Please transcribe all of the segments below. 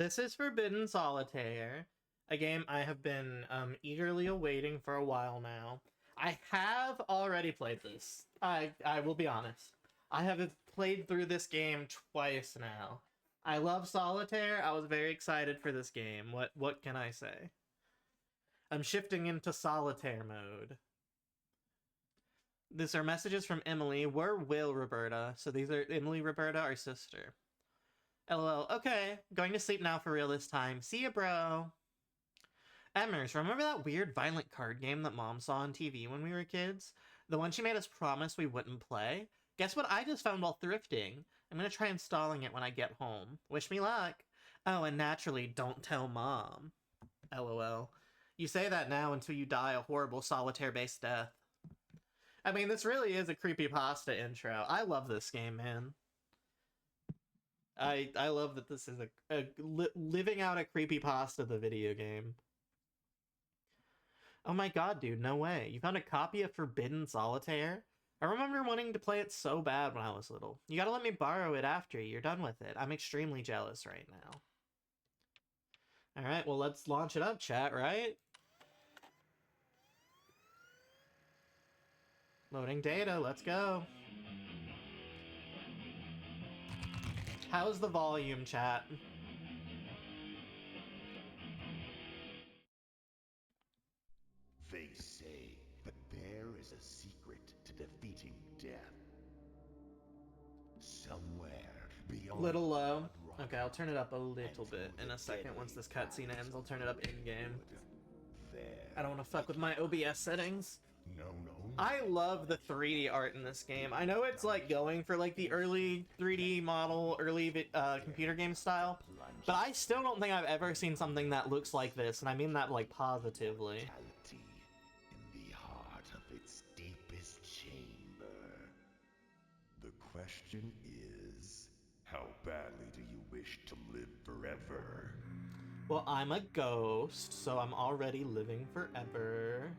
this is Forbidden Solitaire, a game I have been eagerly awaiting for a while now. I have already played this. I will be honest. I have played through this game twice now. I love Solitaire. I was very excited for this game. What can I say? I'm shifting into Solitaire mode. These are messages from Emily. We're Will Roberta. So these are Emily Roberta, our sister. LOL. Okay, going to sleep now for real this time. See ya, bro. Emmers, remember that weird violent card game that Mom saw on TV when we were kids? The one she made us promise we wouldn't play? Guess what I just found while thrifting? I'm gonna try installing it when I get home. Wish me luck. Oh, and naturally, don't tell Mom. LOL. You say that now until you die a horrible solitaire-based death. I mean, this really is a creepypasta intro. I love this game, man. I love that this is living out a creepypasta, the video game. Oh my god, dude, no way. You found a copy of Forbidden Solitaire? I remember wanting to play it so bad when I was little. You gotta let me borrow it after you're done with it. I'm extremely jealous right now. Alright, well, let's launch it up, chat, right? Loading data, let's go. How's the volume, chat? They say that there is a secret to defeating death. Somewhere beyond. Little low. Okay, I'll turn it up a little bit in a second. Once this cutscene ends, I'll turn it up in-game. I don't want to fuck with my OBS settings. No. I love the 3D art in this game. I know it's like going for like the early 3D model, early computer game style, but I still don't think I've ever seen something that looks like this, and I mean that like positively. Immortality in the heart of its deepest chamber. The question is, how badly do you wish to live forever? Well, I'm a ghost, so I'm already living forever.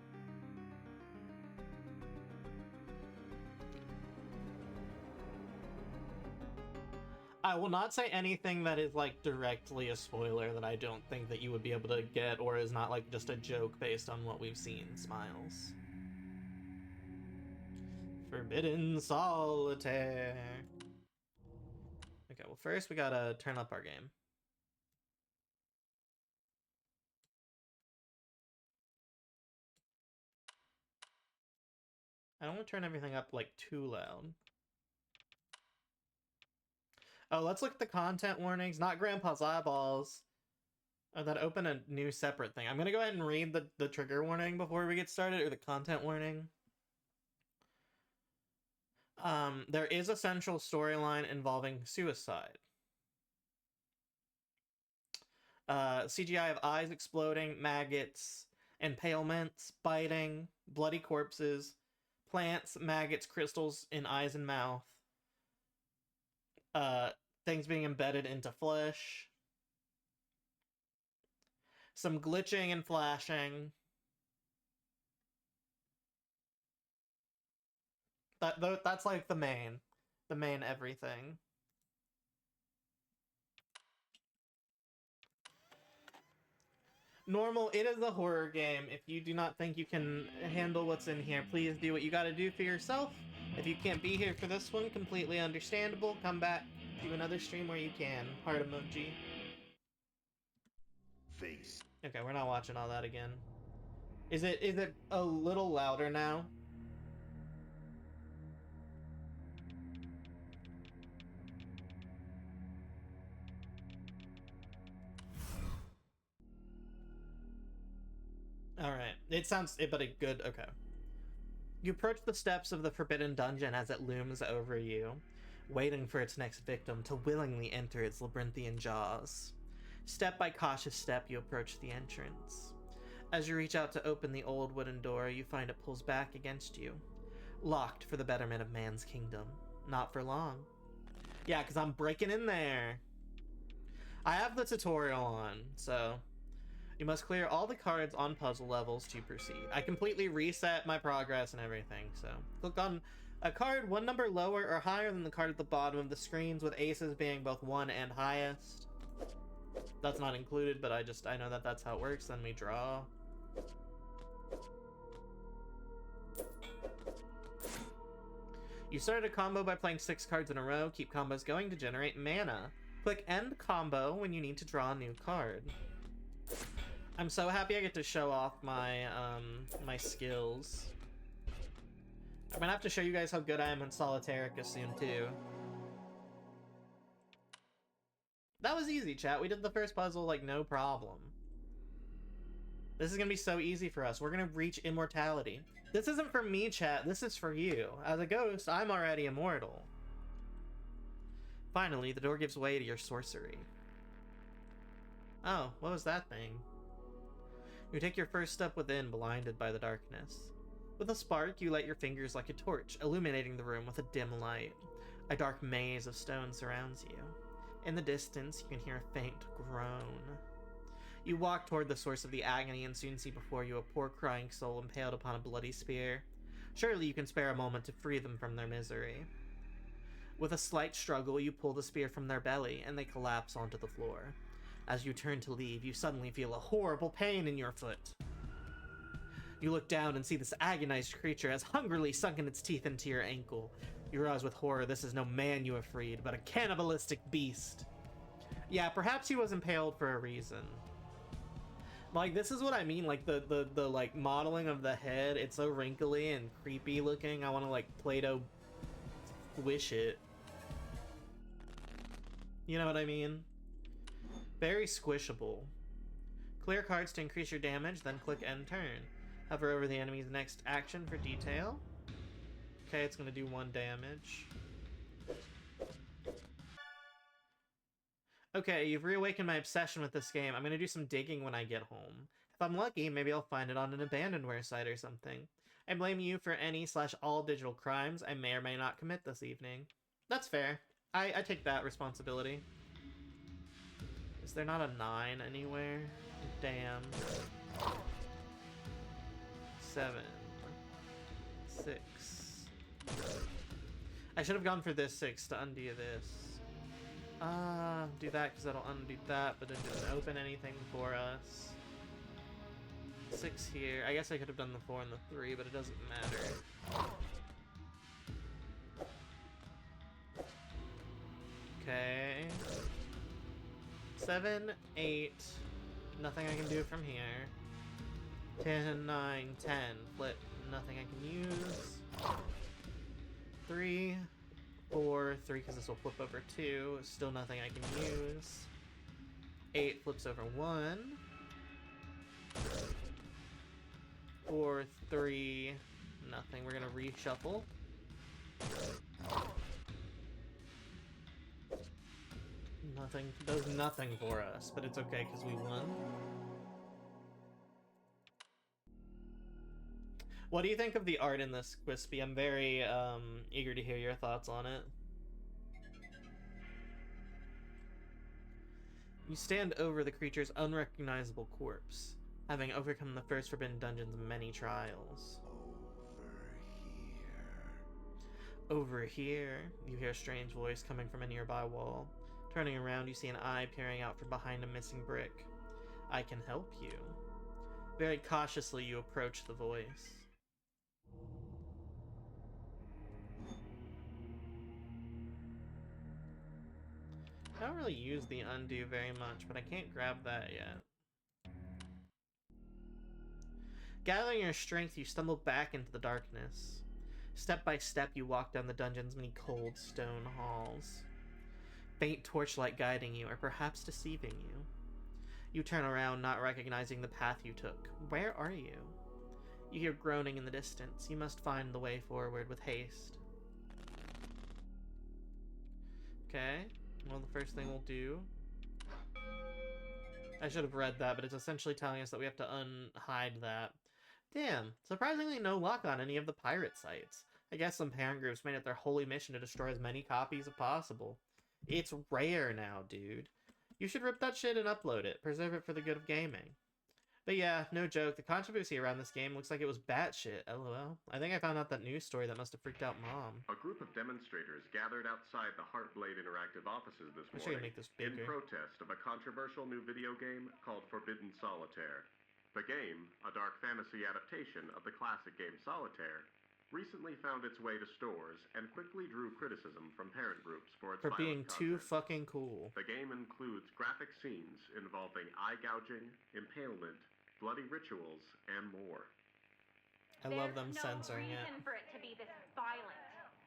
I will not say anything that is like directly a spoiler that I don't think that you would be able to get, or is not like just a joke based on what we've seen. Smiles. Forbidden Solitaire. Okay, well first we gotta turn up our game. I don't want to turn everything up like too loud. Oh, let's look at the content warnings. Not Grandpa's eyeballs. Oh, that opened a new separate thing. I'm gonna go ahead and read the trigger warning before we get started, or the content warning. There is a central storyline involving suicide. CGI of eyes exploding, maggots, impalements, biting, bloody corpses, plants, maggots, crystals in eyes and mouth. Things being embedded into flesh. Some glitching and flashing. That's like the main everything. Normal, it is a horror game. If you do not think you can handle what's in here, please do what you gotta do for yourself. If you can't be here for this one, completely understandable. Come back to another stream where you can. Heart emoji. Face. Okay, we're not watching all that again. Is it a little louder now? Alright, it sounds, but it good, okay. You approach the steps of the Forbidden Dungeon as it looms over you, waiting for its next victim to willingly enter its labyrinthian jaws. Step by cautious step, you approach the entrance. As you reach out to open the old wooden door, you find it pulls back against you. Locked for the betterment of man's kingdom. Not for long. Yeah, because I'm breaking in there. I have the tutorial on, so you must clear all the cards on puzzle levels to proceed. I completely reset my progress and everything, so click on a card one number lower or higher than the card at the bottom of the screens, with aces being both 1 and highest. That's not included, but I know that that's how it works. Then we draw. You started a combo by playing 6 cards in a row. Keep combos going to generate mana. Click end combo when you need to draw a new card. I'm so happy I get to show off my my skills. I'm gonna have to show you guys how good I am in Solitaire soon too. That was easy, chat. We did the first puzzle like no problem. This is gonna be so easy for us. We're gonna reach immortality. This isn't for me, chat. This is for you. As a ghost, I'm already immortal. Finally, the door gives way to your sorcery. Oh, what was that thing? You take your first step within, blinded by the darkness. With a spark, you light your fingers like a torch, illuminating the room with a dim light. A dark maze of stone surrounds you. In the distance, you can hear a faint groan. You walk toward the source of the agony and soon see before you a poor crying soul impaled upon a bloody spear. Surely you can spare a moment to free them from their misery. With a slight struggle, you pull the spear from their belly, and they collapse onto the floor. As you turn to leave, you suddenly feel a horrible pain in your foot. You look down and see this agonized creature has hungrily sunken its teeth into your ankle. You realize with horror this is no man you have freed, but a cannibalistic beast. Yeah, perhaps he was impaled for a reason. Like, this is what I mean, like, the like, modeling of the head, it's so wrinkly and creepy looking, I want to, like, Play-Doh squish it. You know what I mean? Very squishable. Clear cards to increase your damage, then click end turn. Hover over the enemy's next action for detail. Okay, it's gonna do 1 damage. Okay, you've reawakened my obsession with this game. I'm gonna do some digging when I get home. If I'm lucky, maybe I'll find it on an abandonware site or something. I blame you for any/all digital crimes I may or may not commit this evening. That's fair. I take that responsibility. Is there not a 9 anywhere? Damn. 7. 6. I should have gone for this 6 to undo this. Do that because that'll undo that, but it didn't open anything for us. 6 here. I guess I could have done the 4 and the 3, but it doesn't matter. Okay. 7, 8. Nothing I can do from here. 10, 9, 10. Flip. Nothing I can use. 3, 4, 3 because this will flip over 2. Still nothing I can use. 8 flips over 1. 4, 3, nothing. We're gonna reshuffle. Nothing does nothing for us, but it's okay because we won. What do you think of the art in this, Quispy? I'm very eager to hear your thoughts on it. You stand over the creature's unrecognizable corpse, having overcome the first Forbidden Dungeon's many trials. Over here, you hear a strange voice coming from a nearby wall. Turning around, you see an eye peering out from behind a missing brick. I can help you. Very cautiously, you approach the voice. I don't really use the undo very much, but I can't grab that yet. Gathering your strength, you stumble back into the darkness. Step by step, you walk down the dungeon's many cold stone halls. Faint torchlight guiding you, or perhaps deceiving you. You turn around, not recognizing the path you took. Where are you? You hear groaning in the distance. You must find the way forward with haste. Okay. Well, the first thing we'll do... I should have read that, but it's essentially telling us that we have to unhide that. Damn, surprisingly no luck on any of the pirate sites. I guess some parent groups made it their holy mission to destroy as many copies as possible. It's rare now, dude. You should rip that shit and upload it. Preserve it for the good of gaming. But yeah, no joke. The controversy around this game looks like it was batshit. LOL. I think I found out that news story that must have freaked out Mom. A group of demonstrators gathered outside the Heartblade Interactive offices this Wish I could morning make this in bigger. protest of a controversial new video game called Forbidden Solitaire. The game, a dark fantasy adaptation of the classic game Solitaire, recently found its way to stores and quickly drew criticism from parent groups for its For being violent too content. fucking cool. The game includes graphic scenes involving eye gouging, impalement, bloody rituals, and more. I love them There's censoring no it. reason for it to be this violent.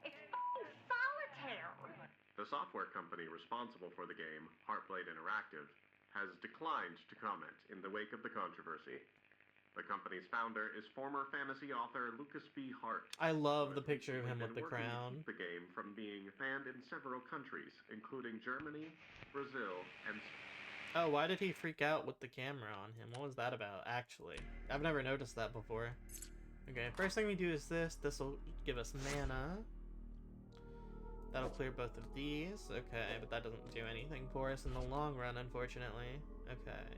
It's fucking Solitaire! The software company responsible for the game, Heartblade Interactive, has declined to comment in the wake of the controversy. The company's founder is former fantasy author Lucas B. Hart. I love who the has picture of him recently with the been working to crown. keep the game from being banned in several countries, including Germany, Brazil, and Oh, why did he freak out with the camera on him? What was that about, actually? I've never noticed that before. Okay, first thing we do is this. This will give us mana. That'll clear both of these. Okay, but that doesn't do anything for us in the long run, unfortunately. Okay.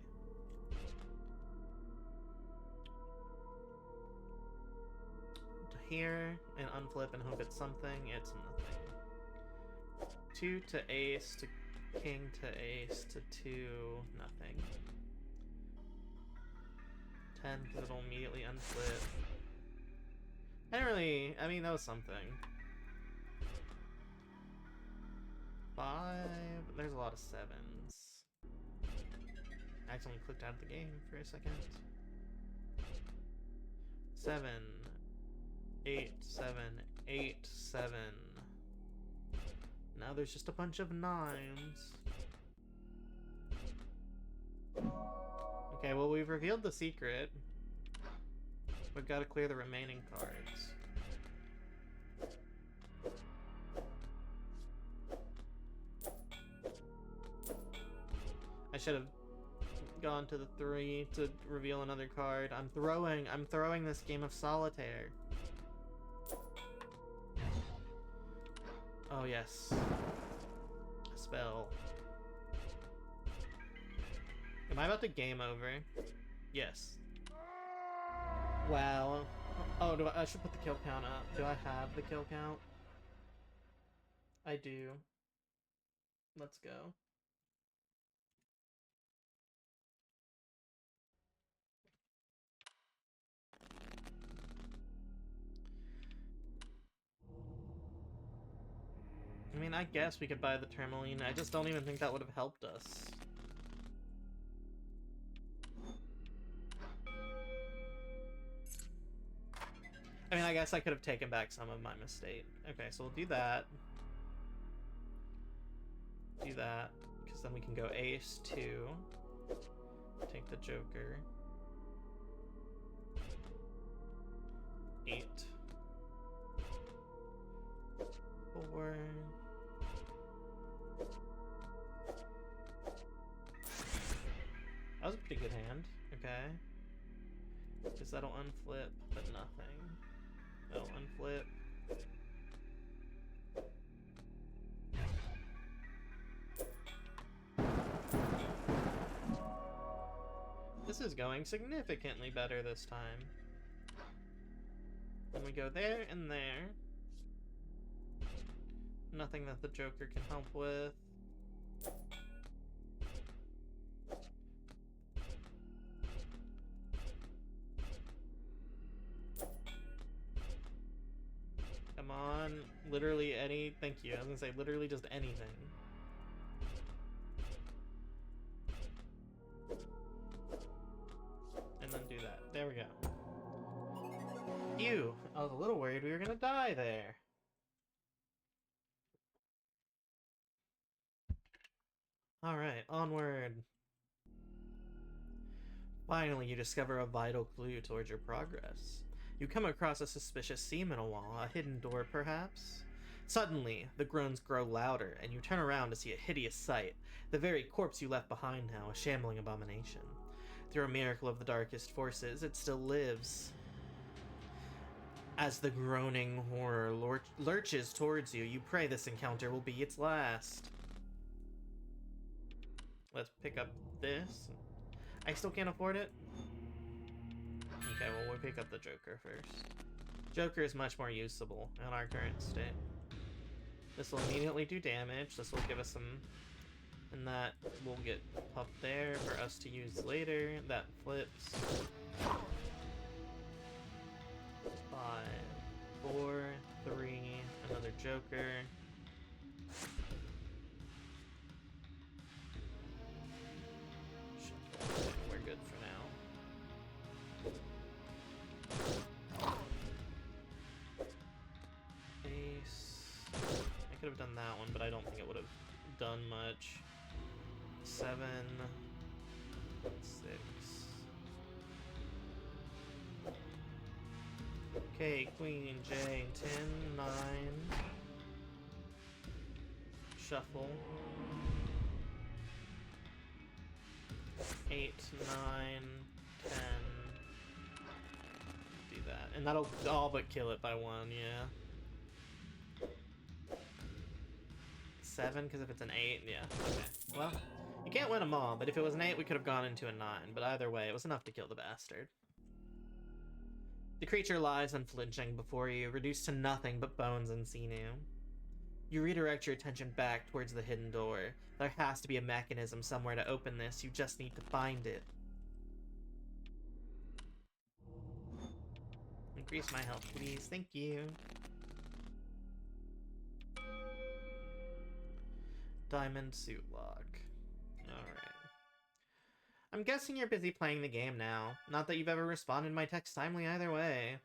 Here, and unflip and hope it's something. It's nothing. 2 to ace, to king to ace, to 2, nothing. 10, because it'll immediately unflip. I didn't really, I mean, that was something. 5, there's a lot of 7s. I accidentally clicked out of the game for a second. 7, 8, 7, 8, 7. Now there's just a bunch of 9s. Okay, well, we've revealed the secret. We've got to clear the remaining cards. I should have gone to the 3 to reveal another card. I'm throwing this game of Solitaire. Oh yes. A spell. Am I about to game over? Yes. Wow. Oh, I should put the kill count up. Do I have the kill count? I do. Let's go. I mean, I guess we could buy the tourmaline. I just don't even think that would have helped us. I mean, I guess I could have taken back some of my mistake. Okay, so we'll do that. Do that, because then we can go ace 2. Take the joker. 8. 4. That was a pretty good hand. Okay. Because that'll unflip, but nothing. That'll unflip. This is going significantly better this time. And we go there and there. Nothing that the Joker can help with. Come on. Literally any... Thank you. I was gonna say literally just anything. And then do that. There we go. Ew. I was a little worried we were gonna die there. Alright, onward. Finally, you discover a vital clue towards your progress. You come across a suspicious seam in a wall, a hidden door perhaps? Suddenly, the groans grow louder, and you turn around to see a hideous sight, the very corpse you left behind now, a shambling abomination. Through a miracle of the darkest forces, it still lives. As the groaning horror lurches towards you, you pray this encounter will be its last. Let's pick up this. I still can't afford it? Okay, well, we'll pick up the Joker first. Joker is much more usable in our current state. This will immediately do damage. This will give us some... And that will get popped there for us to use later. That flips. 5, 4, 3, another Joker. We're good for now. Ace. I could have done that one, but I don't think it would have done much. 7, 6. Okay, Queen, J, 10, 9. Shuffle. 8, 9, 10. Do that. And that'll all but kill it by 1, yeah. 7, because if it's an 8, yeah. Okay. Well, you can't win them all, but if it was an 8, we could have gone into a 9. But either way, it was enough to kill the bastard. The creature lies unflinching before you, reduced to nothing but bones and sinew. You redirect your attention back towards the hidden door. There has to be a mechanism somewhere to open this. You just need to find it. Increase my health, please. Thank you. Diamond suit lock. Alright. I'm guessing you're busy playing the game now. Not that you've ever responded to my text timely either way.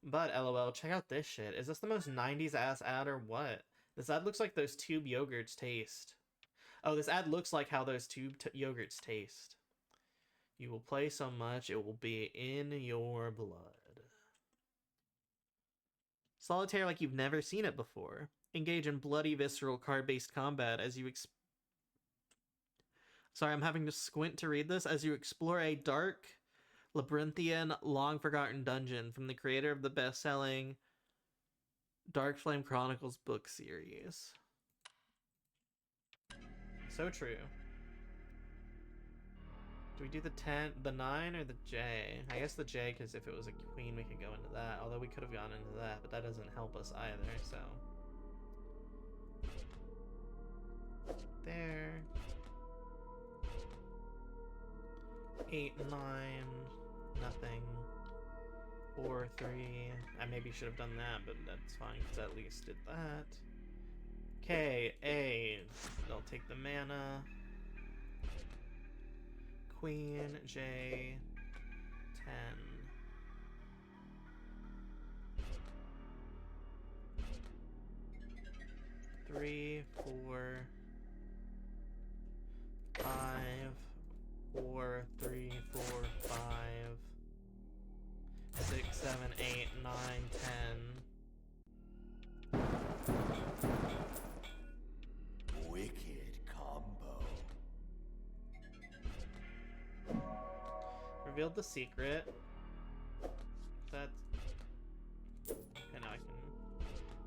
But lol, check out this shit. Is this the most 90s ass ad or what? This ad looks like those tube yogurts taste. Oh, this ad looks like how those tube yogurts taste. You will play so much, it will be in your blood. Solitaire like you've never seen it before. Engage in bloody, visceral, card-based combat as you Sorry, I'm having to squint to read this. As you explore a dark, labyrinthian, long-forgotten dungeon from the creator of the best-selling Dark Flame Chronicles book series. So true. Do we do the 10, the 9, or the J? I guess the J, because if it was a queen, we could go into that. Although we could have gone into that, but that doesn't help us either, so... There. 8, 9, nothing. 4, 3. I maybe should have done that, but that's fine, because at least did that. Okay, A. They'll take the mana. Queen, J, 10. Three, 4, 5, 4, 3, 4, 5, 6, 7, 8, 9, 10. Wicked combo. Revealed the secret. That's... Okay, now I can...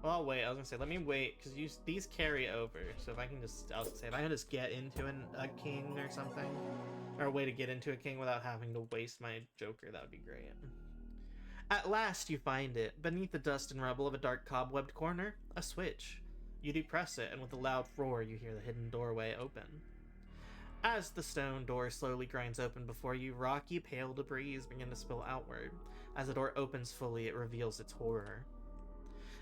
Well, I'll wait. I was gonna say, let me wait, because these carry over. So if I can just... I was gonna say, if I can just get into a king or something, or a way to get into a king without having to waste my Joker, that would be great. At last you find it. Beneath the dust and rubble of a dark cobwebbed corner, a switch. You depress it, and with a loud roar, you hear the hidden doorway open. As the stone door slowly grinds open before you, rocky, pale debris begin to spill outward. As the door opens fully, it reveals its horror.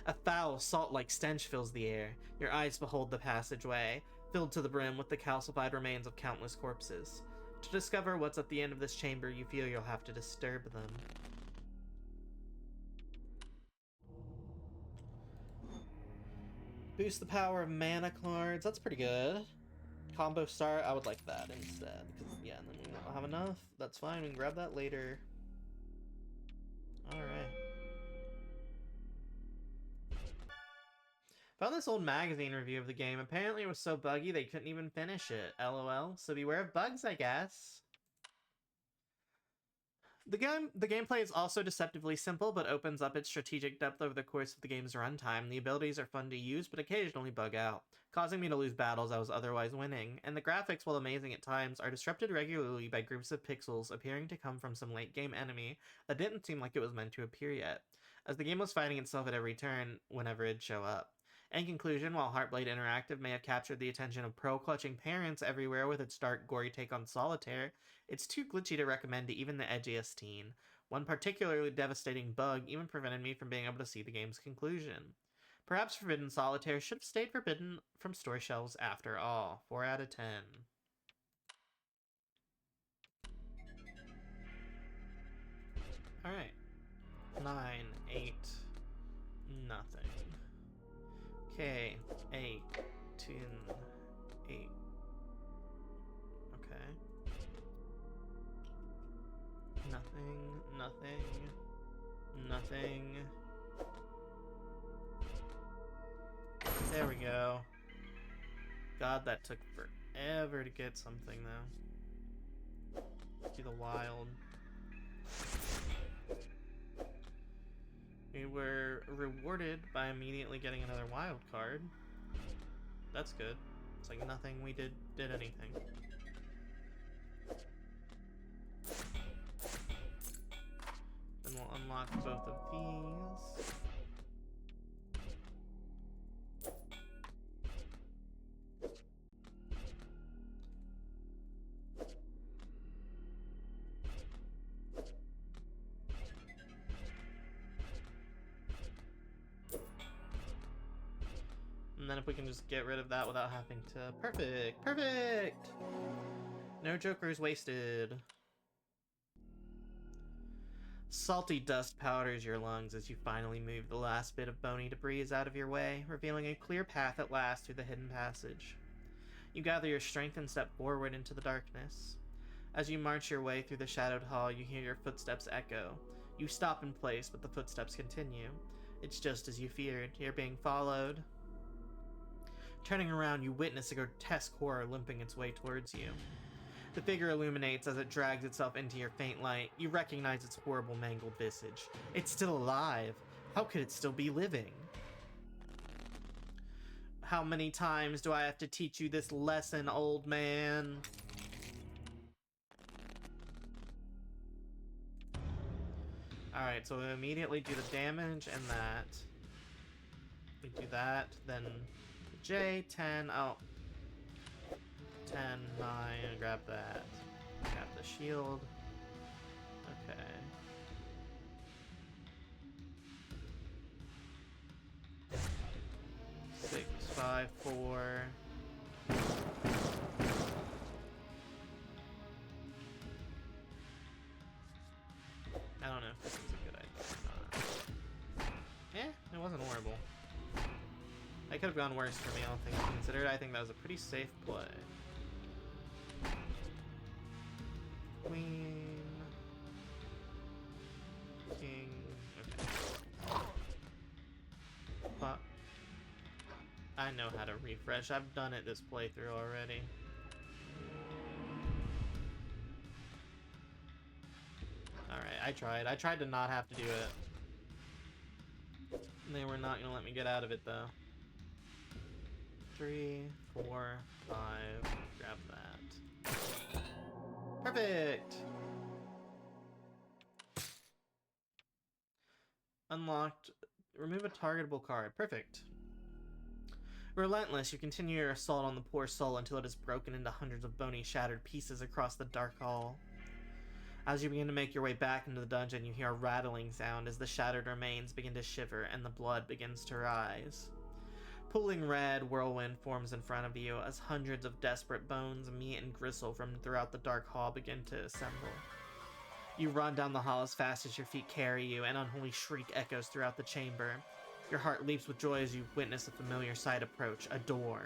A foul, salt-like stench fills the air. Your eyes behold the passageway, filled to the brim with the calcified remains of countless corpses. To discover what's at the end of this chamber, you feel you'll have to disturb them. Boost the power of mana cards. That's pretty good. Combo start, I would like that instead. Because, yeah, and then we won't have enough. That's fine, we can grab that later. Alright. Found this old magazine review of the game. Apparently it was so buggy they couldn't even finish it. LOL. So beware of bugs, I guess. The gameplay is also deceptively simple, but opens up its strategic depth over the course of the game's runtime. The abilities are fun to use, but occasionally bug out, causing me to lose battles I was otherwise winning, and the graphics, while amazing at times, are disrupted regularly by groups of pixels appearing to come from some late-game enemy that didn't seem like it was meant to appear yet, as the game was fighting itself at every turn whenever it'd show up. In conclusion, while Heartblade Interactive may have captured the attention of pearl-clutching parents everywhere with its dark, gory take on Solitaire, it's too glitchy to recommend to even the edgiest teen. One particularly devastating bug even prevented me from being able to see the game's conclusion. Perhaps Forbidden Solitaire should have stayed forbidden from store shelves after all. 4 out of 10. Alright. 9, 8, nothing. Okay, 8, 10, 8. Okay. Nothing. There we go. God, that took forever to get something, though. Do the wild. We were rewarded by immediately getting another wild card. That's good. It's like nothing we did anything. Then we'll unlock both of these. And then if we can just get rid of that without having to... Perfect! Perfect! No jokers wasted. Salty dust powders your lungs as you finally move the last bit of bony debris out of your way, revealing a clear path at last through the hidden passage. You gather your strength and step forward into the darkness. As you march your way through the shadowed hall, you hear your footsteps echo. You stop in place, but the footsteps continue. It's just as you feared. You're being followed. Turning around, you witness a grotesque horror limping its way towards you. The figure illuminates as it drags itself into your faint light. You recognize its horrible, mangled visage. It's still alive. How could it still be living? How many times do I have to teach you this lesson, old man? Alright, so we immediately do the damage and that. We do that, then J, 10, oh. 10, 9, grab that. Grab the shield. Okay. Six, 5, 4. I don't know if this is a good idea or not. It wasn't horrible. That could have gone worse for me, all things considered. I think that was a pretty safe play. Queen. King. Okay. But I know how to refresh. I've done it this playthrough already. Alright, I tried. I tried to not have to do it. They were not gonna let me get out of it though. 3, 4, 5. Grab that. Perfect! Unlocked. Remove a targetable card. Perfect. Relentless, you continue your assault on the poor soul until it is broken into hundreds of bony, shattered pieces across the dark hall. As you begin to make your way back into the dungeon, you hear a rattling sound as the shattered remains begin to shiver and the blood begins to rise. Pooling red whirlwind forms in front of you as hundreds of desperate bones, meat, and gristle from throughout the dark hall begin to assemble. You run down the hall as fast as your feet carry you, and unholy shriek echoes throughout the chamber. Your heart leaps with joy as you witness a familiar sight approach, a door.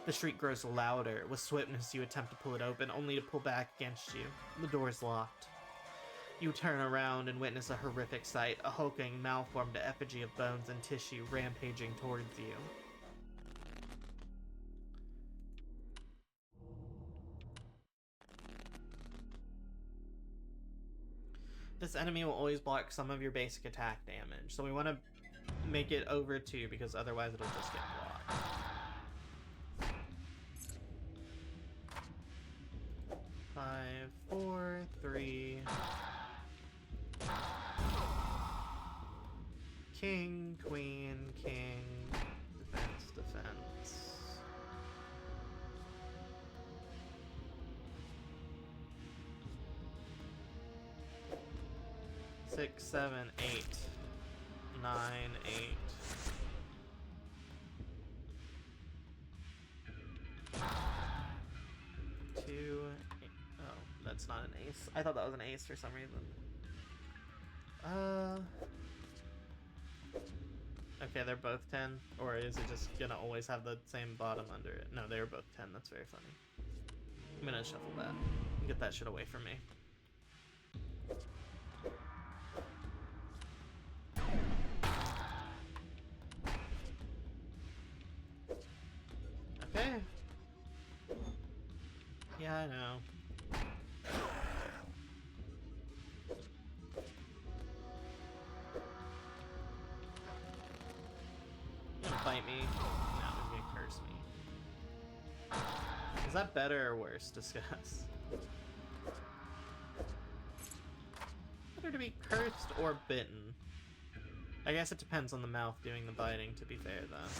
The shriek grows louder. With swiftness you attempt to pull it open, only to pull back against you. The door is locked. You turn around and witness a horrific sight, a hulking, malformed effigy of bones and tissue rampaging towards you. This enemy will always block some of your basic attack damage, so we want to make it over 2 because otherwise it'll just get blocked. Five, four, three. King, queen, king. Defense, defense. Six, 7, 8, 9, 8. Two. Oh, that's not an ace. I thought that was an ace for some reason. Okay, they're both 10, or is it just gonna always have the same bottom under it? No, they were both 10. That's very funny. I'm gonna shuffle that. Get that shit away from me. Okay. Yeah, I know. You're gonna fight me? No, he's gonna curse me. Is that better or worse? Discuss. Better to be cursed or bitten. I guess it depends on the mouth doing the biting, to be fair, though.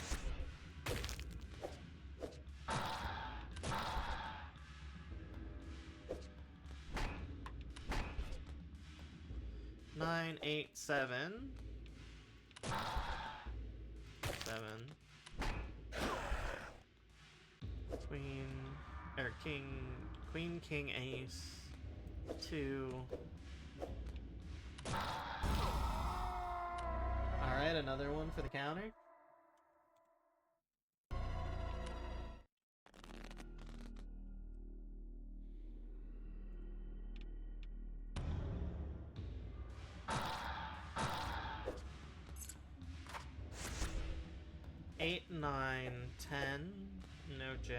9, 8, 7. 7. Queen, or king, queen, king, ace. 2. Alright, another one for the counter. Eight, 9, 10. No J.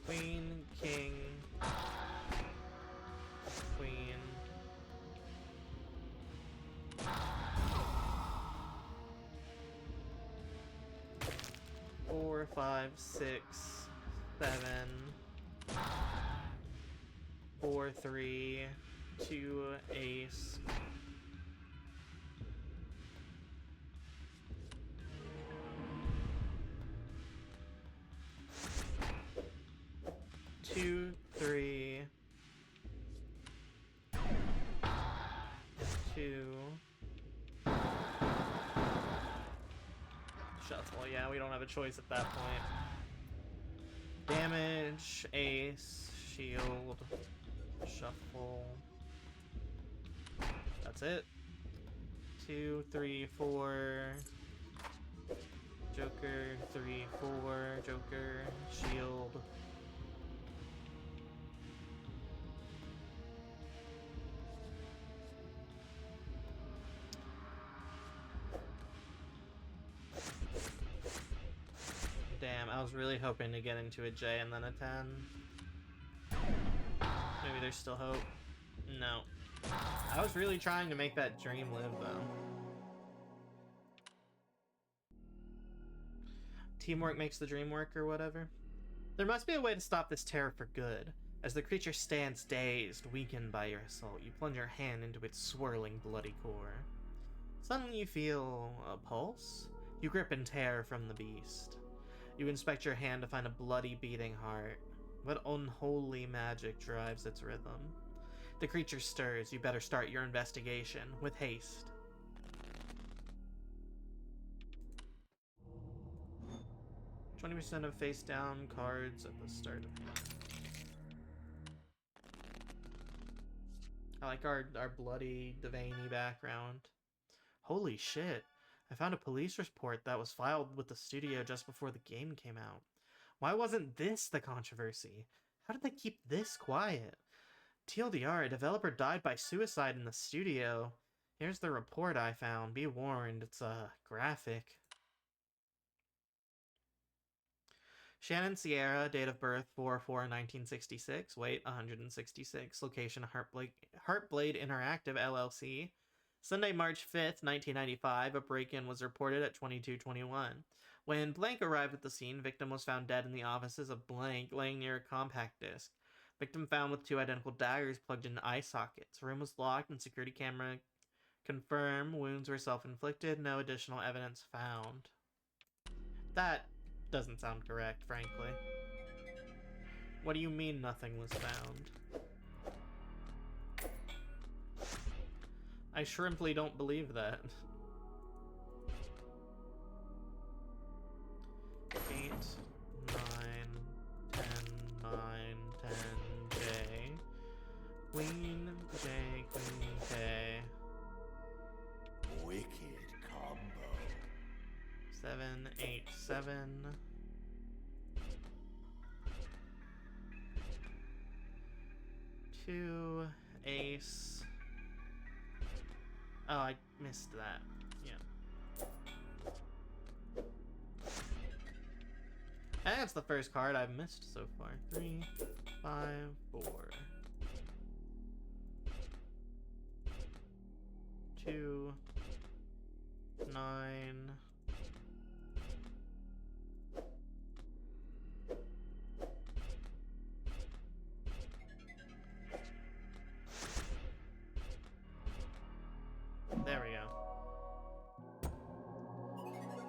Queen, king, queen. 4, 5, 6, 7. 4, 3, 2, ace. Two, 3, 2. Shuffle, yeah, we don't have a choice at that point. Damage, ace, shield, shuffle. That's it. 2, 3, 4. Joker, 3, 4. Joker, shield. Damn, I was really hoping to get into a J and then a 10. Maybe there's still hope. No. I was really trying to make that dream live, though. Teamwork makes the dream work, or whatever. There must be a way to stop this terror for good. As the creature stands dazed, weakened by your assault, you plunge your hand into its swirling, bloody core. Suddenly you feel a pulse? You grip and tear from the beast. You inspect your hand to find a bloody, beating heart. What unholy magic drives its rhythm? The creature stirs. You better start your investigation with haste. %, of face down cards at the start of hand. I like our bloody, veiny background. Holy shit. I found a police report that was filed with the studio just before the game came out. Why wasn't this the controversy? How did they keep this quiet? TLDR, a developer died by suicide in the studio. Here's the report I found. Be warned, it's graphic. Shannon Sierra, date of birth 4/4/1966, weight 166, location Heartblade Interactive LLC. Sunday, March 5th, 1995, a break-in was reported at 2221. When Blank arrived at the scene, victim was found dead in the offices of Blank, laying near a compact disc. Victim found with 2 identical daggers plugged into eye sockets. Room was locked and security camera confirmed wounds were self-inflicted. No additional evidence found. That doesn't sound correct, frankly. What do you mean nothing was found? I shrimply don't believe that. 8, 9, 10, 9, 10, J. Queen, J, Queen, K. Wicked combo. 7, 8, 7. 2, ace. Oh, I missed that. Yeah. And that's the first card I've missed so far. 3, 5, 4. 2, 9. There we go.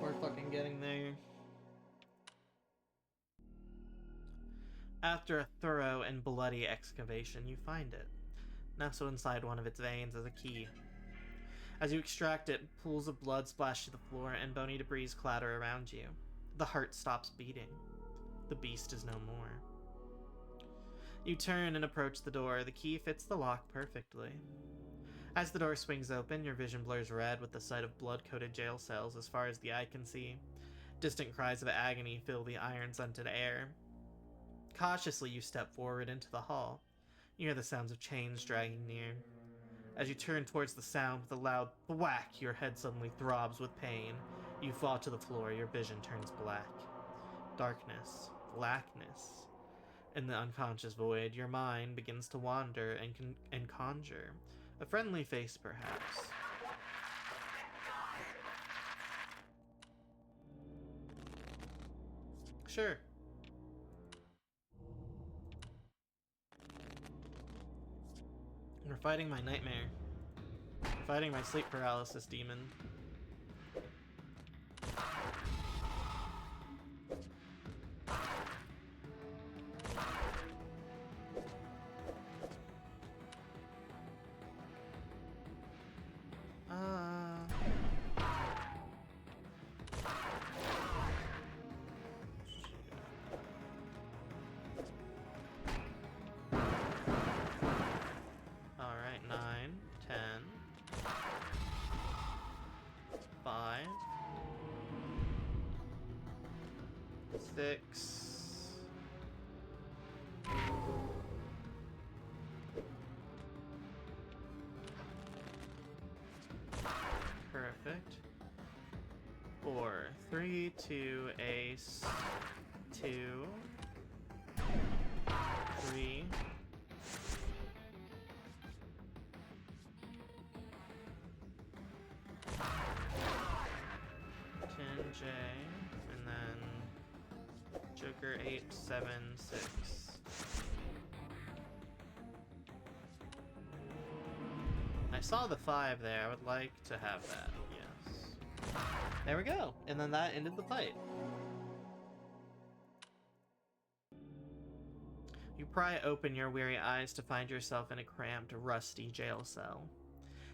We're fucking getting there. After a thorough and bloody excavation, you find it. Nestled inside one of its veins is a key. As you extract it, pools of blood splash to the floor and bony debris clatter around you. The heart stops beating. The beast is no more. You turn and approach the door. The key fits the lock perfectly. As the door swings open, your vision blurs red with the sight of blood-coated jail cells as far as the eye can see. Distant cries of agony fill the iron-scented air. Cautiously, you step forward into the hall. You hear the sounds of chains dragging near. As you turn towards the sound with a loud thwack, your head suddenly throbs with pain. You fall to the floor, your vision turns black. Darkness, blackness. In the unconscious void, your mind begins to wander and conjure. A friendly face, perhaps. Sure. We're fighting my nightmare. We're fighting my sleep paralysis demon. Alright, 9, 10, 5, 6, perfect. 4, 3, 2, ace, 2, 3, 10J, and then Joker 8, 7, 6. I saw the 5 there. I would like to have that. Yes. There we go. And then that ended the fight. You pry open your weary eyes to find yourself in a cramped, rusty jail cell.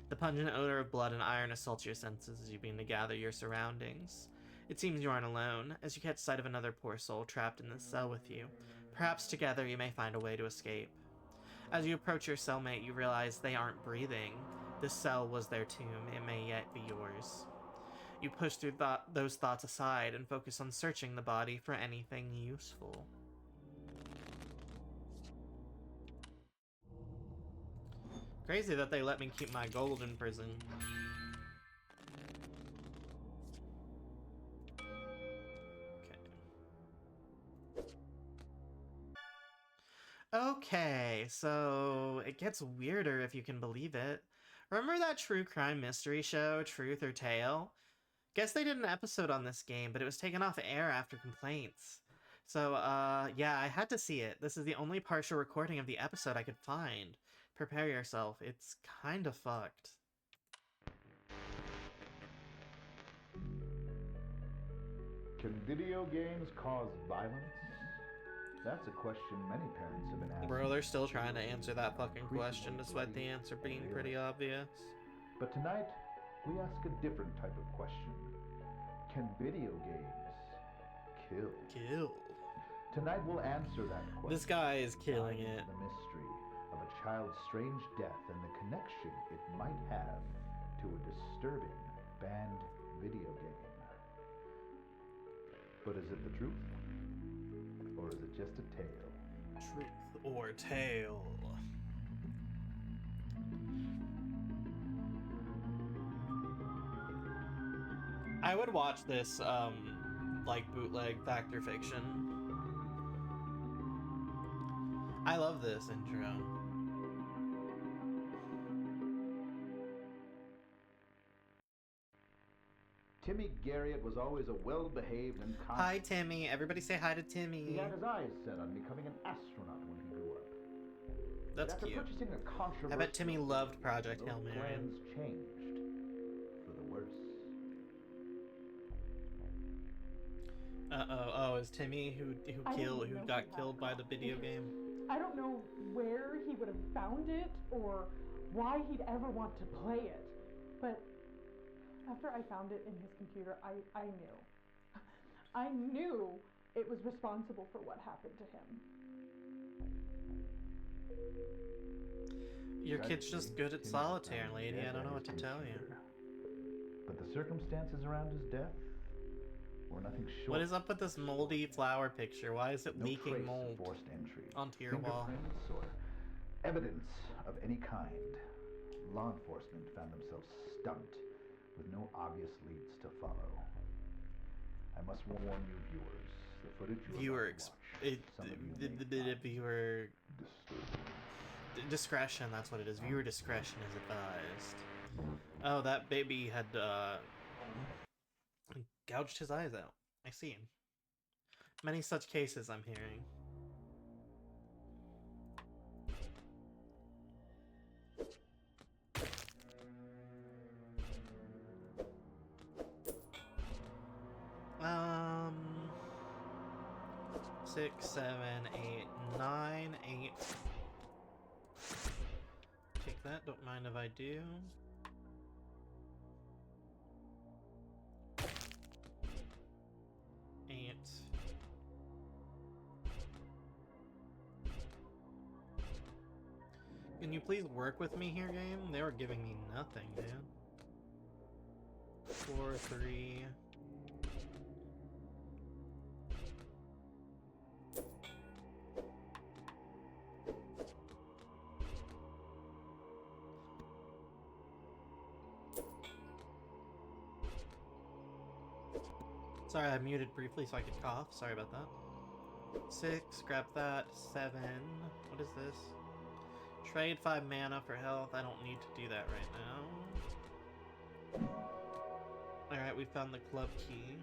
The pungent odor of blood and iron assaults your senses as you begin to gather your surroundings. It seems you aren't alone, as you catch sight of another poor soul trapped in this cell with you. Perhaps together you may find a way to escape. As you approach your cellmate, you realize they aren't breathing. This cell was their tomb. It may yet be yours. You push through those thoughts aside and focus on searching the body for anything useful. Crazy that they let me keep my gold in prison. Okay. Okay, so it gets weirder if you can believe it. Remember that true crime mystery show, Truth or Tale? Guess they did an episode on this game, but it was taken off air after complaints. So, yeah, I had to see it. This is the only partial recording of the episode I could find. Prepare yourself. It's kind of fucked. Can video games cause violence? That's a question many parents have been asking. Bro, they're still trying to answer that fucking question despite the answer being pretty obvious. But tonight, we ask a different type of question. Can video games kill? Kill. Tonight we'll answer that question. This guy is killing it. The mystery of a child's strange death and the connection it might have to a disturbing banned video game. But is it the truth? Or is it just a tale? Truth or tale? I would watch this, like, bootleg Fact or Fiction. I love this intro. Timmy Garriott was always a well-behaved and kind... Hi, Timmy. Everybody say hi to Timmy. He had his eyes set on becoming an astronaut when he grew up. That's But after cute. purchasing a controversial... I bet Timmy loved Project Hail those Mary. plans changed for the worse. Oh, is Timmy who got killed by the video game? I don't know where he would have found it or why he'd ever want to play it, but after I found it in his computer, I knew. I knew it was responsible for what happened to him. Your kid's just good at solitaire, lady. I don't know what to tell you. But the circumstances around his death were nothing short. What is up with this moldy flower picture? Why is it No leaking trace of mold forced entry, onto your wall? fingerprints, or evidence of any kind. Law enforcement found themselves stumped with no obvious leads to follow. I must warn you, viewers. The footage you are about to watch, some of you may find viewer disturbing. discretion. That's what it is. Viewer discretion is advised. Oh, that baby had gouged his eyes out. I see. Many such cases I'm hearing. Six, 7, 8, 9, 8. Take that, don't mind if I do. Eight. Can you please work with me here, game? They were giving me nothing, dude. 4, 3. Sorry, I muted briefly so I could cough. Sorry about that. 6, grab that. 7. What is this? Trade 5 mana for health. I don't need to do that right now. Alright, we found the club key.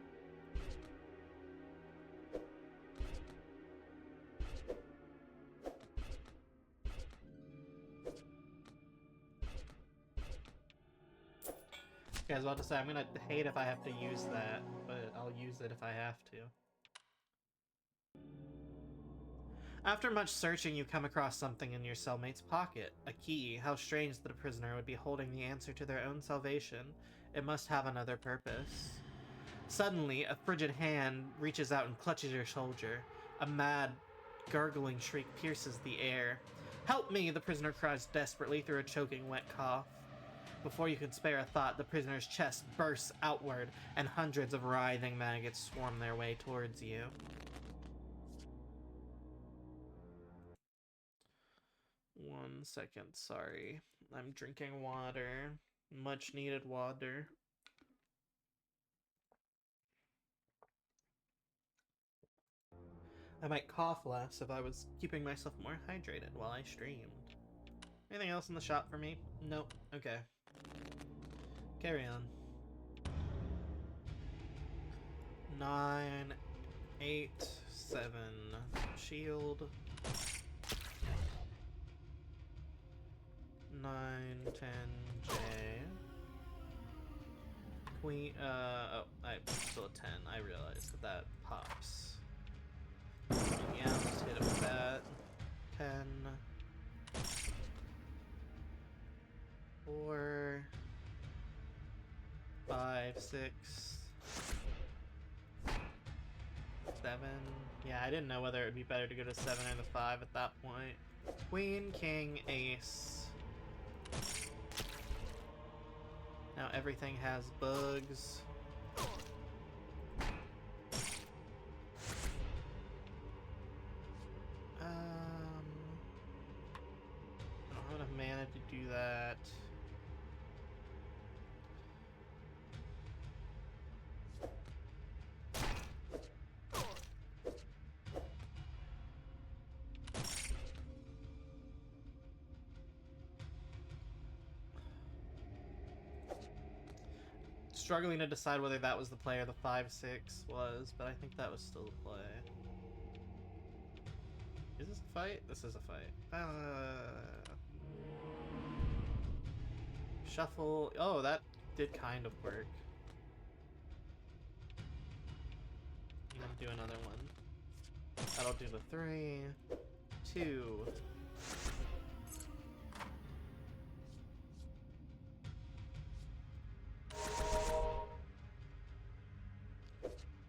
Okay, I was about to say, I'm gonna hate if I have to use that, but I'll use it if I have to. After much searching, you come across something in your cellmate's pocket. A key. How strange that a prisoner would be holding the answer to their own salvation. It must have another purpose. Suddenly, a frigid hand reaches out and clutches your shoulder. A mad, gurgling shriek pierces the air. "Help me!" the prisoner cries desperately through a choking, wet cough. Before you can spare a thought, the prisoner's chest bursts outward, and hundreds of writhing maggots swarm their way towards you. One second, sorry. I'm drinking water. Much needed water. I might cough less if I was keeping myself more hydrated while I streamed. Anything else in the shop for me? Nope. Okay. Carry on. 9, 8, 7. Shield. 9, 10, J. Queen, oh, I'm still a 10. I realized that pops. Yeah, let's hit it with that. 10. 4. 5, 6. 7. Yeah, I didn't know whether it would be better to go to 7 or the 5 at that point. Queen, king, ace. Now everything has bugs. I don't have enough mana to do that. Struggling to decide whether that was the play or the 5-6 was, but I think that was still the play. Is this a fight? This is a fight. Shuffle. Oh, that did kind of work. I'm gonna do another one. That'll do the 3, 2.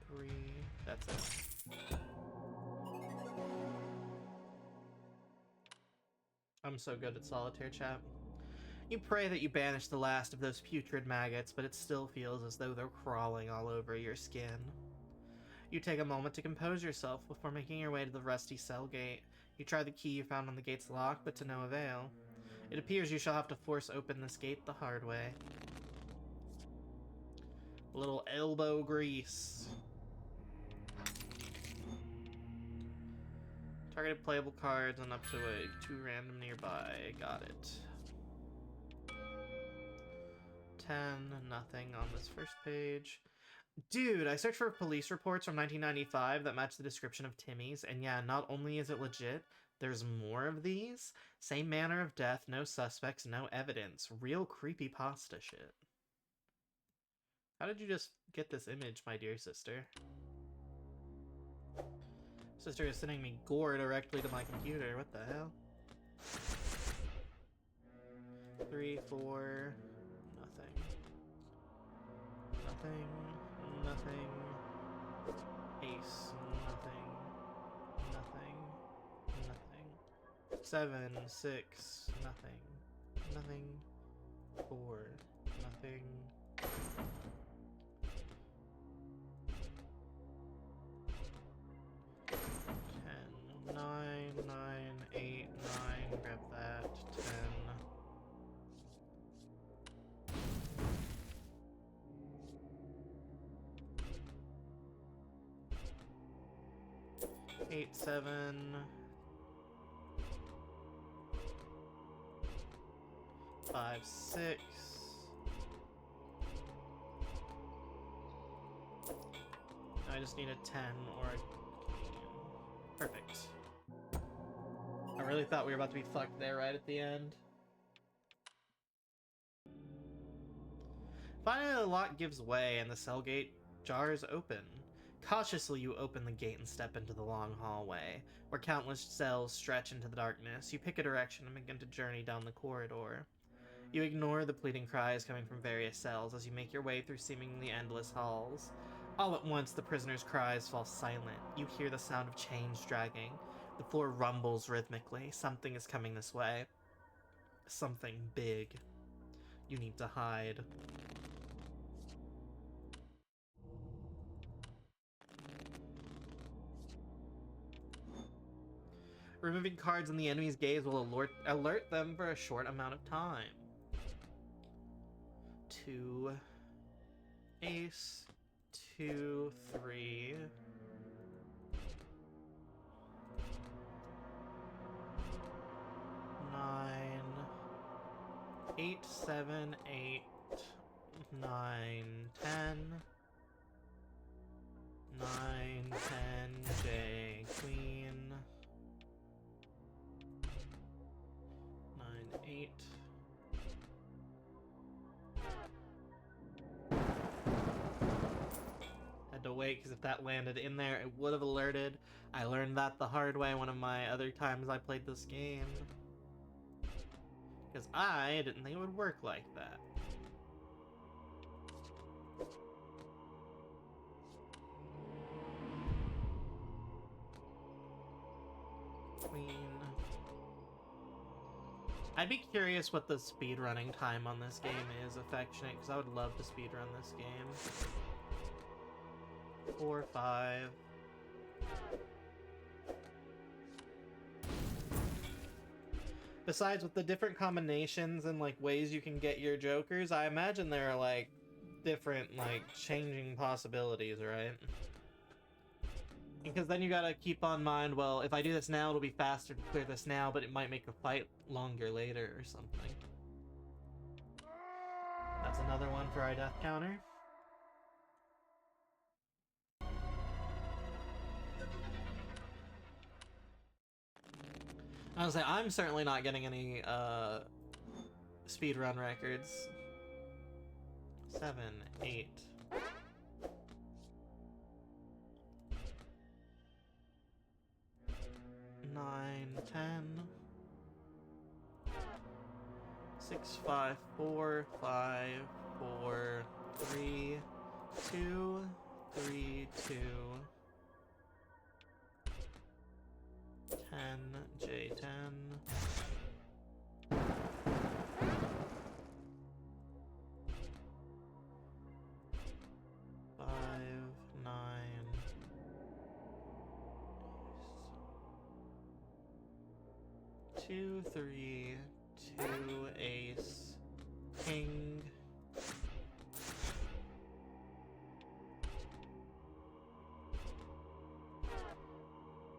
3. That's it. I'm so good at solitaire, chat. You pray that you banish the last of those putrid maggots, but it still feels as though they're crawling all over your skin. You take a moment to compose yourself before making your way to the rusty cell gate. You try the key you found on the gate's lock, but to no avail. It appears you shall have to force open this gate the hard way. A little elbow grease. Targeted playable cards and up to 2 random nearby. Got it. 10, nothing on this first page. Dude, I searched for police reports from 1995 that match the description of Timmy's, and yeah, not only is it legit, there's more of these. Same manner of death, no suspects, no evidence. Real creepypasta shit. How did you just get this image, my dear sister? Sister is sending me gore directly to my computer. What the hell? 3, 4... Nothing. Nothing. Nothing. Ace. Nothing. Nothing. Nothing. 7, 6. Nothing. Nothing. 4. Nothing. 10. 9, 9, 8, 9. Grab that. 10. 8, 7. 5, 6. I just need a 10 or a... Perfect. I really thought we were about to be fucked there right at the end. Finally, the lock gives way and the cell gate jars open. Cautiously, you open the gate and step into the long hallway, where countless cells stretch into the darkness. You pick a direction and begin to journey down the corridor. You ignore the pleading cries coming from various cells as you make your way through seemingly endless halls. All at once, the prisoner's cries fall silent. You hear the sound of chains dragging. The floor rumbles rhythmically. Something is coming this way. Something big. You need to hide. Removing cards in the enemy's gaze will alert them for a short amount of time. 2. Ace. 2, 3. 8, 7, 8, 9, 10. 9, 10, J, Queen. 9, 8. Had to wait, because if that landed in there, it would have alerted. I learned that the hard way one of my other times I played this game. Because I didn't think it would work like that. Queen. I'd be curious what the speedrunning time on this game is, Affectionate, because I would love to speedrun this game. 4, 5. Besides, with the different combinations and like ways you can get your jokers, I imagine there are like different like changing possibilities, right? Because then you gotta keep on mind, well, if I do this now, it'll be faster to clear this now, but it might make the fight longer later or something. That's another one for our death counter. I was like, I'm certainly not getting any speedrun records. 7, 8. 9, 10. 6, 5, 4, 5, 4, 3, 2, 3, 2. 10, J10. 5, 9. 2, 3, 2, ace, king.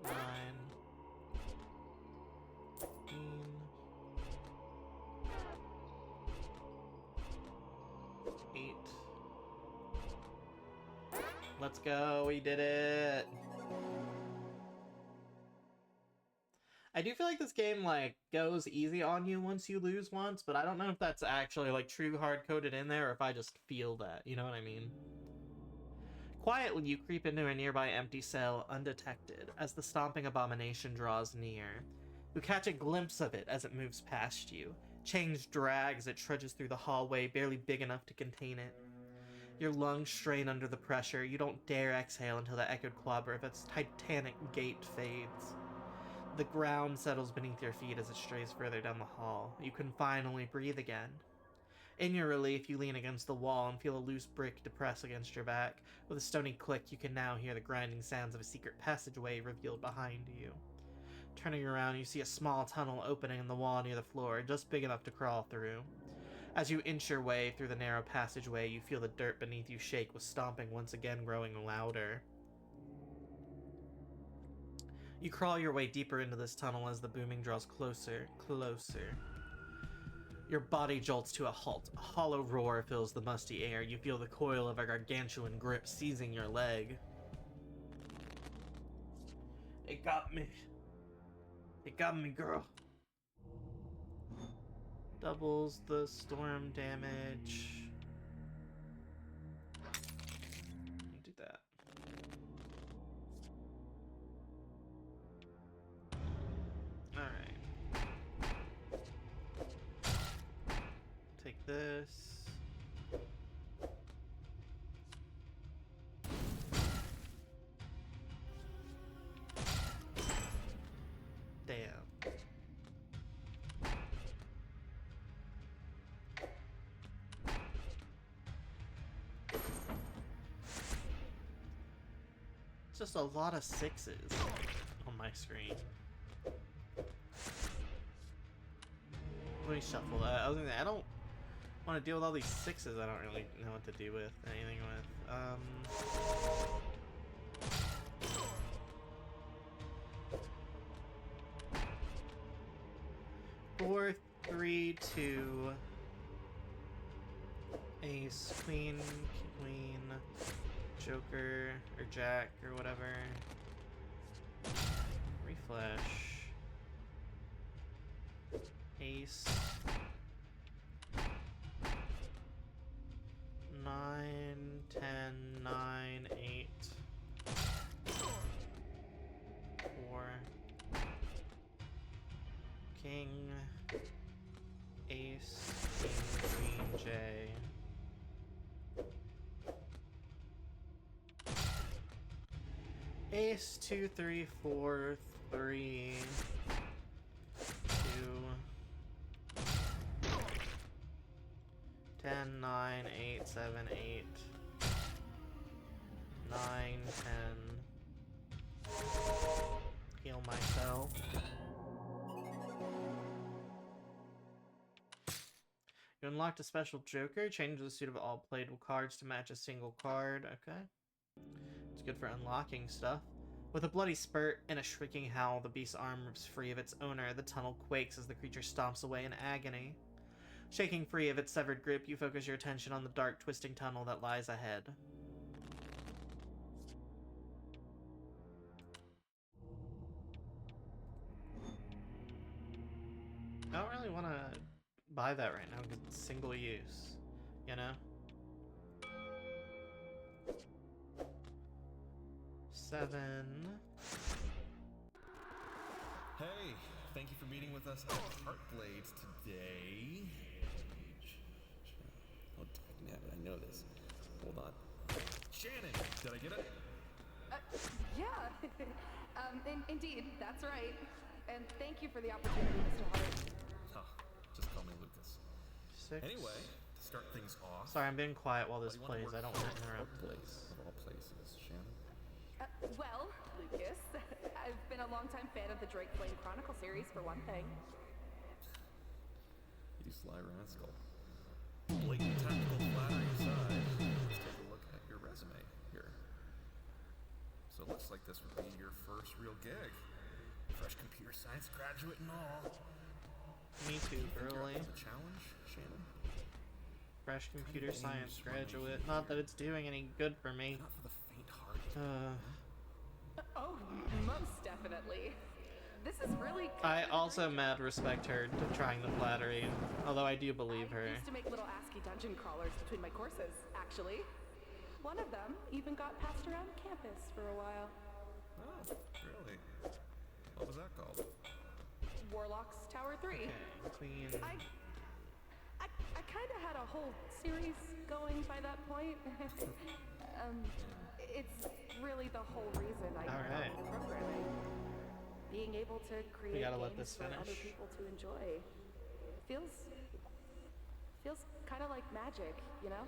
9. 8. Let's go, we did it! I do feel like this game, like, goes easy on you once you lose once, but I don't know if that's actually, like, true hard-coded in there, or if I just feel that, you know what I mean? Quietly, you creep into a nearby empty cell, undetected, as the stomping abomination draws near. You catch a glimpse of it as it moves past you. Change drags, it trudges through the hallway, barely big enough to contain it. Your lungs strain under the pressure. You don't dare exhale until the echoed clobber of its titanic gait fades. The ground settles beneath your feet as it strays further down the hall. You can finally breathe again. In your relief, you lean against the wall and feel a loose brick depress against your back. With a stony click, you can now hear the grinding sounds of a secret passageway revealed behind you. Turning around, you see a small tunnel opening in the wall near the floor, just big enough to crawl through. As you inch your way through the narrow passageway, you feel the dirt beneath you shake, with stomping once again growing louder. You crawl your way deeper into this tunnel as the booming draws closer. Your body jolts to a halt. A hollow roar fills the musty air. You feel the coil of a gargantuan grip seizing your leg. It got me. It got me, girl. Doubles the storm damage. Do that. Alright. Take this. Damn. It's just a lot of sixes on my screen. Let me shuffle that. I was gonna say, I don't want to deal with all these sixes I don't really know what to do with, anything with. 4, 3, 2, Ace, queen, queen, joker, or jack, or whatever. Refresh. Ace. 9, 10, 9, 8. 4. King. Ace, king, queen, J. Ace, 2, 3, 4, 3, 2, 10, 9, 8, 7, 8, 9, 10. Heal myself. You unlocked a special joker. Change the suit of all playable cards to match a single card. Okay. It's good for unlocking stuff. With a bloody spurt and a shrieking howl, the beast's arm rips free of its owner. The tunnel quakes as the creature stomps away in agony. Shaking free of its severed grip, you focus your attention on the dark, twisting tunnel that lies ahead. I don't really want to buy that right now because it's single use, you know? 7. Hey, thank you for meeting with us at Heartblade today. Oh, yeah, I know this. Hold on. Shannon, did I get it? Yeah. Indeed, that's right. And thank you for the opportunity, Mr. Hart. Huh, just call me Lucas. 6. Anyway, to start things off... Sorry, I'm being quiet while this why do you plays. I wanna don't work want to for interrupt. Heartblade of all places, Shannon? Well, Lucas, I've been a longtime fan of the Drake Flame Chronicle series, for one thing. You sly rascal. Blatant tactical flattery aside, let's take a look at your resume here. So it looks like this would be your first real gig. Fresh computer science graduate and all. Me too, Think you're girly. up for the challenge, Shannon? Fresh computer Kinda science aims running graduate. here. Not that it's doing any good for me. Not for the faint-hearted. Oh, most definitely. This is really... I also mad respect her to trying the flattery, although I do believe her. I used to make little ASCII dungeon crawlers between my courses, actually. One of them even got passed around campus for a while. Oh, really? What was that called? Warlock's Tower 3. Okay, queen. I kind of had a whole series going by that point. It's really the whole reason I got into programming. Being able to create gotta let games this for other finish. people to enjoy feels kind of like magic, you know?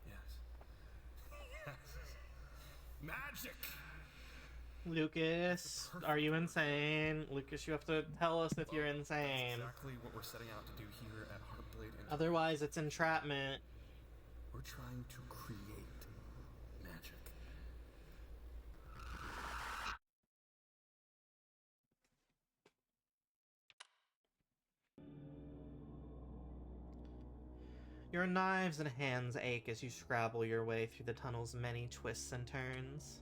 Yes. Yes. Magic! Lucas, are you insane? Lucas, you have to tell us if you're insane. Exactly what we're setting out to do here at Heartblade. And Otherwise, it's entrapment. we're trying to create magic. Your knives and hands ache as you scrabble your way through the tunnel's many twists and turns.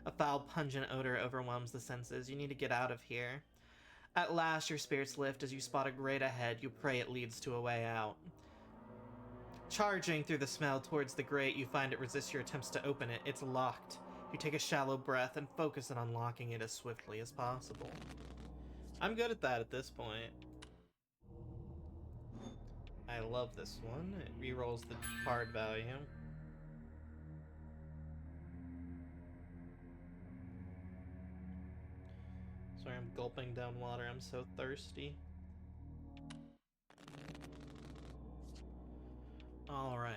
A foul, pungent odor overwhelms the senses. You need to get out of here. At last, your spirits lift as you spot a grate ahead. You pray it leads to a way out. Charging through the smell towards the grate, you find it resists your attempts to open it. It's locked. You take a shallow breath and focus on unlocking it as swiftly as possible. I'm good at that at this point. I love this one. It rerolls the card value. Sorry, I'm gulping down water. I'm so thirsty. Alright.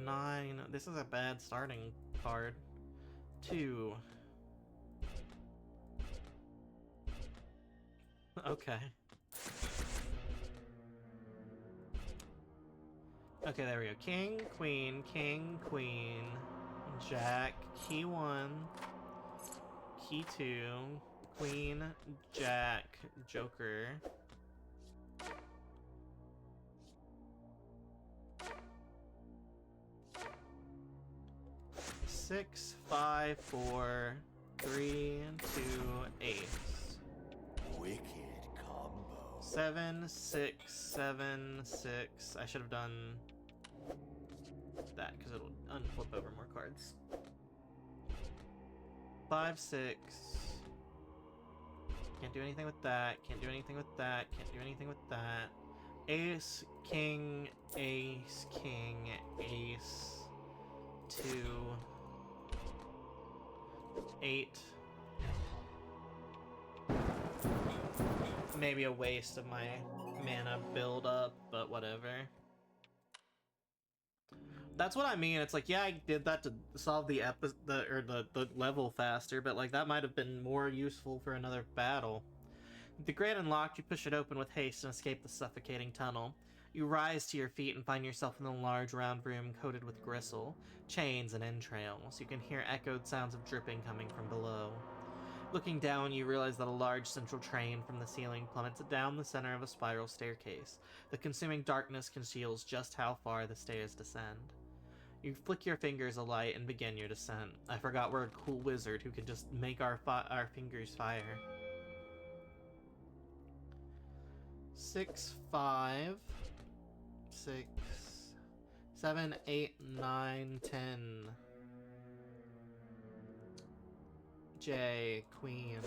9. This is a bad starting card. 2. Okay. Okay, there we go. King, queen, jack, key 1, key 2, queen, jack, joker. 6, 5, 4, 3, 2, ace. Wicked combo. 7, 6, 7, 6. I should have done that because it'll unflip over more cards. 5, 6. Can't do anything with that. Can't do anything with that. Can't do anything with that. Ace, king, ace, king, ace. 2, 8. Maybe a waste of my mana build up, but whatever. That's what I mean. It's like, yeah, I did that to solve the level faster, but like that might have been more useful for another battle. With the grate unlocked, you push it open with haste and escape the suffocating tunnel. You rise to your feet and find yourself in a large round room coated with gristle, chains, and entrails. You can hear echoed sounds of dripping coming from below. Looking down, you realize that a large central train from the ceiling plummets down the center of a spiral staircase. The consuming darkness conceals just how far the stairs descend. You flick your fingers alight and begin your descent. I forgot we're a cool wizard who can just make our fingers fire. 6, 5, 6, 7, 8, 9, 10. J, queen.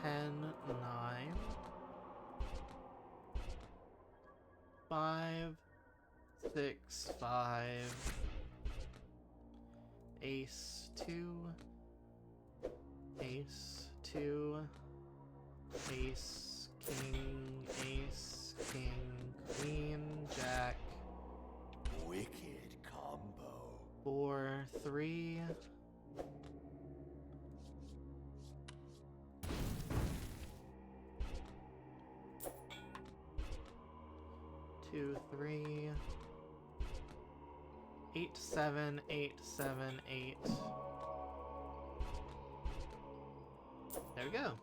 10, 9. 5, 6, 5. Ace, 2. Ace, 2. Ace, king, queen, jack. Wicked combo. 4, 3. 2, 3. 8, 7, 8, 7, 8. There we go.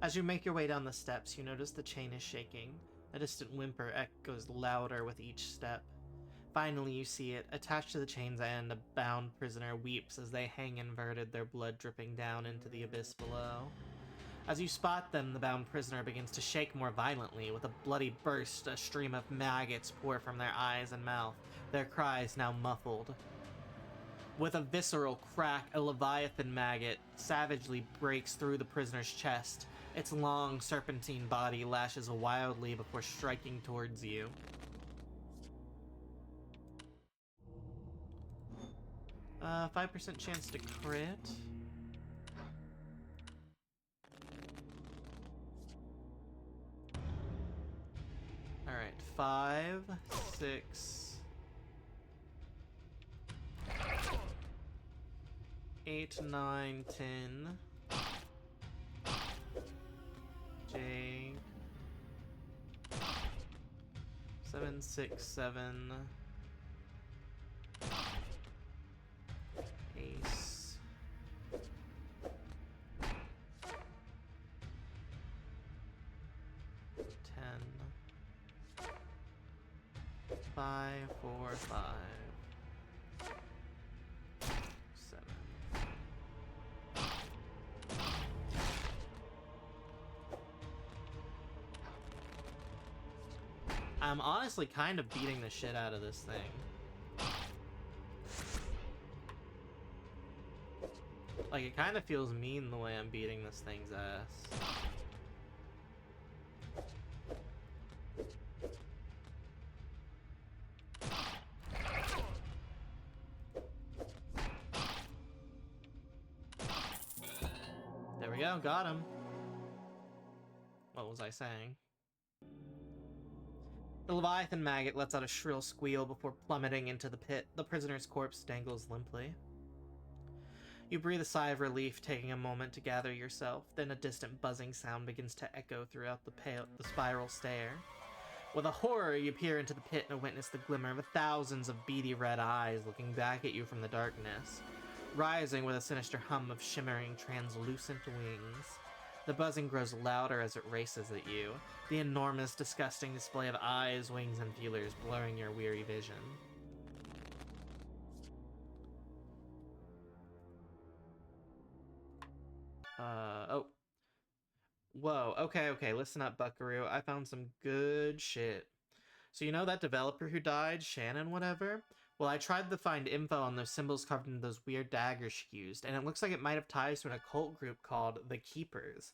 As you make your way down the steps, you notice the chain is shaking. A distant whimper echoes louder with each step. Finally, you see it. Attached to the chain's end, a bound prisoner weeps as they hang inverted, their blood dripping down into the abyss below. As you spot them, the bound prisoner begins to shake more violently. With a bloody burst, a stream of maggots pour from their eyes and mouth, their cries now muffled. With a visceral crack, a leviathan maggot savagely breaks through the prisoner's chest. Its long, serpentine body lashes wildly before striking towards you. Uh, 5% chance to crit. Alright, 5, 6, 8, 9, 10. J. 7, 6, 7. Ace. 10. 5, 4, 5. 7. I'm honestly kind of beating the shit out of this thing. Like, it kind of feels mean the way I'm beating this thing's ass. There we go, got him. What was I saying? The Leviathan maggot lets out a shrill squeal before plummeting into the pit. The prisoner's corpse dangles limply. You breathe a sigh of relief, taking a moment to gather yourself. Then a distant buzzing sound begins to echo throughout the spiral stair. With a horror, you peer into the pit and witness the glimmer of thousands of beady red eyes looking back at you from the darkness, rising with a sinister hum of shimmering, translucent wings. The buzzing grows louder as it races at you, the enormous, disgusting display of eyes, wings, and feelers blurring your weary vision. Oh. Whoa, okay, listen up, buckaroo. I found some good shit. So you know that developer who died, Shannon whatever? Well, I tried to find info on those symbols carved into those weird daggers she used, and it looks like it might have ties to an occult group called the Keepers.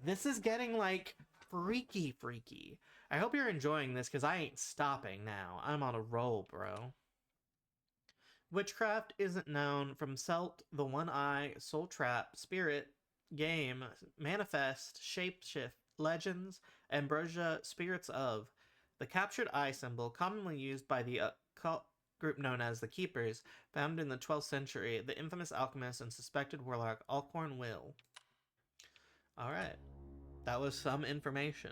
This is getting, like, freaky. I hope you're enjoying this, because I ain't stopping now. I'm on a roll, bro. Witchcraft isn't known from Celt, the One Eye, Soul Trap, Spirit, Game, Manifest, Shapeshift, Legends, Ambrosia, Spirits of. The captured eye symbol, commonly used by the occult group known as the Keepers, found in the 12th century, the infamous alchemist and suspected warlock Alcorn Will. Alright, that was some information.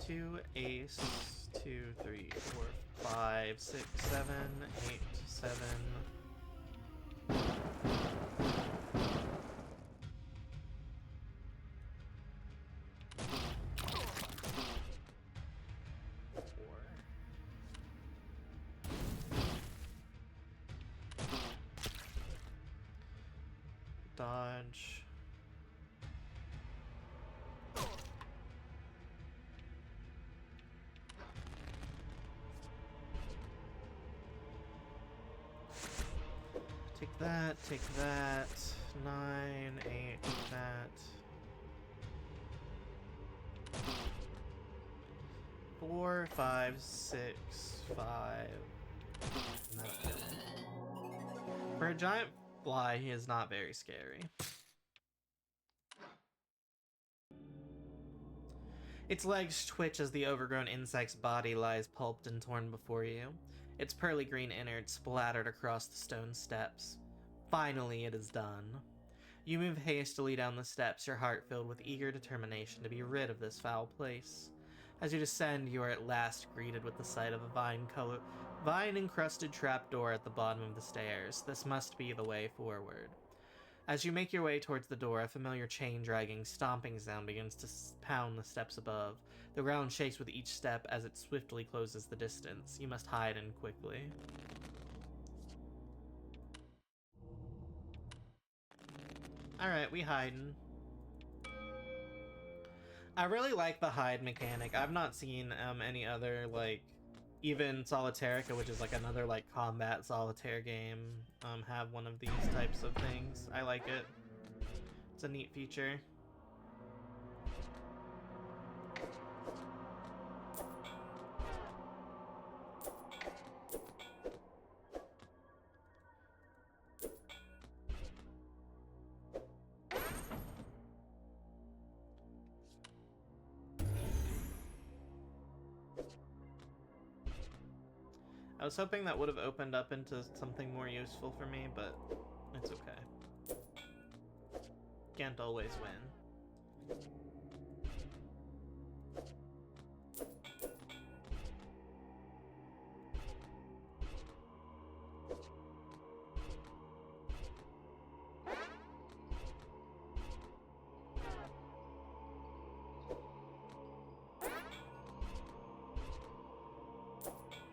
Two ace, 2, 3, 4, 5, 6, 7, 8, 7. Dodge. Take that. 9, 8, that. 4, 5, 6, 5. And that's good. For a giant fly, he is not very scary. Its legs twitch as the overgrown insect's body lies pulped and torn before you. Its pearly green innards splattered across the stone steps. Finally, it is done. You move hastily down the steps, your heart filled with eager determination to be rid of this foul place. As you descend, you are at last greeted with the sight of a vine-encrusted trapdoor at the bottom of the stairs. This must be the way forward. As you make your way towards the door, a familiar chain-dragging, stomping sound begins to pound the steps above. The ground shakes with each step as it swiftly closes the distance. You must hide in quickly. Alright, we hiding. I really like the hide mechanic. I've not seen any other, like, even Solitaire, which is like another like combat solitaire game, have one of these types of things. I like it. It's a neat feature. I was hoping that would have opened up into something more useful for me, but it's okay. Can't always win.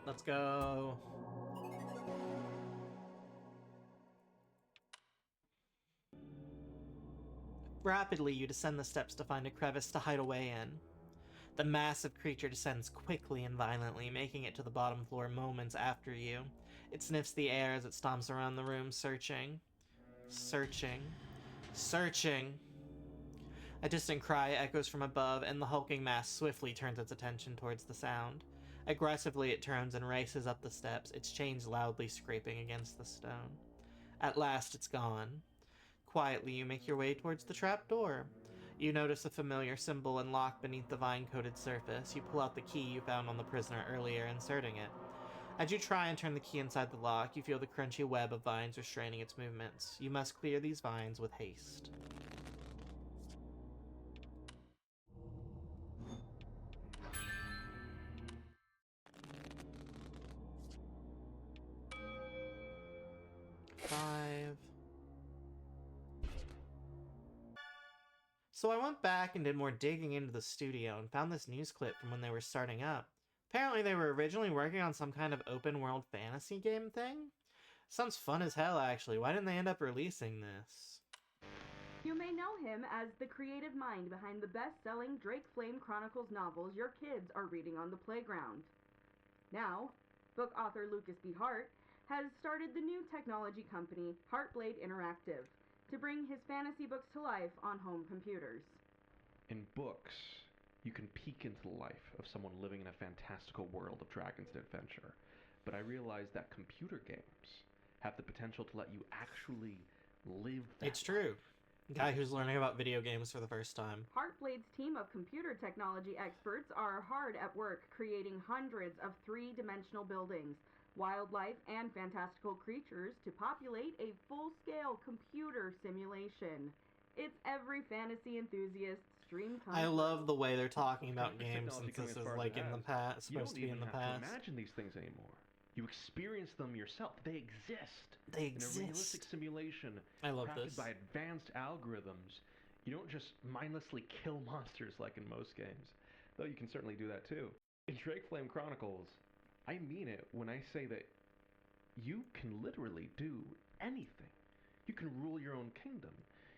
Let's go. Rapidly, you descend the steps to find a crevice to hide away in. The massive creature descends quickly and violently, making it to the bottom floor moments after you. It sniffs the air as it stomps around the room, searching. A distant cry echoes from above, and the hulking mass swiftly turns its attention towards the sound. Aggressively, it turns and races up the steps, its chains loudly scraping against the stone. At last, it's gone. Quietly, you make your way towards the trapdoor. You notice a familiar symbol and lock beneath the vine-coated surface. You pull out the key you found on the prisoner earlier, inserting it. As you try and turn the key inside the lock, you feel the crunchy web of vines restraining its movements. You must clear these vines with haste. So I went back and did more digging into the studio and found this news clip from when they were starting up. Apparently they were originally working on some kind of open world fantasy game thing. Sounds fun as hell, actually. Why didn't they end up releasing this? You may know him as the creative mind behind the best-selling Drake Flame Chronicles novels your kids are reading on the playground. Now, book author Lucas B. Hart has started the new technology company Heartblade Interactive to bring his fantasy books to life on home computers. In books, you can peek into the life of someone living in a fantastical world of dragons and adventure, but I realized that computer games have the potential to let you actually live that It's true. life. Guy who's learning about video games for the first time. Heartblade's team of computer technology experts are hard at work creating hundreds of three-dimensional buildings, wildlife, and fantastical creatures to populate a full-scale computer simulation. It's every fantasy enthusiast's dream come I true. love the way they're talking about With games technology since coming this as is far as like it in the has, past, you supposed to don't be in even the have past. to imagine these things anymore. You experience them yourself. They exist. They In a realistic exist. simulation I love crafted this. by advanced algorithms. You don't just mindlessly kill monsters like in most games, though you can certainly do that too. In Drake Flame Chronicles, I mean it when I say that you can literally do anything. You can rule your own kingdom.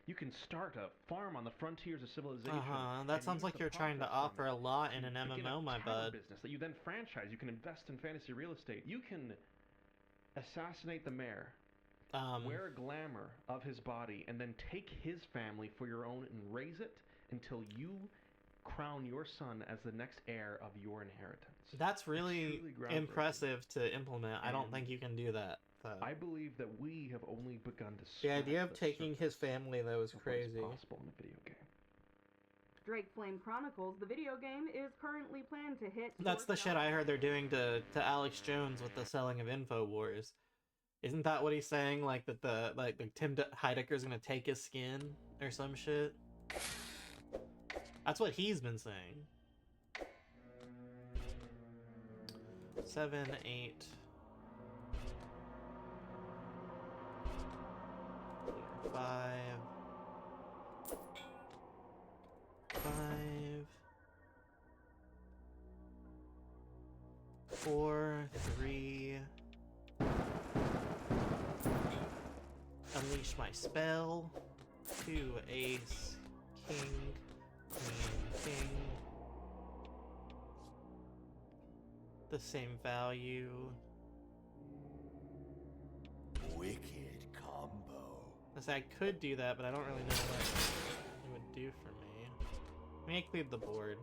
You can start a farm on the frontiers of civilization. That and sounds use like the you're trying to profits from offer it a lot in to an begin MMO, a my tavern bud. business that you then franchise. You can invest in fantasy real estate. You can assassinate the mayor, wear glamour of his body, and then take his family for your own and raise it until you crown your son as the next heir of your inheritance. That's really truly groundbreaking. impressive to implement. I don't And think you can do that, though. I believe that we have only begun to The scratch idea of the taking his surface family, though, is of what is crazy. possible in a video game. Drake Flame Chronicles, the video game, is currently planned to hit... That's the shit I heard they're doing to Alex Jones with the selling of InfoWars. Isn't that what he's saying? Like that the Tim Heidecker's gonna take his skin or some shit? That's what he's been saying. 7, 8. 5. 4, 3. Unleash my spell. 2, ace, king, queen, king. The same value. Wicked combo. I could do that, but I don't really know what it would do for me. Let me clear the board.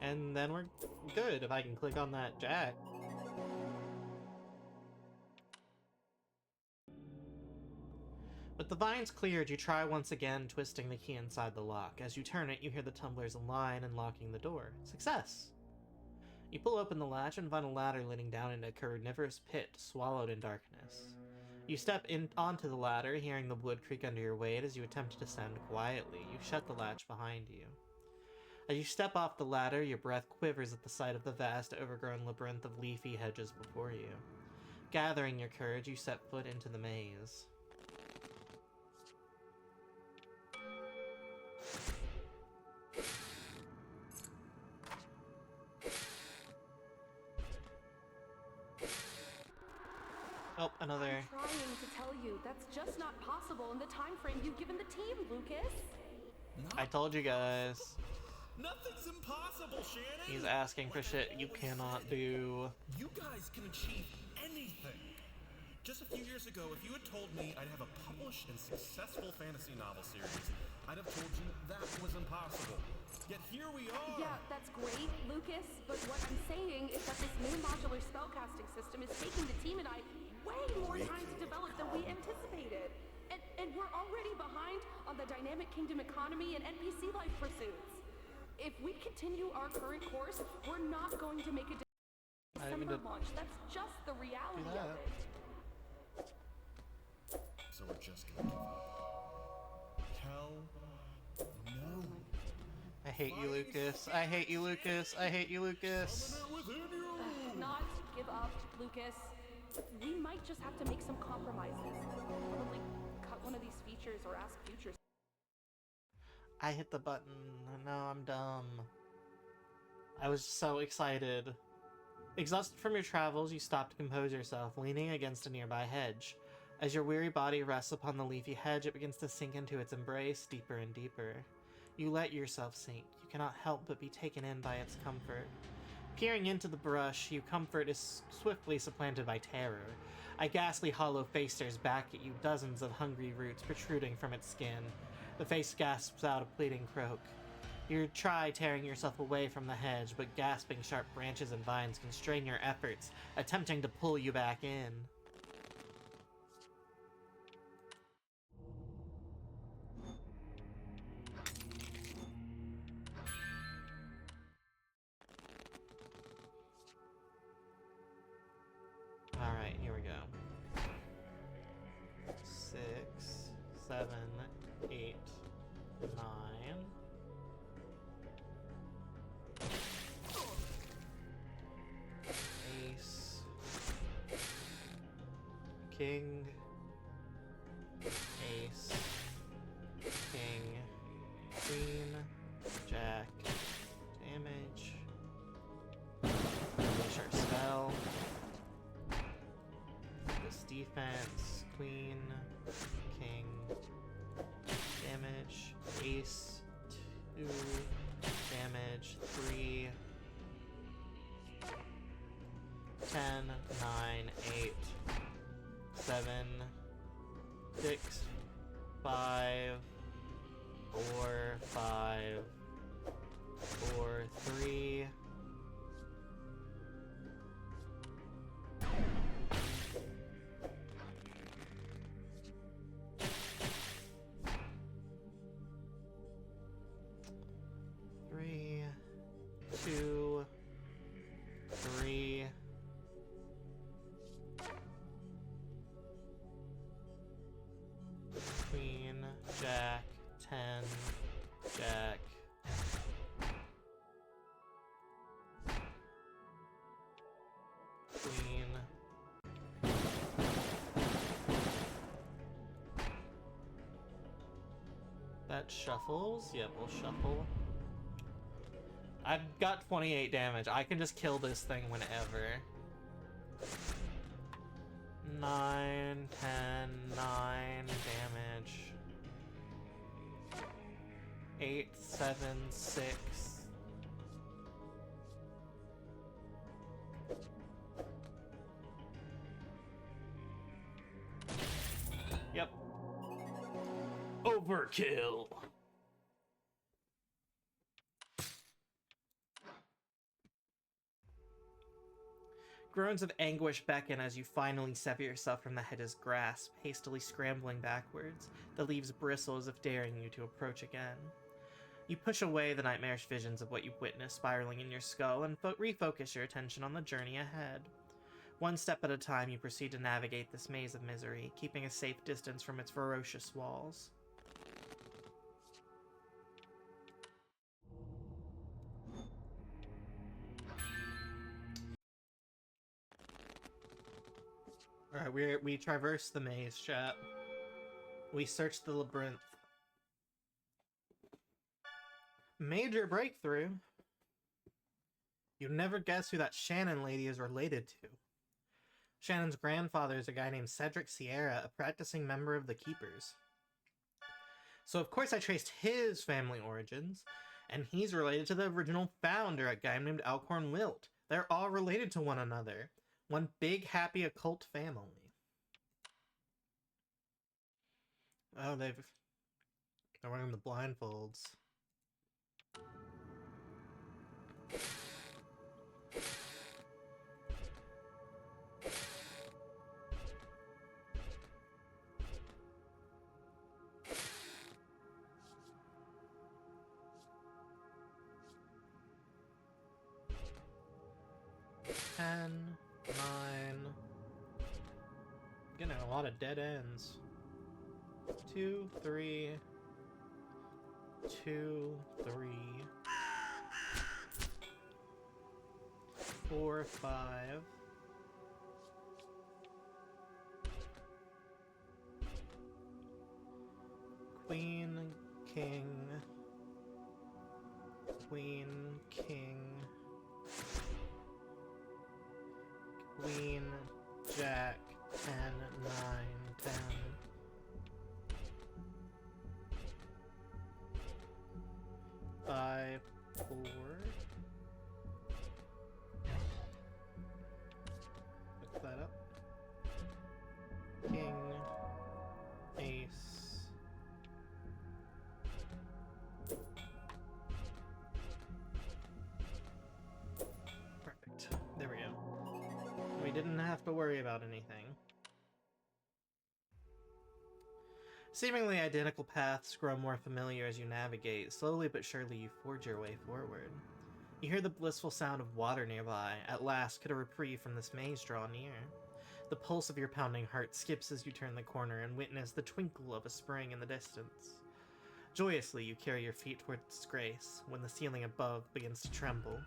And then we're good if I can click on that jack. With the vines cleared, you try once again, twisting the key inside the lock. As you turn it, you hear the tumblers align, unlocking the door. Success! You pull open the latch and find a ladder leading down into a carnivorous pit, swallowed in darkness. You step onto the ladder, hearing the wood creak under your weight as you attempt to descend quietly. You shut the latch behind you. As you step off the ladder, your breath quivers at the sight of the vast, overgrown labyrinth of leafy hedges before you. Gathering your courage, you set foot into the maze. Oh, another. I'm trying to tell you, that's just not possible in the time frame you've given the team, Lucas. I told you guys. Nothing's impossible, Shannon! He's asking for shit you cannot do. You guys can achieve anything! Just a few years ago, if you had told me I'd have a published and successful fantasy novel series, I'd have told you that was impossible. Yet here we are! Yeah, that's great, Lucas, but what I'm saying is that this new modular spellcasting system is taking the team and I way more time to develop than we anticipated. And we're already behind on the dynamic kingdom economy and NPC life pursuits. If we continue our current course, we're not going to make a December launch. That's just the reality of it. So we're just gonna give up. Hell no. I hate you, Lucas. I hate you, Lucas. I hate you, Lucas. Not give up, Lucas. We might just have to make some compromises. Probably cut one of these features features or ask future. I hit the button. No, I'm dumb. I was so excited. Exhausted from your travels, you stop to compose yourself, leaning against a nearby hedge. As your weary body rests upon the leafy hedge, it begins to sink into its embrace, deeper and deeper. You let yourself sink. You cannot help but be taken in by its comfort. Peering into the brush, your comfort is swiftly supplanted by terror. A ghastly hollow face stares back at you, dozens of hungry roots protruding from its skin. The face gasps out a pleading croak. You try tearing yourself away from the hedge, but gasping sharp branches and vines constrain your efforts, attempting to pull you back in. Alright, here we go. 6, 7, 8, 9. Ace. King. Ace. King. Queen. Jack. Damage. Unleash our spell. This defense. Queen. King. Damage. Ace. 2. Damage. 3. 10, 9, 8, 7, 6, 5, 4, 5, 4, 3. Three, 2, 3. Queen, Jack, 10, Jack. Queen. That shuffles? Yep, we'll shuffle. I've got 28 damage. I can just kill this thing whenever. 9, 10, 9 damage. 8, 7, 6. Yep. Overkill. Groans of anguish beckon as you finally sever yourself from the hedge's grasp, hastily scrambling backwards. The leaves bristle as if daring you to approach again. You push away the nightmarish visions of what you've witnessed spiraling in your skull and refocus your attention on the journey ahead. One step at a time, you proceed to navigate this maze of misery, keeping a safe distance from its ferocious walls. Alright, we traverse the maze, chat. We search the labyrinth. Major breakthrough. You'd never guess who that Shannon lady is related to. Shannon's grandfather is a guy named Cedric Sierra, a practicing member of the Keepers. So of course I traced his family origins, and he's related to the original founder, a guy named Alcorn Wilt. They're all related to one another. One big, happy, occult family. Oh, they're wearing the blindfolds. Ten, 9. Getting a lot of dead ends. 2, 3. 2, 3. 4, 5. 6, king, queen, king, queen, jack, 10, 9, 10. Five, 4. Look that up. King, ace. Perfect. There we go. We didn't have to worry about anything. Seemingly identical paths grow more familiar as you navigate. Slowly but surely you forge your way forward. You hear the blissful sound of water nearby. At last could a reprieve from this maze draw near. The pulse of your pounding heart skips as you turn the corner and witness the twinkle of a spring in the distance. Joyously you carry your feet towards its grace when the ceiling above begins to tremble.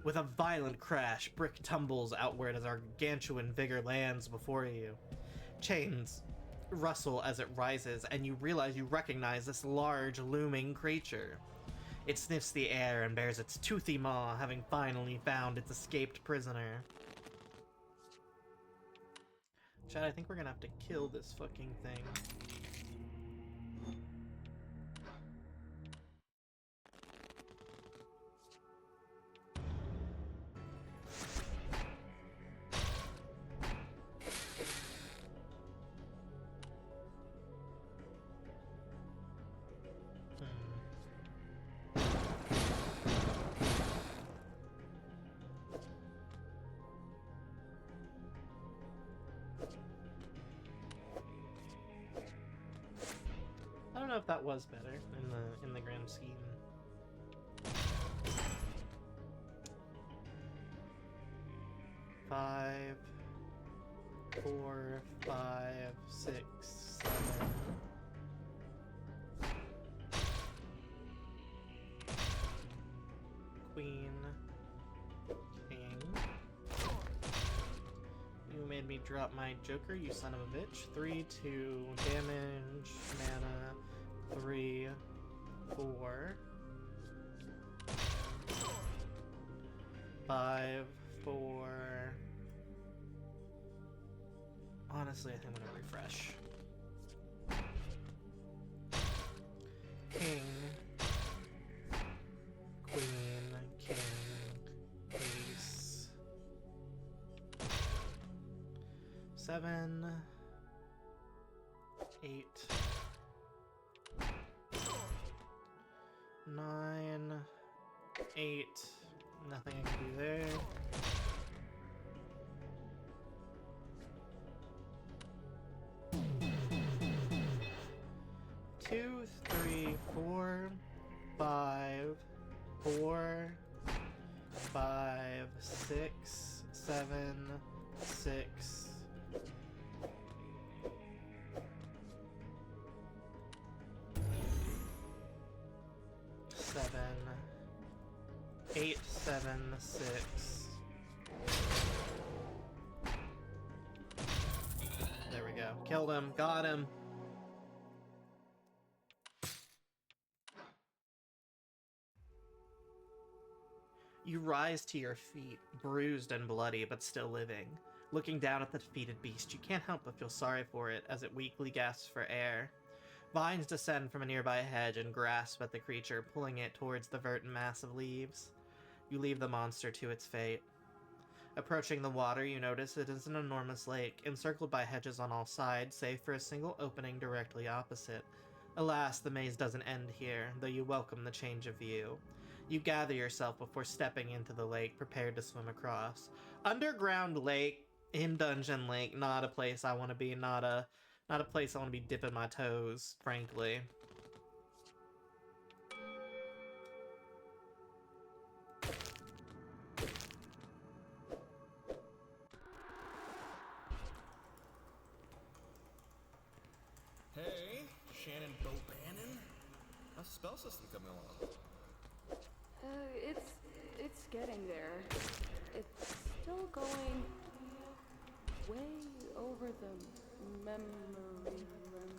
With a violent crash, brick tumbles outward as our gargantuan vigor lands before you. Chains rustle as it rises, and you realize you recognize this large, looming creature. It sniffs the air and bares its toothy maw, having finally found its escaped prisoner. Chad, I think we're gonna have to kill this fucking thing. I don't know if that was better in the grand scheme. Five, 4, 5, 6, 7. Queen, king. You made me drop my joker, you son of a bitch. 3, 2, damage, mana, 3, 4, 5, 4. Honestly, I think I'm gonna refresh. King, queen, king, ace. 7, 8, 9, 8. Nothing I can do there. 2, 3, 4, 5, 4, 5, 6, 7, 6. Seven, 8, 7, 6. There we go. Killed him. Got him. You rise to your feet, bruised and bloody, but still living. Looking down at the defeated beast, you can't help but feel sorry for it as it weakly gasps for air. Vines descend from a nearby hedge and grasp at the creature, pulling it towards the verdant mass of leaves. You leave the monster to its fate. Approaching the water, you notice it is an enormous lake, encircled by hedges on all sides, save for a single opening directly opposite. Alas, the maze doesn't end here, though you welcome the change of view. You gather yourself before stepping into the lake, prepared to swim across. Underground lake, in Dungeon Lake, not a place I want to be, not a place I want to be dipping my toes, frankly. Hey, Shannon Bobannon? How's the spell system coming along? It's getting there. It's still going way over the memory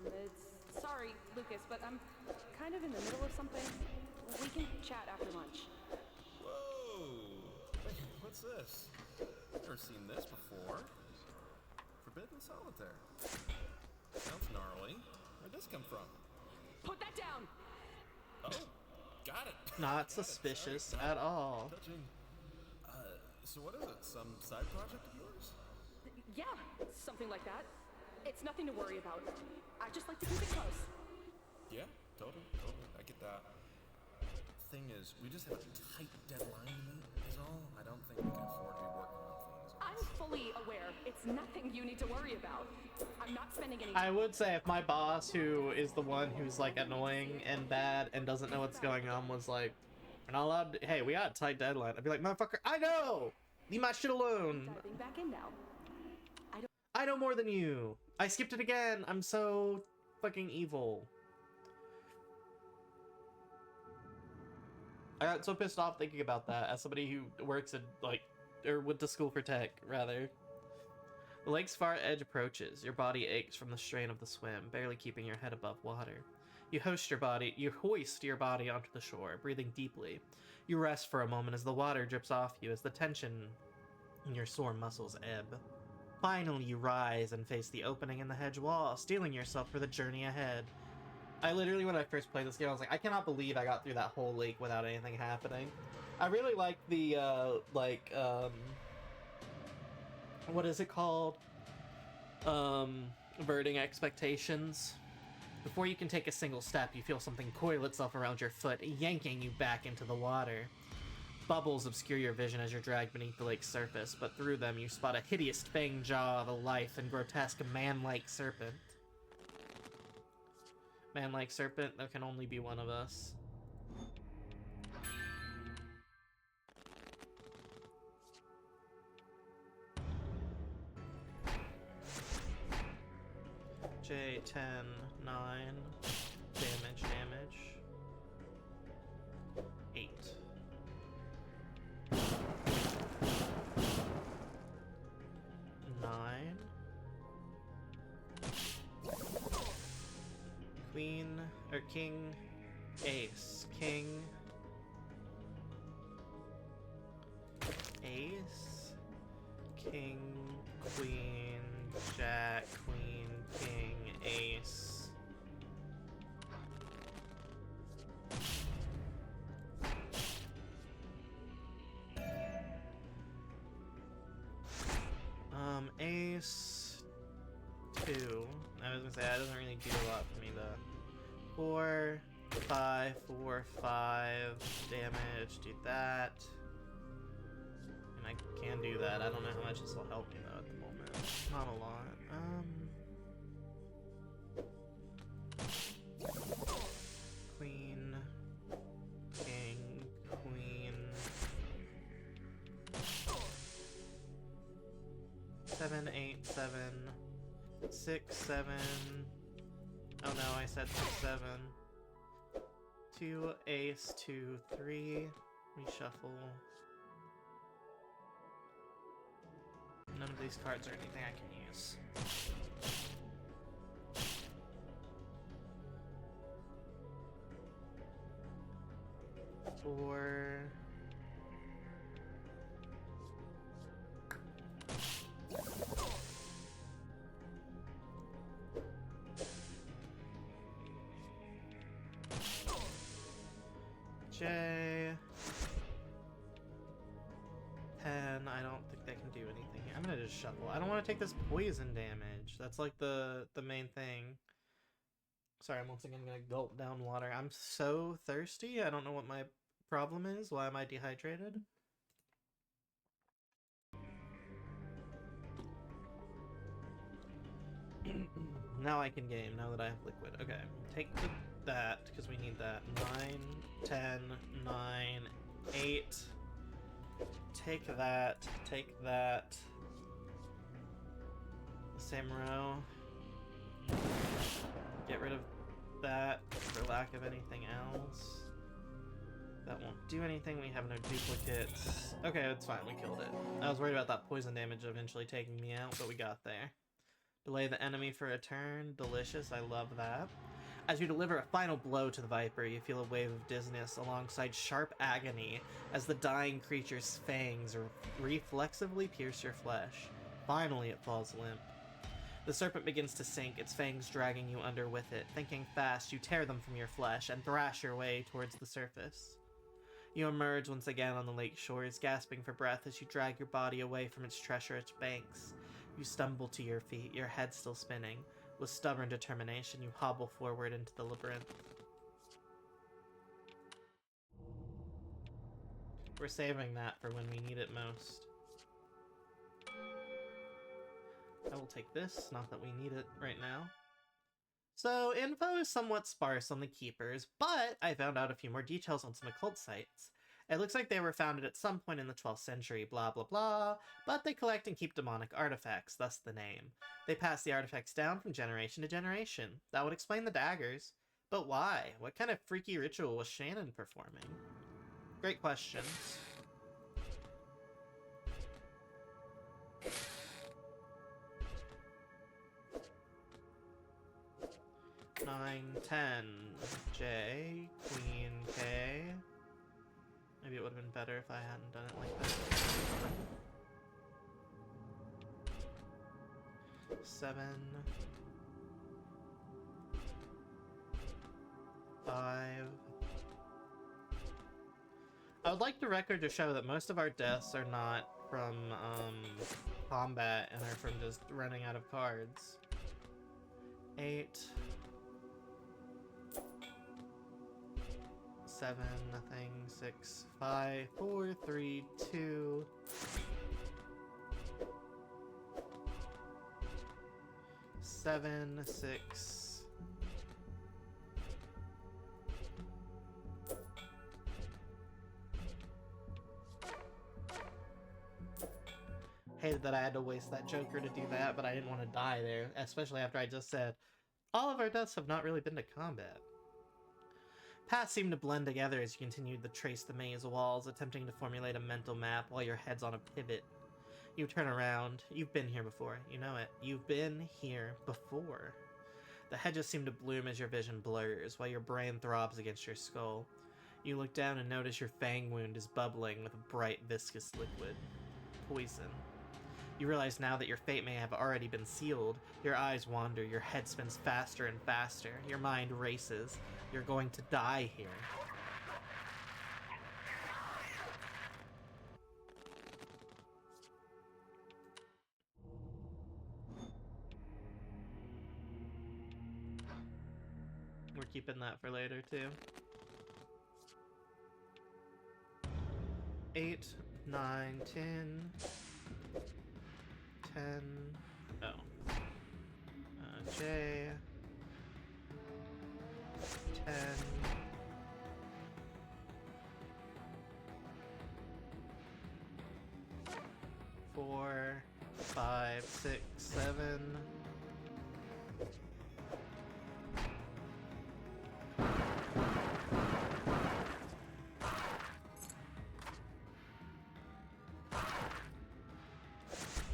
limits. sorry, Lucas, but I'm kind of in the middle of something. We can chat after lunch. Whoa! Hey, what's this? Never seen this before. Forbidden Solitaire. Sounds gnarly. Where'd this come from? Put that down! Oh, got it. Not suspicious at all. Touching. So what is it? Some side project of yours? Yeah, something like that. It's nothing to worry about. I just like to keep it close. Yeah, totally. I get that. Thing is, we just have a tight deadline to meet, is all. I don't think we can afford to be working on things. I'm fully aware. It's nothing you need to worry about. I'm not spending any I time. would say if my boss, who is the one who's like annoying and bad and doesn't know what's going on, was like, we're not allowed to, hey, we got a tight deadline. I'd be like, motherfucker, I know! Leave my shit alone. Diving back in now. I know more than you. I skipped it again. I'm so fucking evil. I got so pissed off thinking about that as somebody who works at, like, or went to school for tech, rather. The lake's far edge approaches. Your body aches from the strain of the swim, barely keeping your head above water. You hoist your body onto the shore, breathing deeply. You rest for a moment as the water drips off you, as the tension in your sore muscles ebb. Finally, you rise and face the opening in the hedge wall, steeling yourself for the journey ahead. I literally, when I first played this game, I was like, I cannot believe I got through that whole lake without anything happening. I really like the, what is it called? Averting expectations. Before you can take a single step, you feel something coil itself around your foot, yanking you back into the water. Bubbles obscure your vision as you're dragged beneath the lake's surface, but through them you spot a hideous fanged jaw of a lithe and grotesque man-like serpent. Man-like serpent, there can only be one of us. J10, 9, damage, 8. Nine. Queen, or king, ace, king, ace, king, queen, jack, queen, king, ace. Ace, 2. I was gonna say, that doesn't really do a lot for me, though. 4, 5, 4, 5, damage, do that. And I can do that. I don't know how much this will help me, though, at the moment. Not a lot. Queen, king, queen. 7, 8, 7, 6, 7. Oh no, I said 6, 7. 2, ace, 2, 3. Reshuffle. None of these cards are anything I can use. Four. J. 10. I don't think they can do anything. I'm gonna just shuffle. I don't want to take this poison damage. That's like the main thing. Sorry, I'm once again gonna gulp down water. I'm so thirsty. I don't know what my problem is. Why am I dehydrated? Now I can game, now that I have liquid. Okay, take that, because we need that. 9, 10, 9, 8. Take that, take that. Same row. Get rid of that for lack of anything else. That won't do anything, we have no duplicates. Okay, it's fine, we killed it. I was worried about that poison damage eventually taking me out, but we got there. Delay the enemy for a turn, delicious, I love that. As you deliver a final blow to the Viper, you feel a wave of dizziness alongside sharp agony as the dying creature's fangs reflexively pierce your flesh. Finally, it falls limp. The serpent begins to sink, its fangs dragging you under with it. Thinking fast, you tear them from your flesh and thrash your way towards the surface. You emerge once again on the lake shores, gasping for breath as you drag your body away from its treacherous banks. You stumble to your feet, your head still spinning. With stubborn determination, you hobble forward into the labyrinth. We're saving that for when we need it most. I will take this, not that we need it right now. So, info is somewhat sparse on the Keepers, but I found out a few more details on some occult sites. It looks like they were founded at some point in the 12th century, blah blah blah, but they collect and keep demonic artifacts, thus the name. They pass the artifacts down from generation to generation. That would explain the daggers. But why? What kind of freaky ritual was Shannon performing? Great questions. 9, 10, J, Queen, K. Maybe it would have been better if I hadn't done it like that. 7, 5. I would like the record to show that most of our deaths are not from combat and are from just running out of cards. 8. 7, nothing, 6, 5, 4, 3, 2. Seven, 6. Hated that I had to waste that Joker to do that, but I didn't want to die there, especially after I just said, all of our deaths have not really been to combat. Paths seem to blend together as you continue to trace the maze walls, attempting to formulate a mental map while your head's on a pivot. You turn around. You've been here before. You know it. You've been here before. The hedges seem to bloom as your vision blurs, while your brain throbs against your skull. You look down and notice your fang wound is bubbling with a bright, viscous liquid. Poison. You realize now that your fate may have already been sealed. Your eyes wander, your head spins faster and faster, your mind races. You're going to die here. We're keeping that for later, too. 8, 9, 10. 10. Oh. J. 10. 4, 5, 6, 7.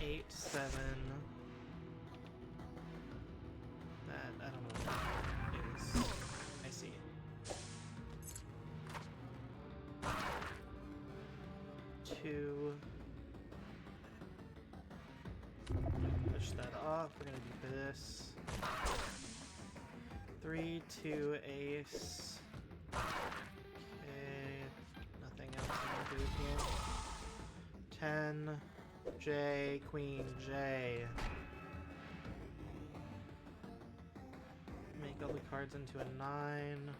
8, 7. That, I don't know what that is. I see. Two. Push that off. We're gonna do this. 3, 2, ace. Okay. Nothing else I'm gonna do here. 10. J, Queen, J. Make all the cards into a 9.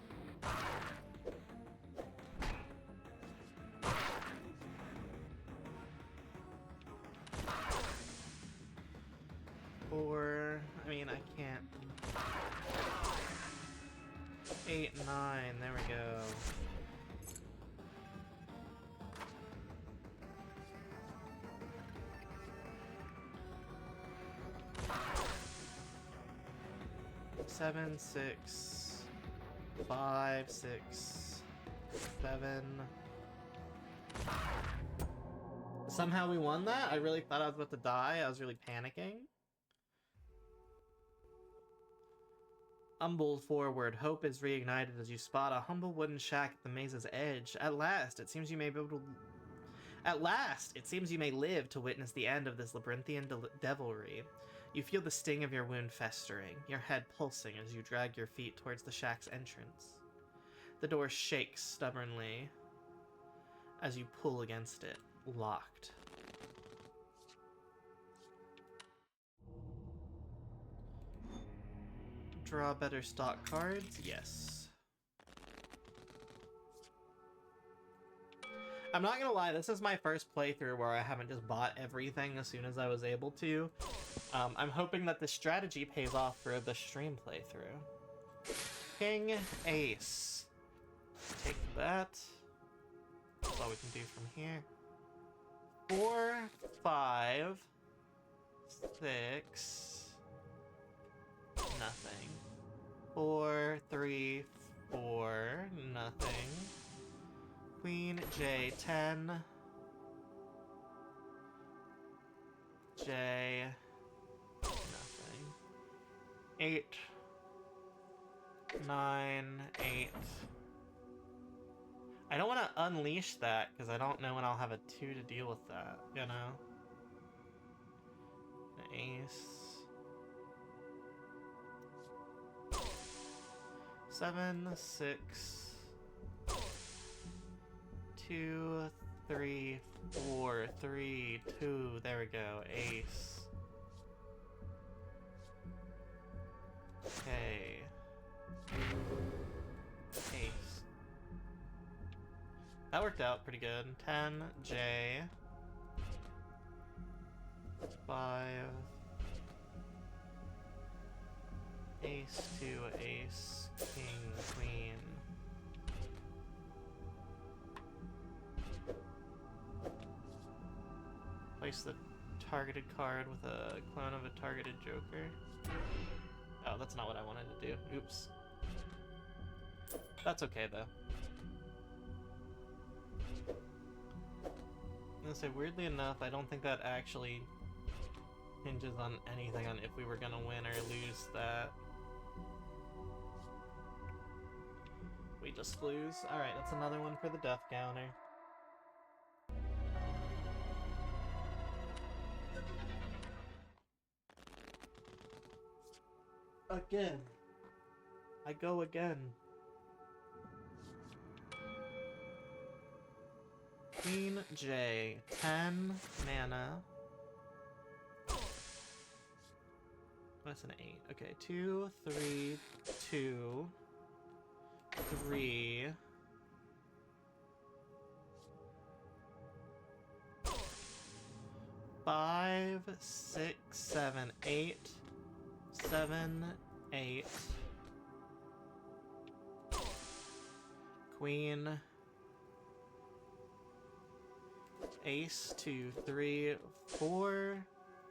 Or, I mean, I can't. 8, 9, there we go. Seven, 6, 5, 6, 7. Somehow we won that? I really thought I was about to die. I was really panicking. Umbled forward, hope is reignited as you spot a humble wooden shack at the maze's edge. At last, it seems you may live to witness the end of this labyrinthian devilry. You feel the sting of your wound festering, your head pulsing as you drag your feet towards the shack's entrance. The door shakes stubbornly as you pull against it, locked. Draw better stock cards? Yes. I'm not gonna lie, this is my first playthrough where I haven't just bought everything as soon as I was able to. I'm hoping that the strategy pays off for the stream playthrough. King, ace. Take that. That's all we can do from here. 4, 5, 6. Nothing. 4, 3, 4. Nothing. Queen, J, 10. J. Nothing. 8. 9, 8. I don't want to unleash that because I don't know when I'll have a 2 to deal with that, you know? Ace. 7, 6, 2, 3, 4, 3, 2. There we go. Ace. Okay. Ace. That worked out pretty good. 10, J. 5. Ace, 2, ace, king, queen. Place the targeted card with a clone of a targeted joker. Oh, that's not what I wanted to do. Oops. That's okay, though. I'm gonna say, weirdly enough, I don't think that actually hinges on anything on if we were gonna win or lose that. We just lose. Alright, that's another one for the death counter. Again. I go again. Queen J, 10 mana. That's an 8. Okay, 2, 3, 2, 3. 5, 6, 7, 8. 7, 8. Queen. Ace, 2, 3, 4,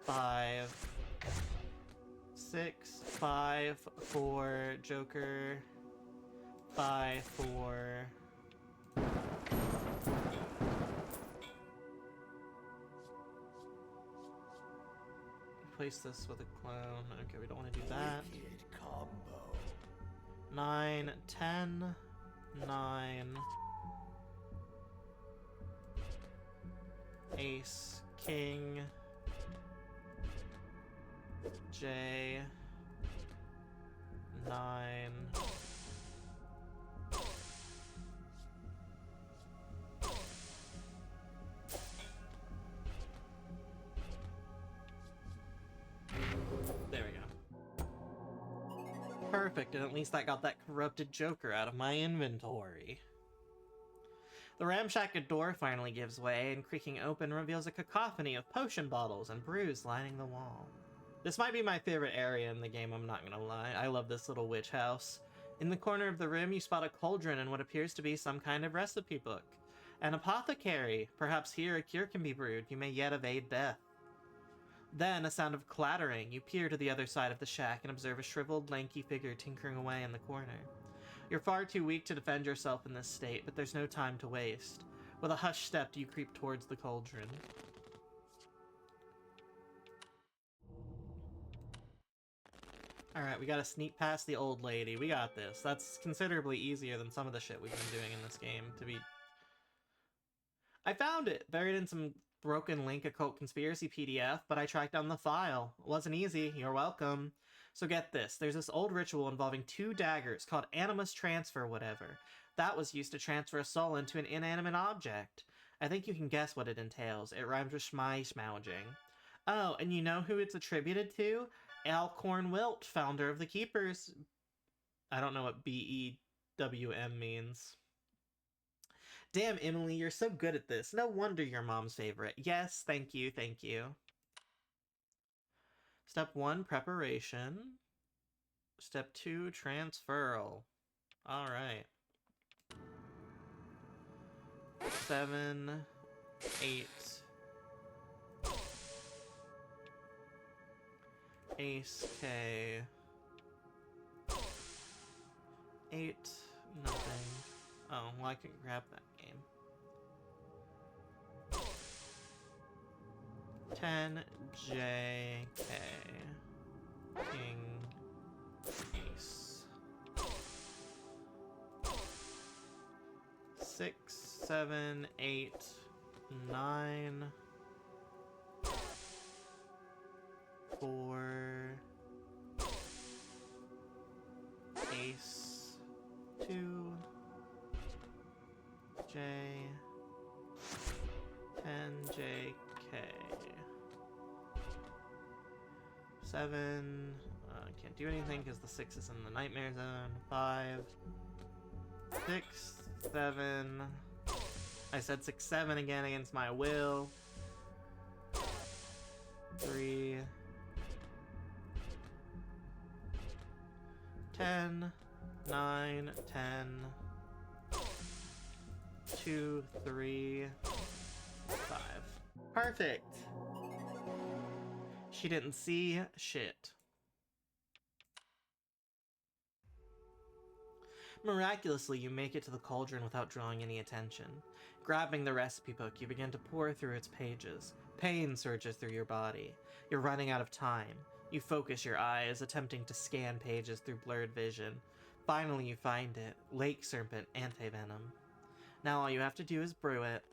5, 6, 5, 4, Joker, 5, 4. Place this with a clone. Okay, we don't want to do that. 9, 10, 9. Ace, king, J, 9. There we go. Perfect, and at least I got that corrupted Joker out of my inventory. The ramshackle door finally gives way, and creaking open reveals a cacophony of potion bottles and brews lining the wall. This might be my favorite area in the game, I'm not gonna lie. I love this little witch house. In the corner of the room, you spot a cauldron and what appears to be some kind of recipe book. An apothecary. Perhaps here a cure can be brewed. You may yet evade death. Then, a sound of clattering. You peer to the other side of the shack and observe a shriveled, lanky figure tinkering away in the corner. You're far too weak to defend yourself in this state, but there's no time to waste. With a hushed step, you creep towards the cauldron. Alright, we gotta sneak past the old lady. We got this. That's considerably easier than some of the shit we've been doing in this game, to be... I found it! Buried in some broken link occult conspiracy PDF, but I tracked down the file. It wasn't easy. You're welcome. So get this. There's this old ritual involving 2 daggers called Animus Transfer whatever. That was used to transfer a soul into an inanimate object. I think you can guess what it entails. It rhymes with schmai-schmouging. Oh, and you know who it's attributed to? Alcorn Wilt, founder of the Keepers. I don't know what BEWM means. Damn, Emily, you're so good at this. No wonder you're mom's favorite. Yes, thank you, thank you. Step 1, preparation. Step 2, transferal. Alright. 7, 8. Ace, K. 8, nothing. Oh, well I can grab that game. 10, J, K. King, Ace. 6, 7, 8, 9. 4. Ace. 2. J. 10, J, K. 7. Can't do anything because the 6 is in the nightmare zone. 5. 6, 7. I said 6, 7 again against my will. 3. 10. 9, 10. 2, 3, 5. Perfect! She didn't see shit. Miraculously, you make it to the cauldron without drawing any attention. Grabbing the recipe book, you begin to pore through its pages. Pain surges through your body. You're running out of time. You focus your eyes, attempting to scan pages through blurred vision. Finally, you find it. Lake Serpent Antivenom. Now all you have to do is brew it.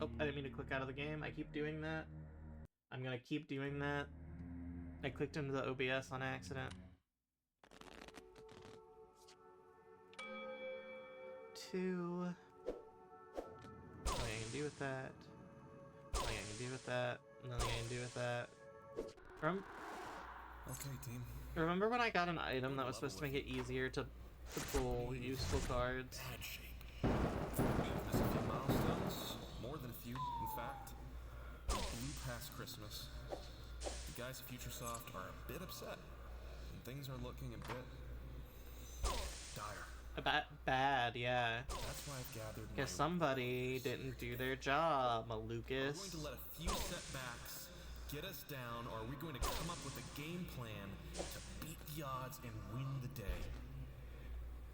Oh, I didn't mean to click out of the game. I keep doing that. I'm gonna keep doing that. I clicked into the OBS on accident. 2. Nothing I can do with that. Nothing I can do with that. Nothing I can do with that. Okay, team. Remember when I got an item that was supposed to make it easier to pull useful cards? Bad shape. We've missed a few milestones. More than a few, in fact. Blew past Christmas. The guys at Futuresoft are a bit upset. And things are looking a bit... dire. Bad, yeah. That's why I've gathered Because somebody didn't do their job, Lucas. Are we going to let a few setbacks get us down, or are we going to come up with a game plan to beat the odds and win the day?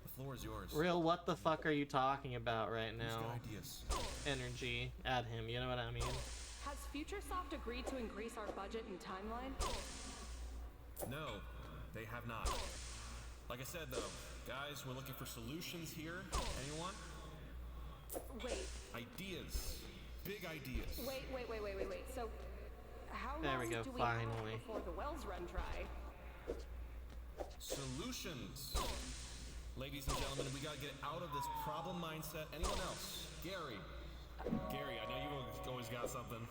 The floor is yours. Real, what the fuck are you talking about right now? Who's got ideas? Energy. Add him, you know what I mean? Has Futuresoft agreed to increase our budget and timeline? No, they have not. Like I said, though, guys, we're looking for solutions here. Anyone? Wait. Ideas. Big ideas. Wait. So, how There long we go, do we finally. have before the wells run dry? Solutions. Ladies and gentlemen, we gotta get out of this problem mindset. Anyone else? Gary. Gary, I know you've always got something.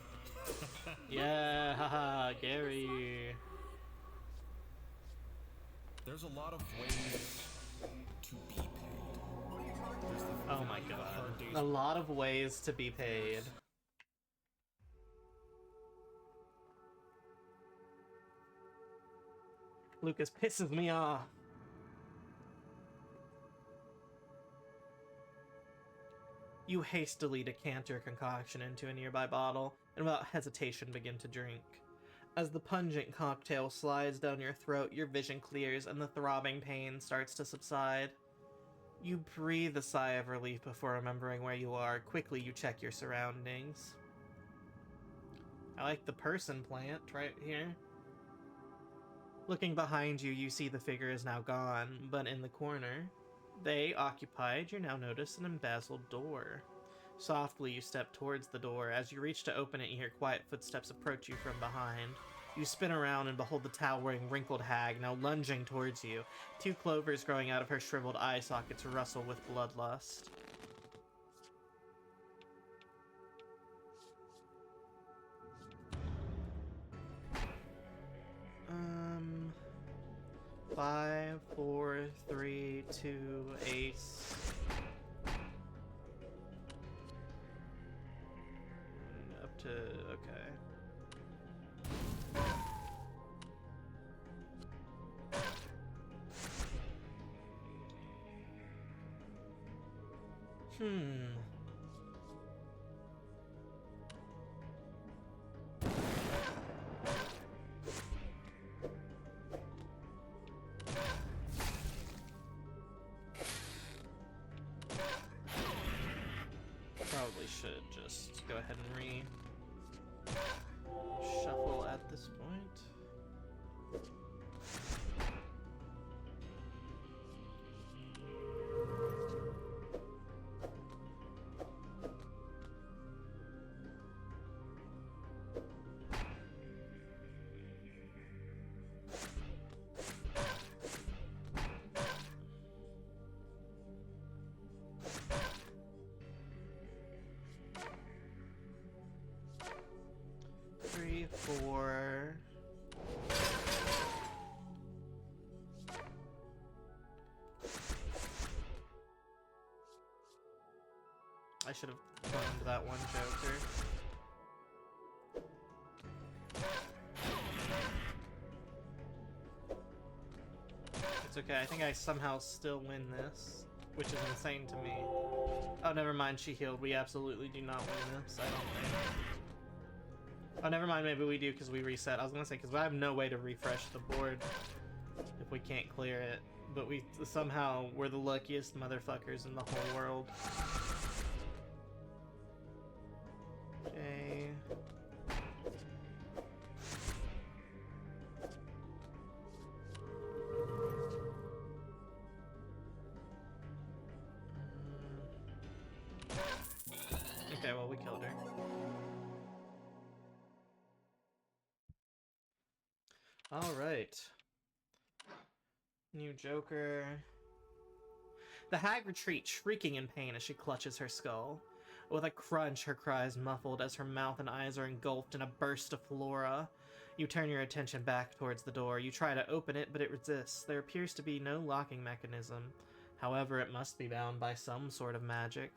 Yeah, haha, Gary. There's a lot of ways to be paid. There's the Oh my value of god. hard days. A lot of ways to be paid. Lucas pisses me off. You hastily decant your concoction into a nearby bottle, and without hesitation begin to drink. As the pungent cocktail slides down your throat, your vision clears and the throbbing pain starts to subside. You breathe a sigh of relief before remembering where you are. Quickly, you check your surroundings. I like the person plant right here. Looking behind you, you see the figure is now gone, but in the corner they occupied, you now notice an embezzled door. Softly, you step towards the door. As you reach to open it, you hear quiet footsteps approach you from behind. You spin around and behold the towering, wrinkled hag now lunging towards you. 2 clovers growing out of her shriveled eye sockets rustle with bloodlust. Five, 4, 3, 2, ace. Up to, okay. Probably should just go ahead and shuffle at this point. Three, 4. I should have cloned that one Joker. It's okay, I think I somehow still win this, which is insane to me. Oh, never mind, she healed. We absolutely do not win this, I don't think. Oh, never mind, maybe we do because we reset. I was gonna say, because I have no way to refresh the board if we can't clear it. But we're the luckiest motherfuckers in the whole world. Okay. Okay, well, we killed her. Alright. New Joker. The hag retreats, shrieking in pain as she clutches her skull. With a crunch, her cry is muffled as her mouth and eyes are engulfed in a burst of flora. You turn your attention back towards the door. You try to open it, but it resists. There appears to be no locking mechanism. However, it must be bound by some sort of magic.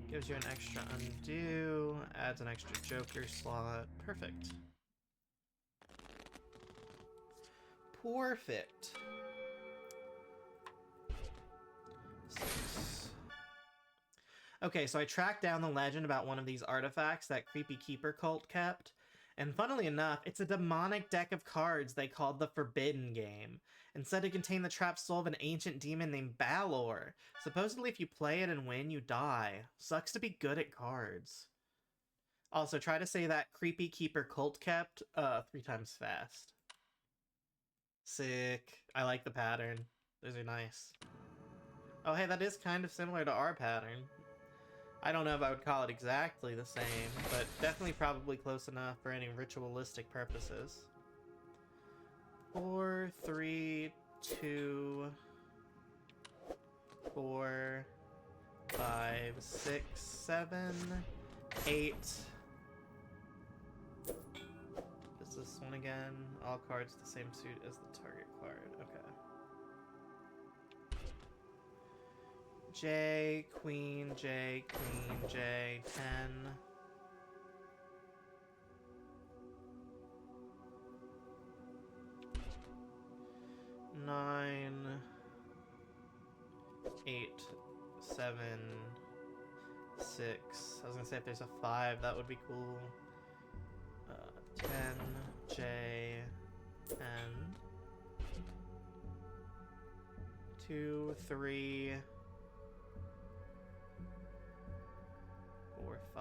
Gives you an extra undo, adds an extra Joker slot. Perfect. Perfect. 6. Okay, so I tracked down the legend about one of these artifacts that creepy keeper cult kept. And funnily enough, it's a demonic deck of cards they called the Forbidden Game, and said to contain the trapped soul of an ancient demon named Balor. Supposedly if you play it and win, you die. Sucks to be good at cards. Also, try to say that creepy keeper cult kept 3 times fast. Sick. I like the pattern. Those are nice. Oh hey, that is kind of similar to our pattern. I don't know if I would call it exactly the same, but definitely probably close enough for any ritualistic purposes. 4, 3, 2, 4, 5, 6, 7, 8. Is this one again? All cards the same suit as the target card. Okay. J, Queen, J, Queen, J, 10. 9, 8, 7, 6. I was gonna say if there's a 5, that would be cool. 10, J, 10. 2, 3,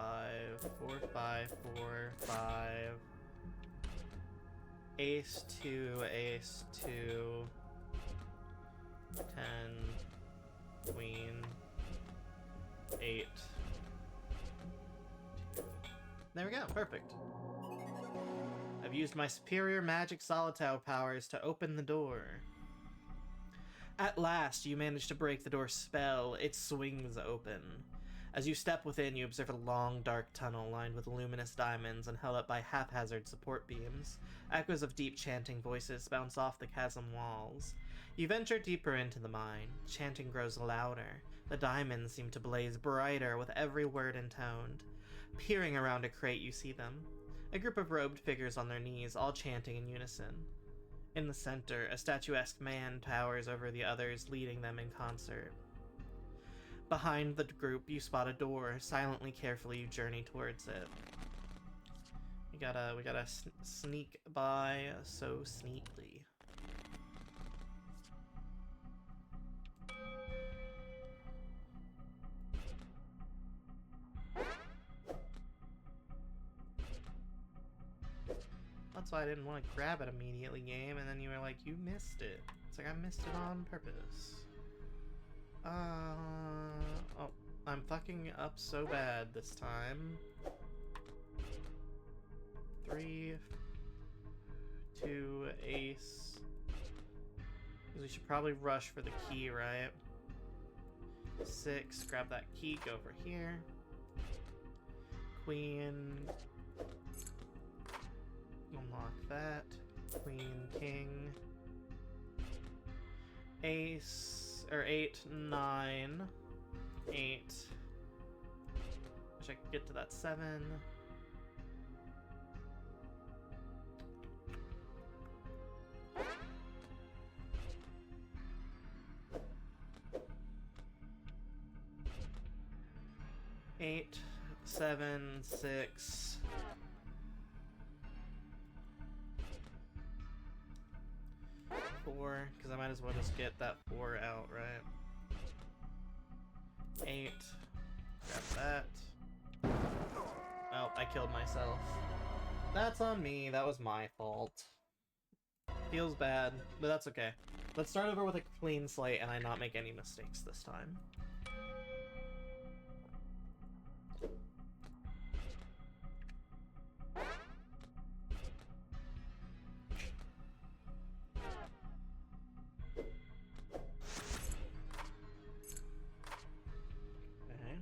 5, 4, 5, 4, 5. Ace 2, ace 2. 10. Queen. 8. 2. There we go, perfect. I've used my superior magic Solitaire powers to open the door. At last, you manage to break the door's spell. It swings open. As you step within, you observe a long, dark tunnel lined with luminous diamonds and held up by haphazard support beams. Echoes of deep chanting voices bounce off the chasm walls. You venture deeper into the mine. Chanting grows louder. The diamonds seem to blaze brighter with every word intoned. Peering around a crate, you see them. A group of robed figures on their knees, all chanting in unison. In the center, a statuesque man towers over the others, leading them in concert. Behind the group, you spot a door. Silently, carefully, you journey towards it. We gotta sneak by so sneakily. That's why I didn't want to grab it immediately, game, and then you were like, you missed it. It's like, I missed it on purpose. Oh, I'm fucking up so bad this time. 3, 2, ace. Because we should probably rush for the key, right? 6, grab that key, go over here. Queen. Unlock that. Queen, king. Ace, or 8, 9. 8. Wish I could get to that 7. Eight, 7, 6. 4, because I might as well just get that 4 out, right? 8. Grab that. Oh, I killed myself. That's on me. That was my fault. Feels bad, but that's okay. Let's start over with a clean slate and I not make any mistakes this time. Okay.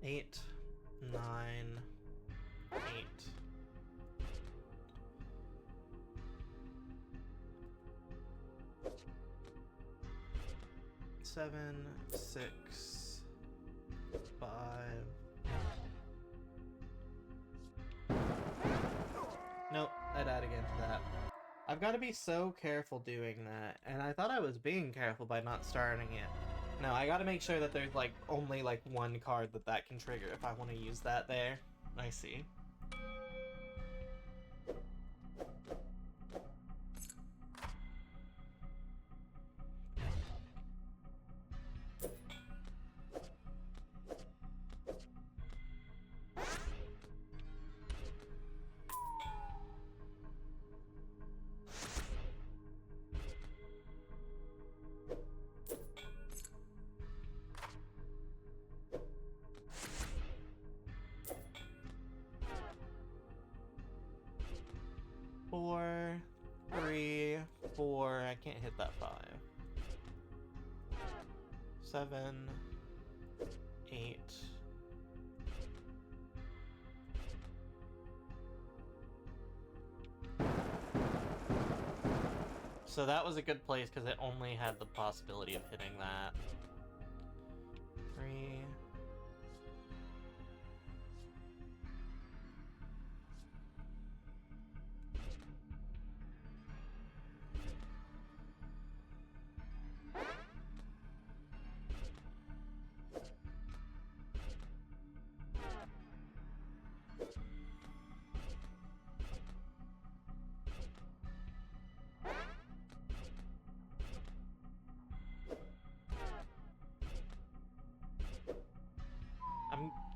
8, 9, 8. 7, 6, 5. Nope, I died again to that. I've got to be so careful doing that, and I thought I was being careful by not starting it. No, I gotta make sure that there's like only like one card that can trigger if I want to use that there. I see. Four, 3, 4. I can't hit that 5. 7, 8. So that was a good place because it only had the possibility of hitting that. 3.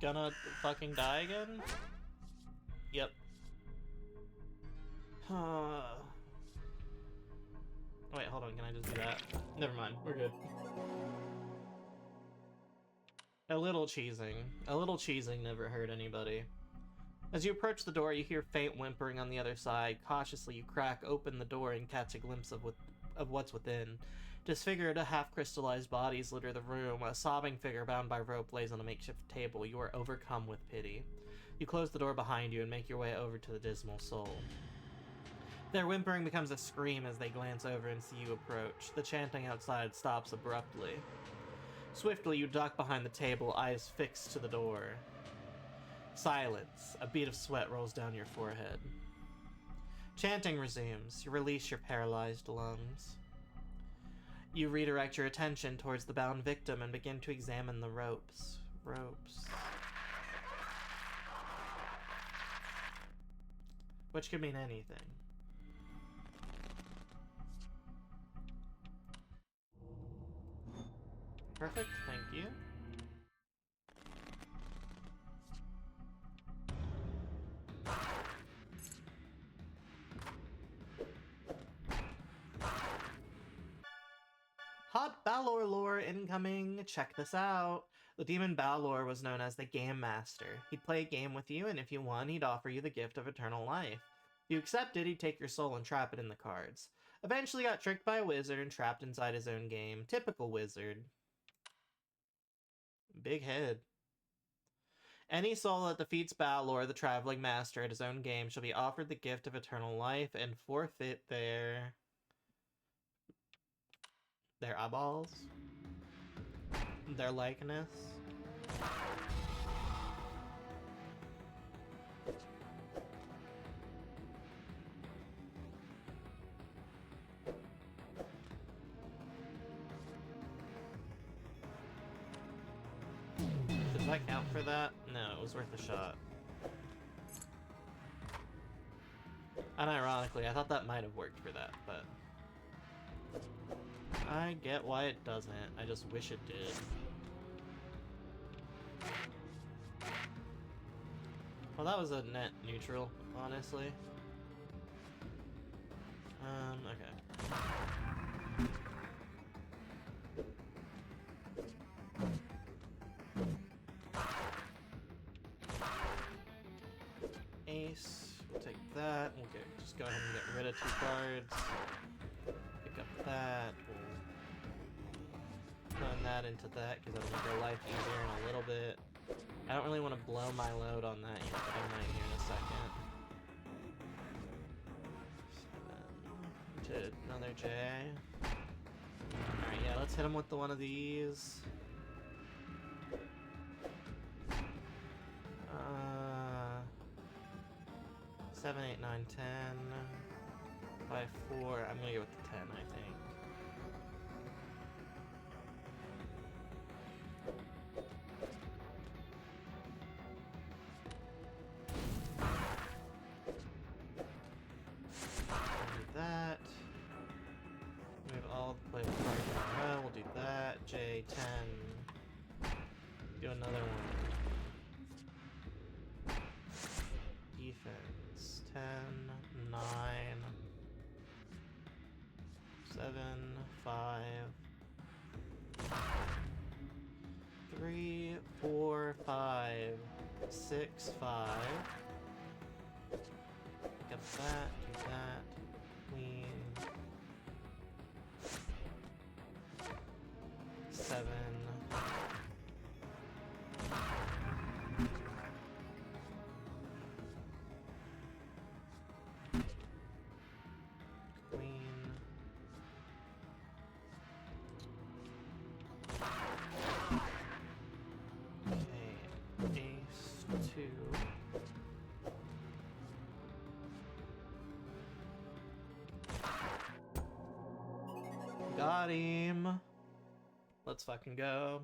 gonna fucking die again? Yep. Wait, hold on, can I just do that? Never mind, we're good. A little cheesing. A little cheesing never hurt anybody. As you approach the door, you hear faint whimpering on the other side. Cautiously, you crack open the door and catch a glimpse of what's within. Disfigured, half-crystallized bodies litter the room. A sobbing figure bound by rope lays on a makeshift table. You are overcome with pity. You close the door behind you and make your way over to the dismal soul. Their whimpering becomes a scream as they glance over and see you approach. The chanting outside stops abruptly. Swiftly, you duck behind the table, eyes fixed to the door. Silence. A bead of sweat rolls down your forehead. Chanting resumes. You release your paralyzed lungs. You redirect your attention towards the bound victim and begin to examine the ropes. Which could mean anything. Perfect, thank you. Hot Balor lore incoming! Check this out! The demon Balor was known as the Game Master. He'd play a game with you, and if you won, he'd offer you the gift of eternal life. If you accepted, he'd take your soul and trap it in the cards. Eventually got tricked by a wizard and trapped inside his own game. Typical wizard. Big head. Any soul that defeats Balor, the traveling master, at his own game shall be offered the gift of eternal life and forfeit their eyeballs, their likeness. Does that count for that? No, it was worth a shot. Unironically, I thought that might have worked for that, but I get why it doesn't. I just wish it did. Well, that was a net neutral, honestly. Okay. Ace, we'll take that. We'll just go ahead and get rid of 2 cards. Pick up that. We'll turn that into that because that'll make our life easier in a little bit. I don't really want to blow my load on that yet, but I might here in a second. 7 to another J. Alright, yeah, let's hit him with one of these. 7, 8, 9, 10. 5, 4. I'm gonna go with the 10, I think. Do that. We have all the playable cards in a row. We'll do that. J10. Do another one. Defense. 10, 9, 7, 5, 3, 4, 5, 6, 5. Pick up that, do that, queen. 7. Got him. Let's fucking go.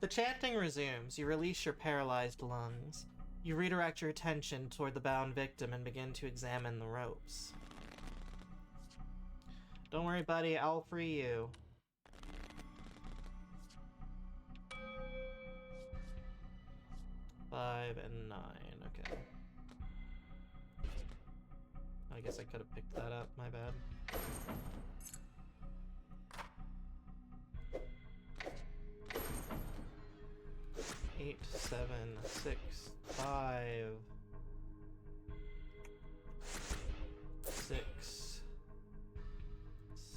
The chanting resumes. You release your paralyzed lungs. You redirect your attention toward the bound victim and begin to examine the ropes. Don't worry, buddy. I'll free you. Five and 9. Okay. I guess I could have picked that up. My bad. Eight, 7, 6, 5, 6,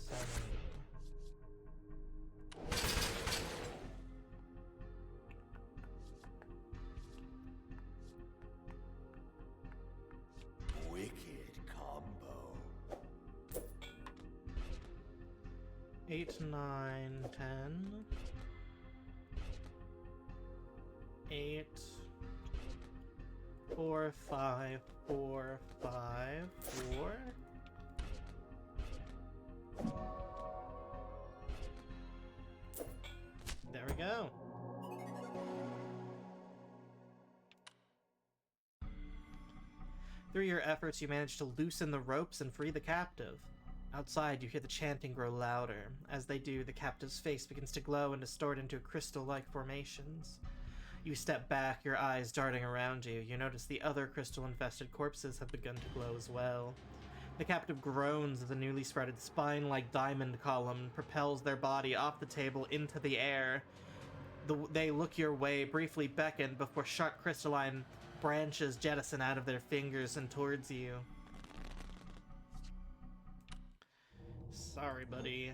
7. Wicked combo. 8, 9, 10. 8, 4, 5, 4, 5, 4. There we go. Through your efforts, you manage to loosen the ropes and free the captive. Outside, you hear the chanting grow louder. As they do, the captive's face begins to glow and distort into crystal-like formations. You step back, your eyes darting around you. You notice the other crystal-infested corpses have begun to glow as well. The captive groans as the newly sprouted spine-like diamond column propels their body off the table into the air. They look your way, briefly beckon before sharp crystalline branches jettison out of their fingers and towards you. Sorry, buddy.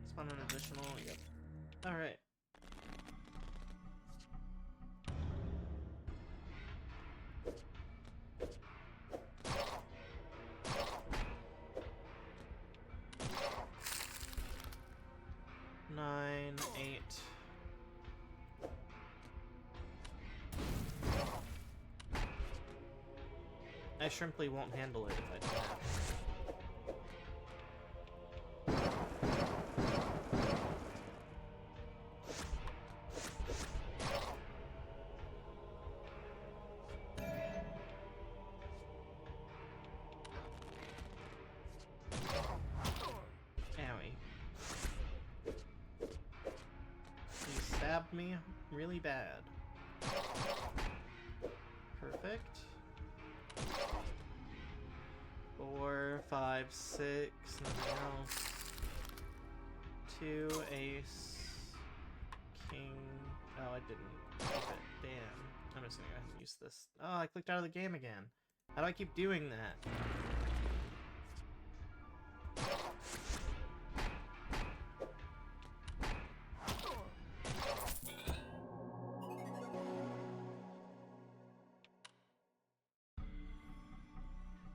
Spawn an additional, yep. Alright. Nine, 8. I simply won't handle it if I do that. Me really bad. Perfect. 4, 5, 6, nothing else. 2, ace, king. Oh, I didn't keep it. Damn. I'm just gonna go ahead and use this. Oh, I clicked out of the game again. How do I keep doing that?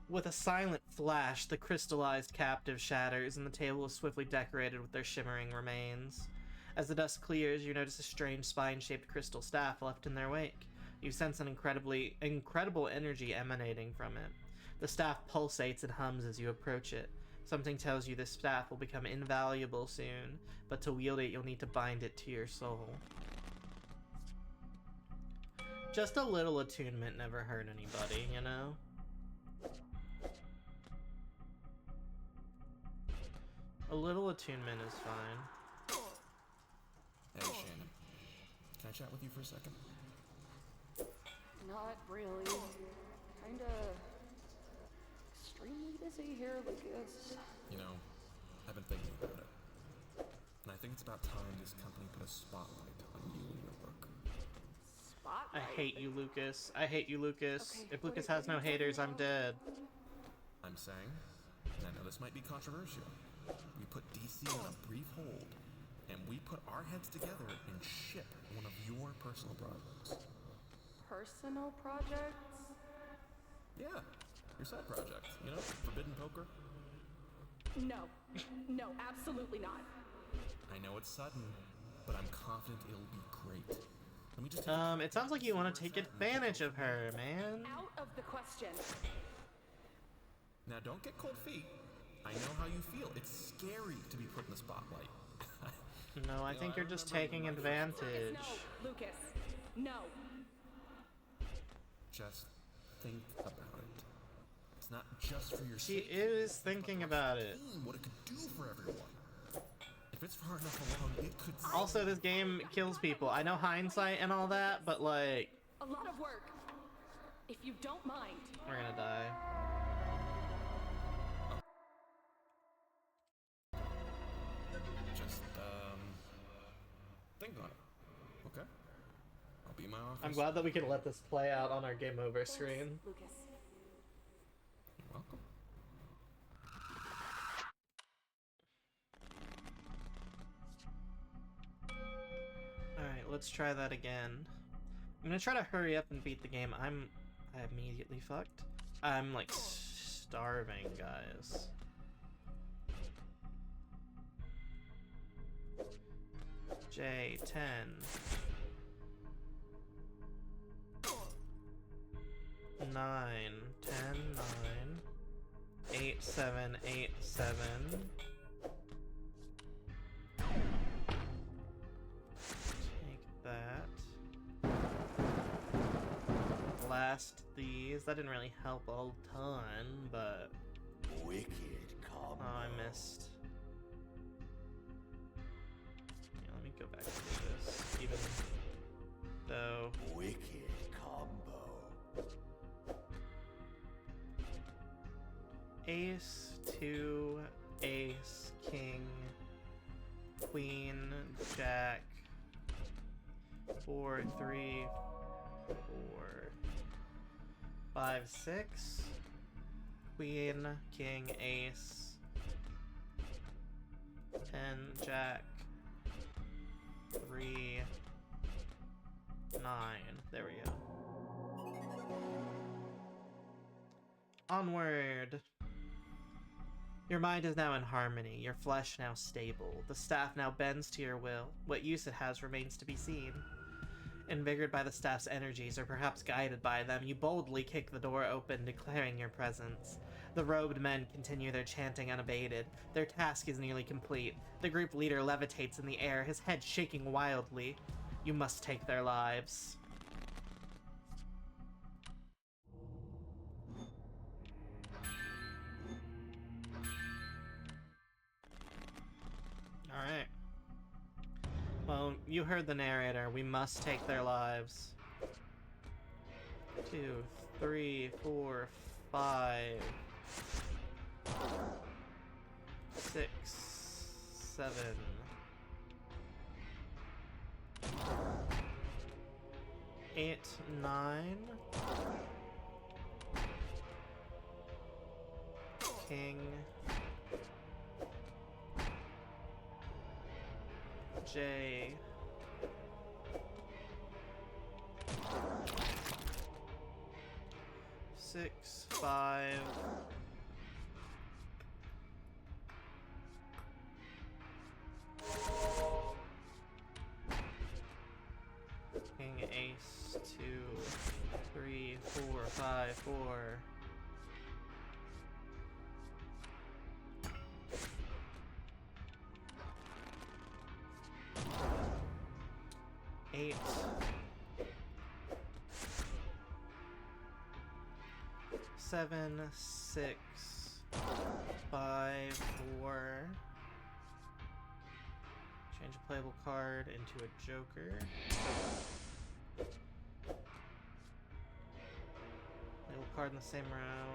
With a silent flash, the crystallized captive shatters, and the table is swiftly decorated with their shimmering remains. As the dust clears, you notice a strange spine-shaped crystal staff left in their wake. You sense an incredible energy emanating from it. The staff pulsates and hums as you approach it. Something tells you this staff will become invaluable soon, but to wield it, you'll need to bind it to your soul. Just a little attunement never hurt anybody, you know? A little attunement is fine. Hey, Shannon. Can I chat with you for a second? Not really. Kinda extremely busy here, Lucas. You know, I've been thinking about it. And I think it's about time this company put a spotlight on you and your work. Spotlight? I hate you, Lucas. I hate you, Lucas. Okay, if Lucas has no haters, I'm dead. I'm saying, and I know this might be controversial, we put DC on a brief hold, and we put our heads together and ship one of your personal projects. Personal projects? Yeah, your side project. You know, Forbidden Poker? No. No, absolutely not. I know it's sudden, but I'm confident it'll be great. Let me just it sounds like you want to take advantage of her, man. Out of the question. Now don't get cold feet. I know how you feel. It's scary to be put in the spotlight. No, I think you're just taking advantage. No, Lucas. No. Just think about it. It's not just for your She safety, is but thinking for about the it. team, what it could do for everyone. If it's far enough along, it could. Also, this game kills people. I know hindsight and all that, but like, A lot of work. If you don't mind. we're gonna die. Just, think on it. Okay? I'll be in my office. I'm glad that we can let this play out on our game over screen. Lucas. You're welcome. Alright, let's try that again. I'm gonna try to hurry up and beat the game. I immediately fucked. I'm like starving, guys. J10. 9, 10, 9, 8, 7, 8, 7. Take that. Blast these. That didn't really help a ton, but... Wicked combo. Oh, I missed. Yeah, let me go back and do this. Even though... Wicked combo. Ace, 2, ace, king, queen, jack, 4, 3, 4, 5, 6, queen, king, ace, 10, jack, 3, 9. There we go. Onward! Your mind is now in harmony, your flesh now stable, the staff now bends to your will. What use it has remains to be seen. Invigorated by the staff's energies, or perhaps guided by them, you boldly kick the door open, declaring your presence. The robed men continue their chanting unabated. Their task is nearly complete. The group leader levitates in the air, his head shaking wildly. You must take their lives. Alright. Well, you heard the narrator. We must take their lives. 2, 3, 4, 5, 6, 7, 8, 9. King. J. Six, 5. King, ace, 2, 3, 4, 5, 4. 8. 7, 6, 5, 4. Change a playable card into a joker. Playable card in the same row.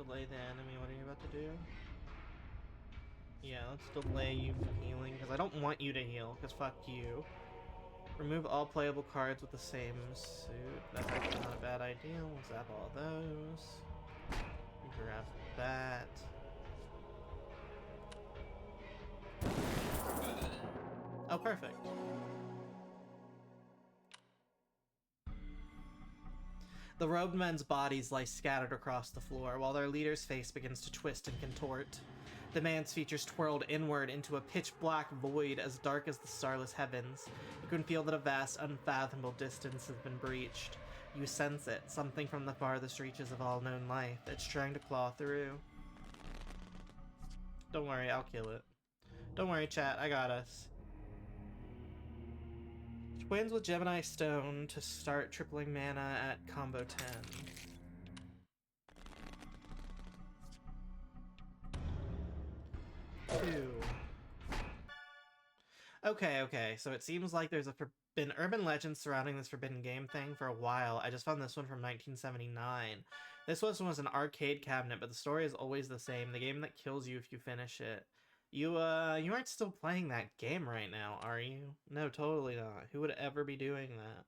Delay the enemy. What are you about to do? Yeah, let's delay you from healing, because I don't want you to heal, because fuck you. Remove all playable cards with the same suit. That's actually not a bad idea. We'll zap all those. Grab that. Oh, perfect. The robed men's bodies lie scattered across the floor, while their leader's face begins to twist and contort. The man's features twirled inward into a pitch-black void as dark as the starless heavens. You can feel that a vast, unfathomable distance has been breached. You sense it, something from the farthest reaches of all known life. It's trying to claw through. Don't worry, I'll kill it. Don't worry, chat, I got us. Twins with Gemini Stone to start tripling mana at combo 10. Two. Okay, so it seems like there's been urban legends surrounding this forbidden game thing for a while. I just found this one from 1979. This one was an arcade cabinet, but the story is always the same. The game that kills you if you finish it. You aren't still playing that game right now, are you? No, totally not. Who would ever be doing that?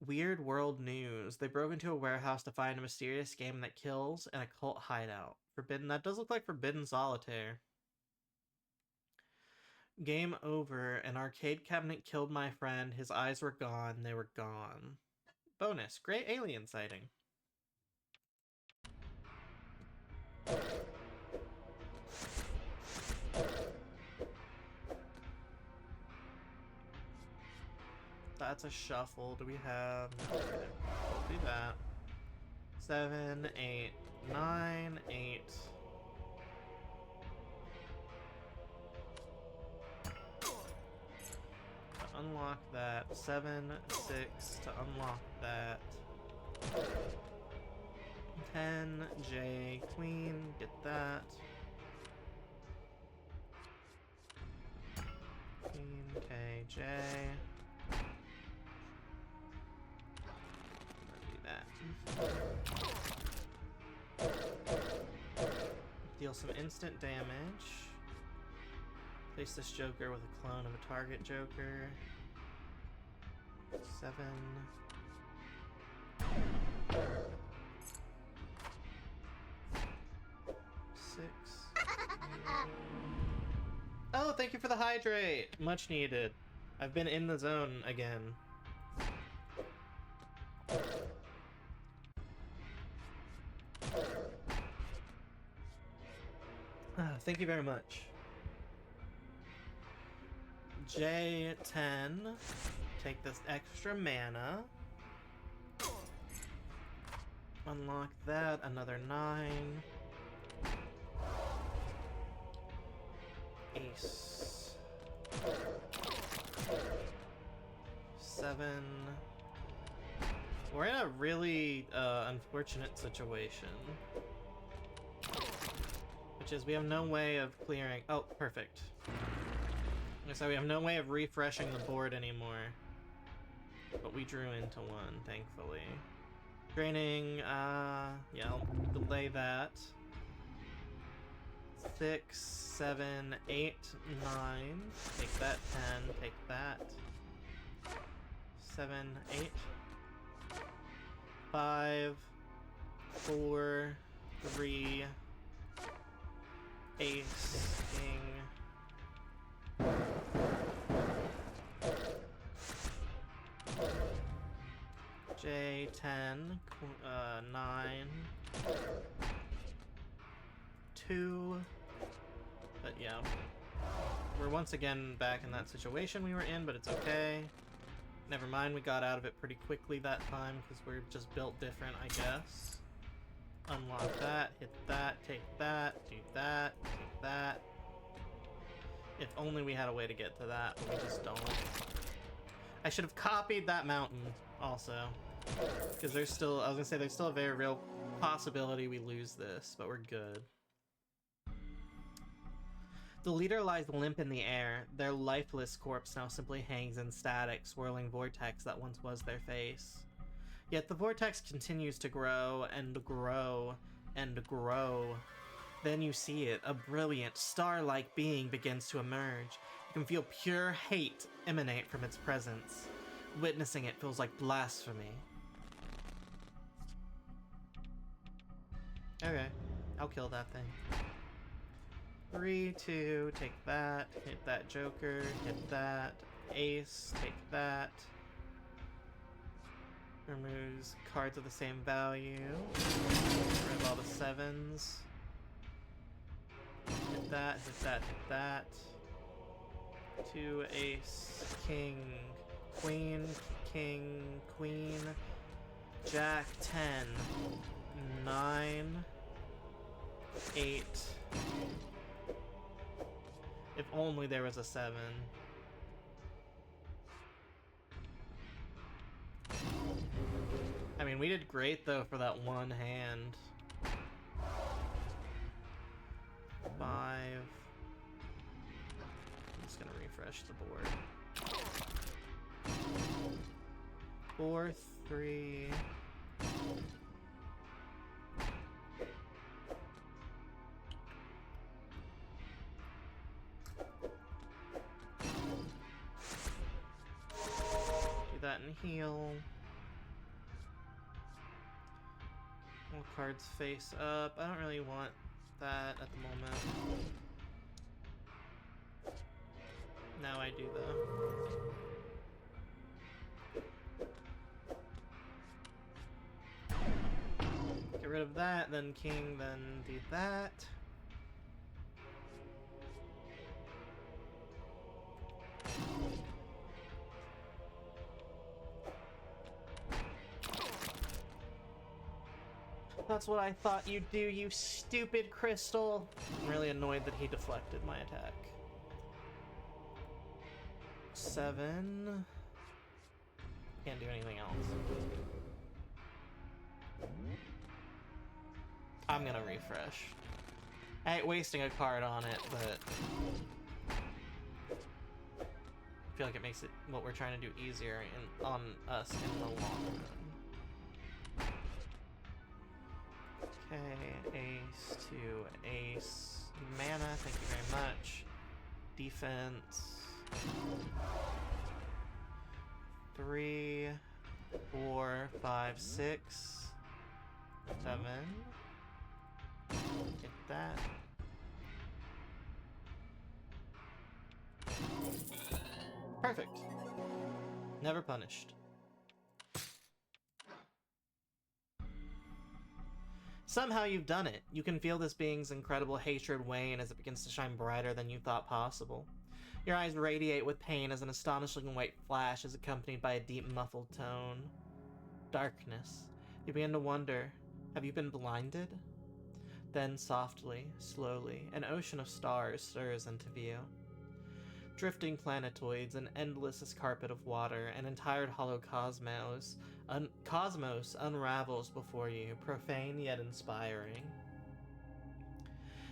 Weird World News. They broke into a warehouse to find a mysterious game that kills and a cult hideout. Forbidden. That does look like Forbidden Solitaire. Game over. An arcade cabinet killed my friend. His eyes were gone. They were gone. Bonus. Great alien sighting. That's a shuffle. Do we have... Okay. We'll do that. 7, 8, 9, 8. To unlock that. 7, 6 to unlock that. 10, J, Queen, get that. Queen, K, J. Deal some instant damage. Place this Joker with a clone of a target Joker. 7. Oh, thank you for the hydrate! Much needed. I've been in the zone again. Thank you very much. J10. Take this extra mana. Unlock that. Another 9. Ace. 7. We're in a really unfortunate situation. Which is we have no way of clearing... Oh, perfect. So we have no way of refreshing the board anymore. But we drew into one, thankfully. Draining, yeah, I'll delay that. 6, 7, 8, 9. Take that, 10, take that. 7, 8. 5, 4, 3, Ace, King. J10, 9. 2. But yeah. We're once again back in that situation we were in, but it's okay. Never mind, we got out of it pretty quickly that time because we're just built different, I guess. Unlock that, hit that, take that, do that, take that. If only we had a way to get to that, but we just don't. I should have copied that mountain also. Because there's still, I was gonna say, there's still a very real possibility we lose this, but we're good. The leader lies limp in the air. Their lifeless corpse now simply hangs in static, swirling vortex that once was their face. Yet the vortex continues to grow and grow and grow. Then you see it, a brilliant, star-like being begins to emerge. You can feel pure hate emanate from its presence. Witnessing it feels like blasphemy. Okay, I'll kill that thing. 3, 2, take that, hit that Joker, hit that, Ace, take that. Removes cards of the same value. Rid of all the 7s. Hit that, hit that, hit that. 2, Ace, King, Queen, King, Queen, Jack, 10, 9, 8. If only there was a 7. we did great though for that one hand. 5. I'm just gonna refresh the board. 4, 3. Do that and heal. All cards face up. I don't really want that at the moment. Now I do though. Get rid of that, then king, then do that. That's what I thought you'd do, you stupid crystal. I'm really annoyed that he deflected my attack. 7. Can't do anything else. I'm gonna refresh. I ain't wasting a card on it, but I feel like it makes it what we're trying to do easier on us in the long run. Okay, ace to ace. Mana, thank you very much. Defense. 3, 4, 5, 6, 7. Get that. Perfect. Never punished. Somehow you've done it. You can feel this being's incredible hatred wane as it begins to shine brighter than you thought possible. Your eyes radiate with pain as an astonishing white flash is accompanied by a deep muffled tone. Darkness. You begin to wonder, have you been blinded? Then softly, slowly, an ocean of stars stirs into view. Drifting planetoids, an endless carpet of water, an entire hollow cosmos unravels before you, profane yet inspiring.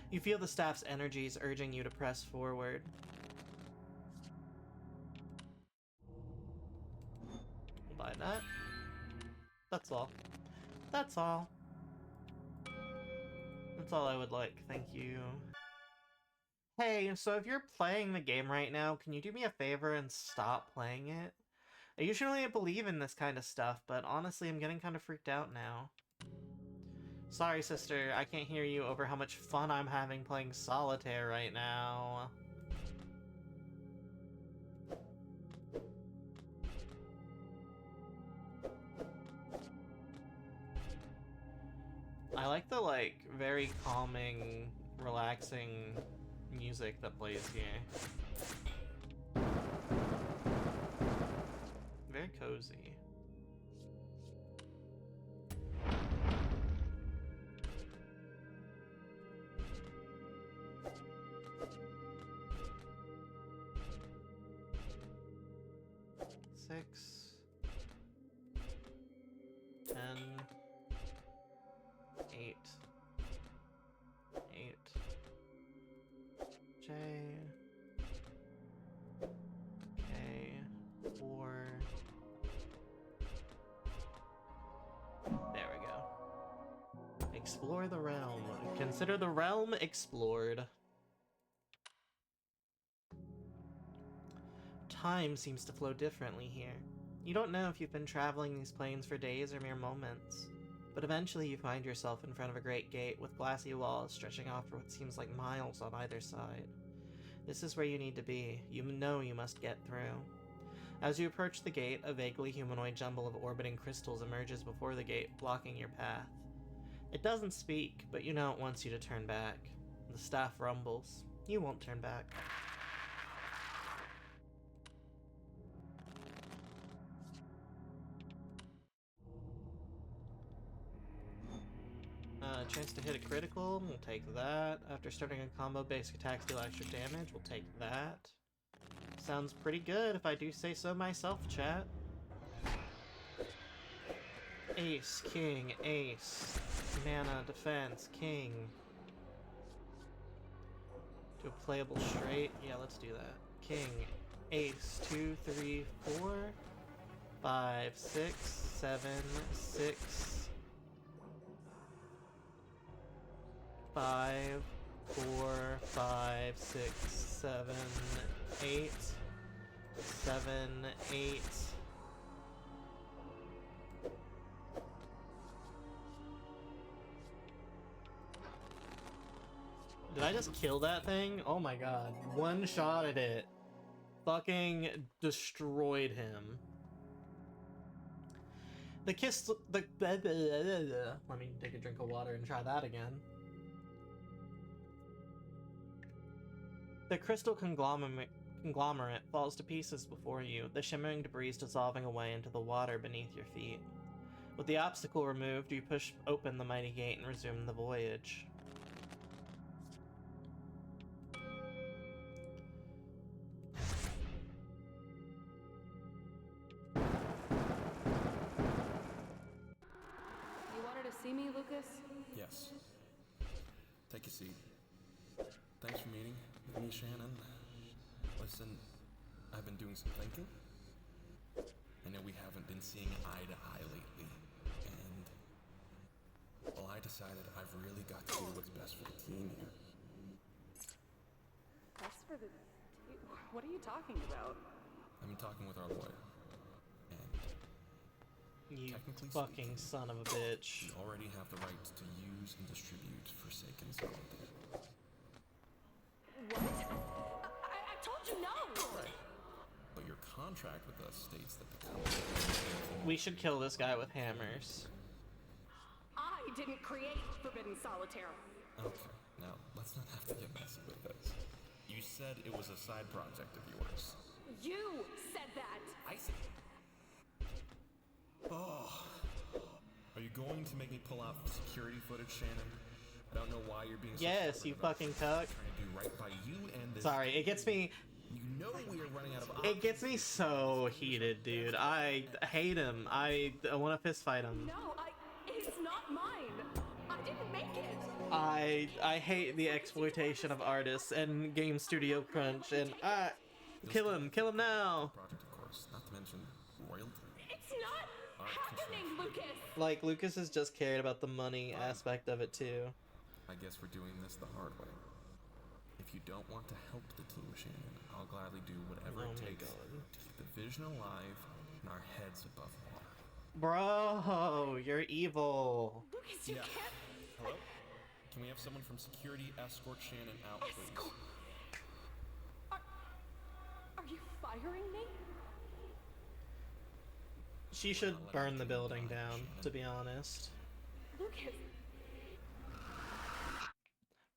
You feel the staff's energies urging you to press forward. We'll buy that. That's all. That's all. That's all I would like, thank you. Hey, so if you're playing the game right now, can you do me a favor and stop playing it? I usually believe in this kind of stuff, but honestly, I'm getting kind of freaked out now. Sorry, sister, I can't hear you over how much fun I'm having playing Solitaire right now. I like the, like, very calming, relaxing music that plays here. Very cozy. Six, 10, 8, 8, J, K, 4. There we go. Explore the realm. Consider the realm explored. Time seems to flow differently here. You don't know if you've been traveling these planes for days or mere moments, but eventually you find yourself in front of a great gate with glassy walls stretching off for what seems like miles on either side. This is where you need to be. You know you must get through. As you approach the gate, a vaguely humanoid jumble of orbiting crystals emerges before the gate, blocking your path. It doesn't speak, but you know it wants you to turn back. The staff rumbles. You won't turn back. Chance to hit a critical, we'll take that. After starting a combo, basic attacks deal extra damage, we'll take that. Sounds pretty good if I do say so myself, chat. Ace, king, ace. Mana, defense, king. Do a playable straight? Yeah, let's do that. King, ace, 2, 3, 4, 5, 6, 7, 6, 5, 4, 5, 6, 7, 8, 7, 8. Did I just kill that thing? Oh my god. One shot at it. Fucking destroyed him. The kiss. The. Let me take a drink of water and try that again. The crystal conglomerate falls to pieces before you, the shimmering debris dissolving away into the water beneath your feet. With the obstacle removed, you push open the mighty gate and resume the voyage. See me, Lucas? Yes. Take a seat. Thanks for meeting with me, Shannon. Listen, I've been doing some thinking. I know we haven't been seeing eye to eye lately, and well, I decided I've really got to do what's best for the team here. Best for the team? What are you talking about? I've been talking with our lawyer, and You technically fucking speaking, son of a bitch. we already have the right to use and distribute Forsaken Solitaire. What? I told you no! Right. But your contract with us states that the company... We should kill this guy with hammers. I didn't create Forbidden Solitaire. Okay, now let's not have to get messy with this. You said it was a side project of yours. You said that! I said... Oh. Are you going to make me pull out security footage, Shannon? I don't know why you're being so Yes, you fucking cuck. trying to do right by you and this. Sorry, it gets me. You know we are running out of It options. gets me so heated, dude. I hate him. I want to fist fight him. No, it's not mine. I didn't make it. I hate the exploitation of artists and game studio crunch and kill him now. Project, of course, not to mention royalty. It's not happening, Lucas. Like Lucas has just cared about the money aspect of it too. I guess we're doing this the hard way. If you don't want to help the team, Shannon, I'll gladly do whatever it takes to keep the vision alive and our heads above water. Bro, you're evil. Lucas, you can't. Hello? Can we have someone from security escort Shannon out, please? Are you firing me? She should burn the building down, to be honest. Lucas.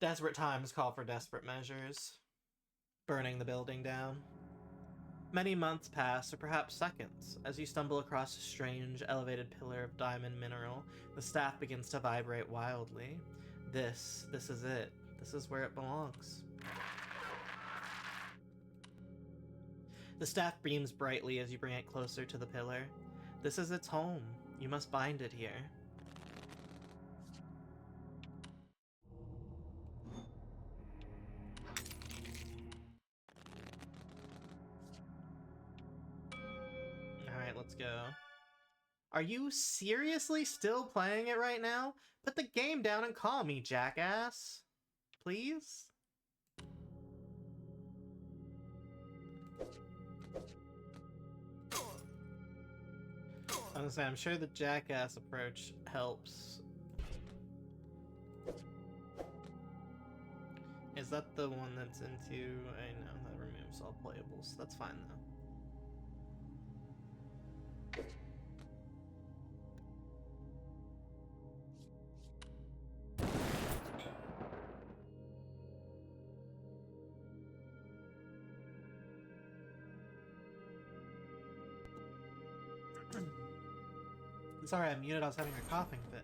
Desperate times call for desperate measures. Burning the building down. Many months pass, or perhaps seconds, as you stumble across a strange, elevated pillar of diamond mineral. The staff begins to vibrate wildly. This is it. This is where it belongs. The staff beams brightly as you bring it closer to the pillar. This is its home. You must bind it here. Alright, let's go. Are you seriously still playing it right now? Put the game down and call me, jackass. Please? Honestly, I'm sure the jackass approach helps. Is that the one that's into... I know, that removes all playables. That's fine, though. Sorry, I muted. I was having a coughing fit.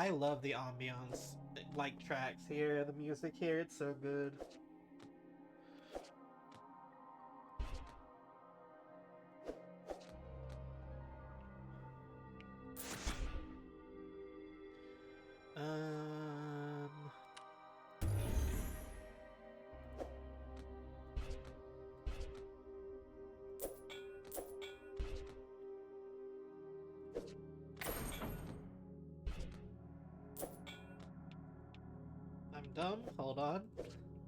I love the ambiance, like, tracks here, the music here, it's so good. I'm dumb? Hold on.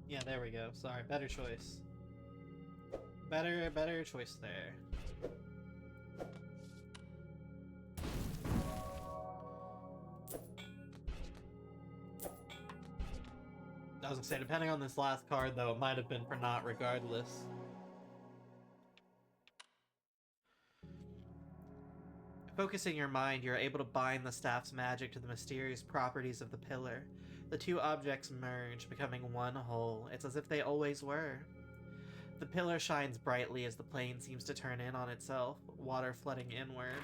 Yeah, there we go. Sorry, better choice. Better choice there. I was gonna say, depending on this last card, though, it might have been for not regardless. Focusing your mind, you're able to bind the staff's magic to the mysterious properties of the pillar. The two objects merge, becoming one whole. It's as if they always were. The pillar shines brightly as the plane seems to turn in on itself, water flooding inward.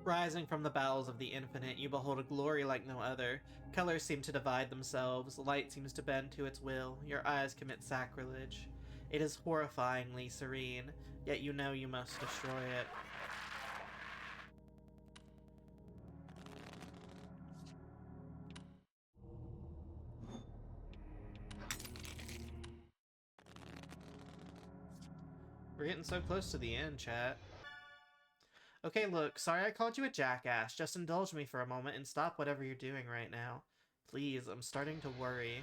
Rising from the bowels of the infinite, you behold a glory like no other. Colors seem to divide themselves, light seems to bend to its will, your eyes commit sacrilege. It is horrifyingly serene, yet you know you must destroy it. We're getting so close to the end, chat. Okay, look, sorry I called you a jackass. Just indulge me for a moment and stop whatever you're doing right now. Please, I'm starting to worry.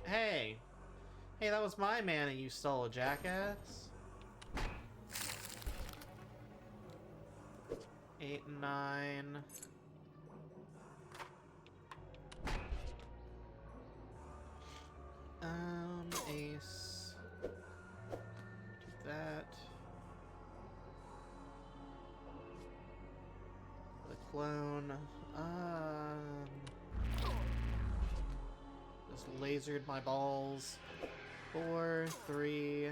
Hey! Hey, that was my mana you stole, jackass. 8, 9... Ace. Do that. The clone. Just lasered my balls. 4, 3.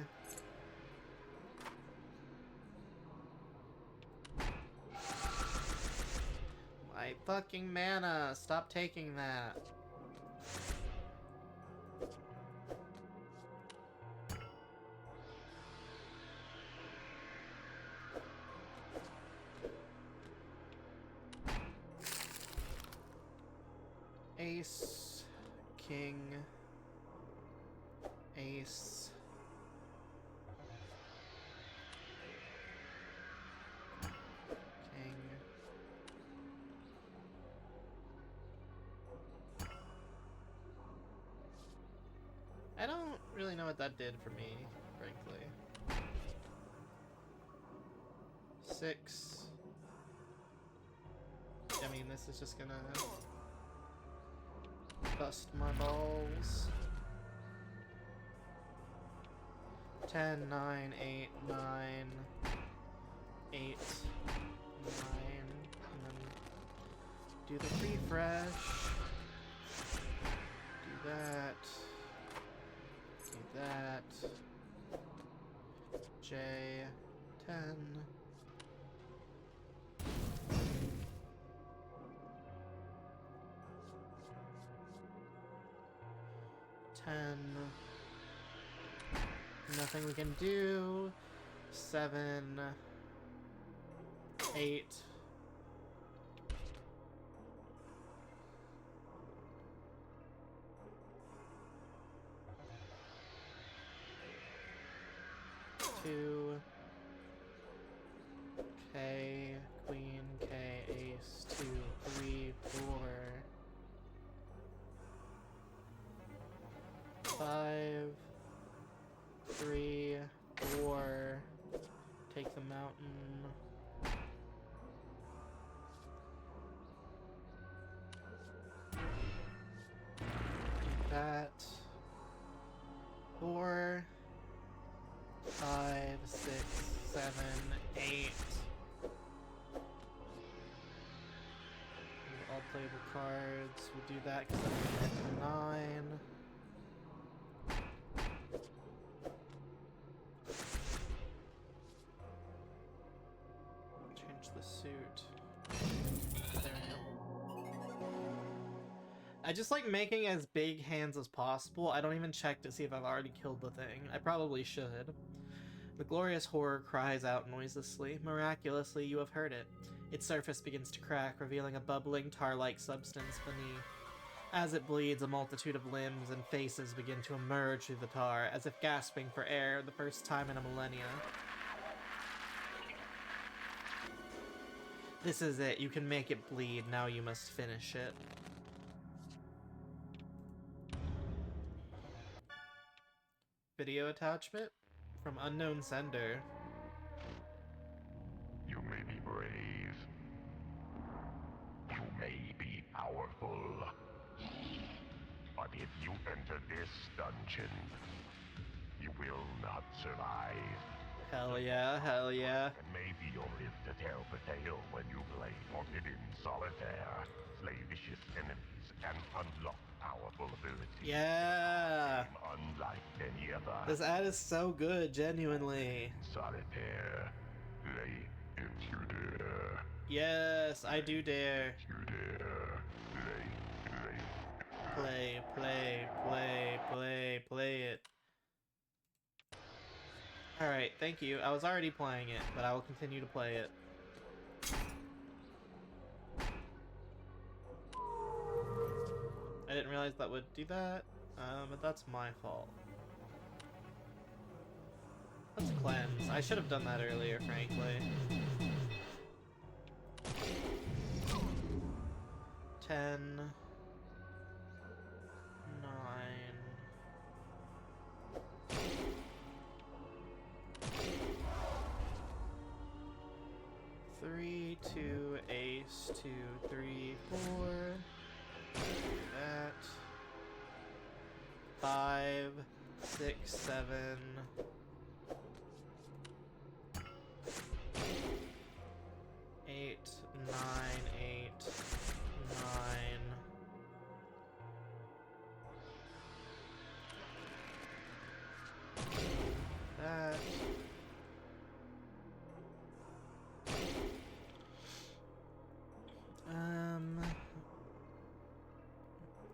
My fucking mana! Stop taking that. Ace, King, Ace, King, I don't really know what that did for me, frankly. 6. I mean, this is just gonna bust my balls. 10, 9, 8, 9, 8, 9, and then do the refresh. Do that. Do that. J, 10. 10. Nothing we can do. 7. 8. 2. K. Queen. K. Ace. 2. 3. 4. 5, 3, 4, take the mountain. That. 4, 5, 6, 7, 8. All playable cards. We'll do that because I'm going to 9. suit. There we go. I just like making as big hands as possible. I don't even check to see if I've already killed the thing. I probably should. The glorious horror cries out noiselessly. Miraculously, you have heard it. Its surface begins to crack, revealing a bubbling tar-like substance beneath. As it bleeds, a multitude of limbs and faces begin to emerge through the tar, as if gasping for air the first time in a millennia. This is it. You can make it bleed. Now you must finish it. Video attachment from unknown sender. You may be brave. You may be powerful. But if you enter this dungeon, you will not survive. Hell yeah, hell yeah. And maybe you'll live to tell the tale when you play Forbidden Solitaire, slay vicious enemies, and unlock powerful abilities. Yeah! Unlike any other. This ad is so good, genuinely. Solitaire, play if you dare. Yes, I do dare. If you dare, Play, play, play, play, play it. Alright, thank you. I was already playing it, but I will continue to play it. I didn't realize that would do that, but that's my fault. Let's cleanse. I should have done that earlier, frankly. 10... 9... 3, 2, ace, 2, 3, 4. That. 5, 6, 7. 8, 9, 8, 9. That.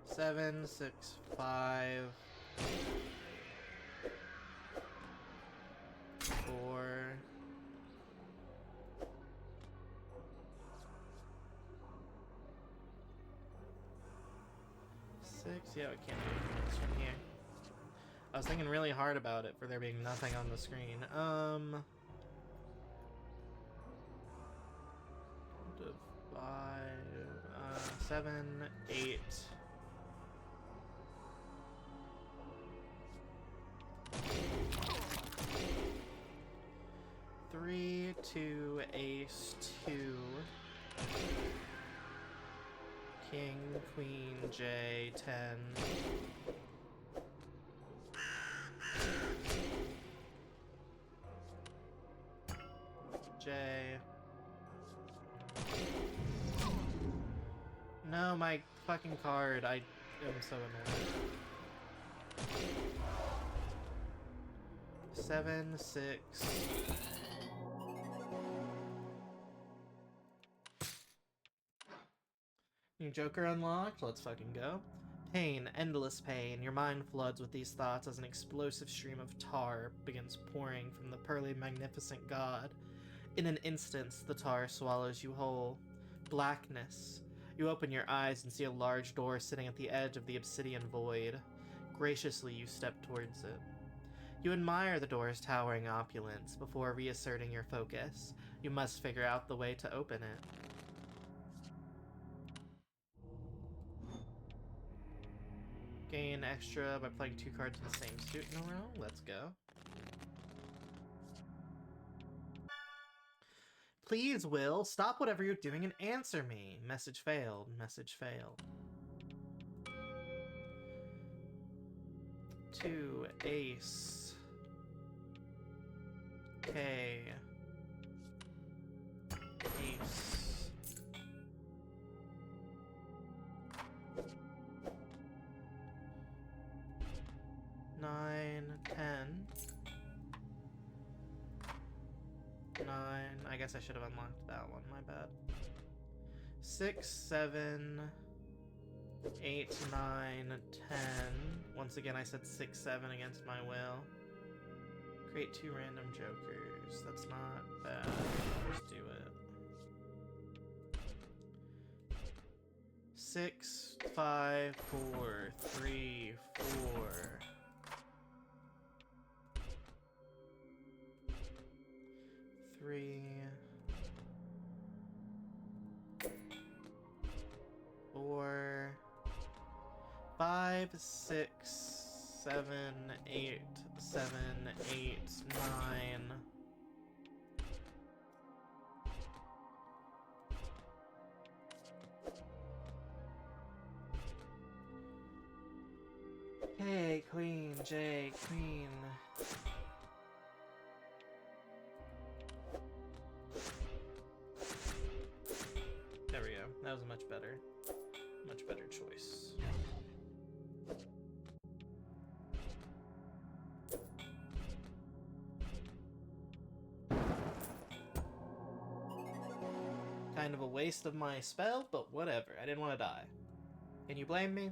7, 6, 5, 4. 6. Yeah, we can't do this from here. I was thinking really hard about it for there being nothing on the screen. 7, 8. 3, 2, ace, 2. King, queen, J, 10. J. No, my fucking card. I am so annoyed. 7, 6. New Joker unlocked. Let's fucking go. Pain, endless pain. Your mind floods with these thoughts as an explosive stream of tar begins pouring from the pearly magnificent god. In an instant, the tar swallows you whole. Blackness. You open your eyes and see a large door sitting at the edge of the obsidian void. Graciously, you step towards it. You admire the door's towering opulence before reasserting your focus. You must figure out the way to open it. Gain extra by playing 2 cards in the same suit in a row. Let's go. Please, Will, stop whatever you're doing and answer me. Message failed. Message failed. 2, ace. K. Ace. 9, 10. 9, 9. I guess I should have unlocked that one, my bad. 6, 7, 8, 9, 10. Once again, I said 6, 7 against my will. Create 2 random jokers. That's not bad. Just do it. 6, 5, 4, 3, 4. 3, 4, 5, 6, 7, 8, 7, 8, 9. Hey, Queen, J, Queen. There we go. That was a much better choice. Kind of a waste of my spell, but whatever. I didn't want to die. Can you blame me?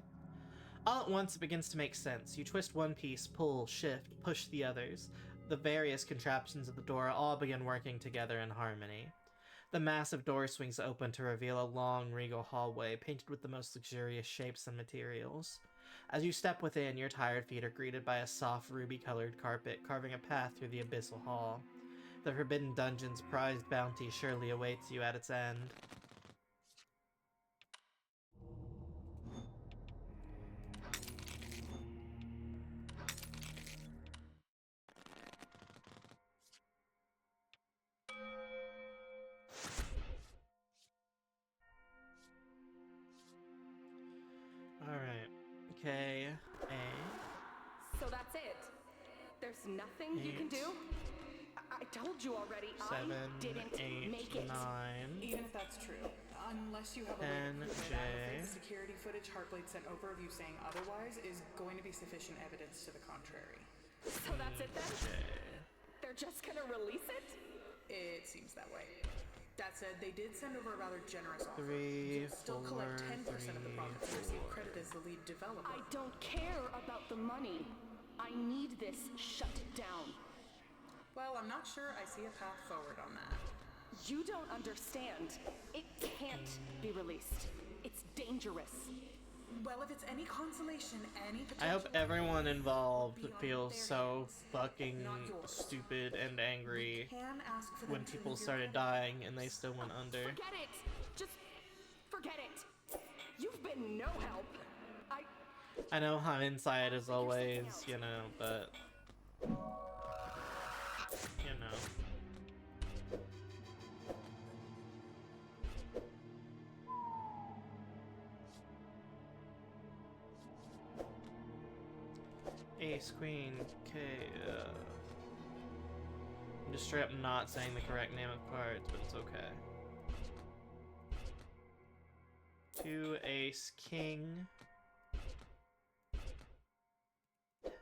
All at once it begins to make sense. You twist one piece, pull, shift, push the others. The various contraptions of the door all begin working together in harmony. The massive door swings open to reveal a long, regal hallway painted with the most luxurious shapes and materials. As you step within, your tired feet are greeted by a soft, ruby-colored carpet carving a path through the abyssal hall. The Forbidden Dungeon's prized bounty surely awaits you at its end. Alright. K, A. So that's it? There's nothing you can do? I told you already, 7, I didn't 8, make it. 9. Even if that's true, unless you have a way to prove that the security footage Heartblade sent over of you saying otherwise is going to be sufficient evidence to the contrary. So that's it then? They're just gonna release it? It seems that way. That said, they did send over a rather generous offer. 3, Still 4, collect 10% of the 3, profits and receive credit as the lead developer. I don't care about the money. I need this shut down. Well, I'm not sure I see a path forward on that. You don't understand. It can't be released. It's dangerous. Well, if it's any consolation, any potential... I hope everyone involved feels so fucking stupid and angry when people started dying and they still went under. Forget it! Just forget it! You've been no help! I know hindsight is always, you know, but... You know. Ace, Queen, K, I'm just straight up not saying the correct name of cards, but it's okay. 2, Ace, King, 10.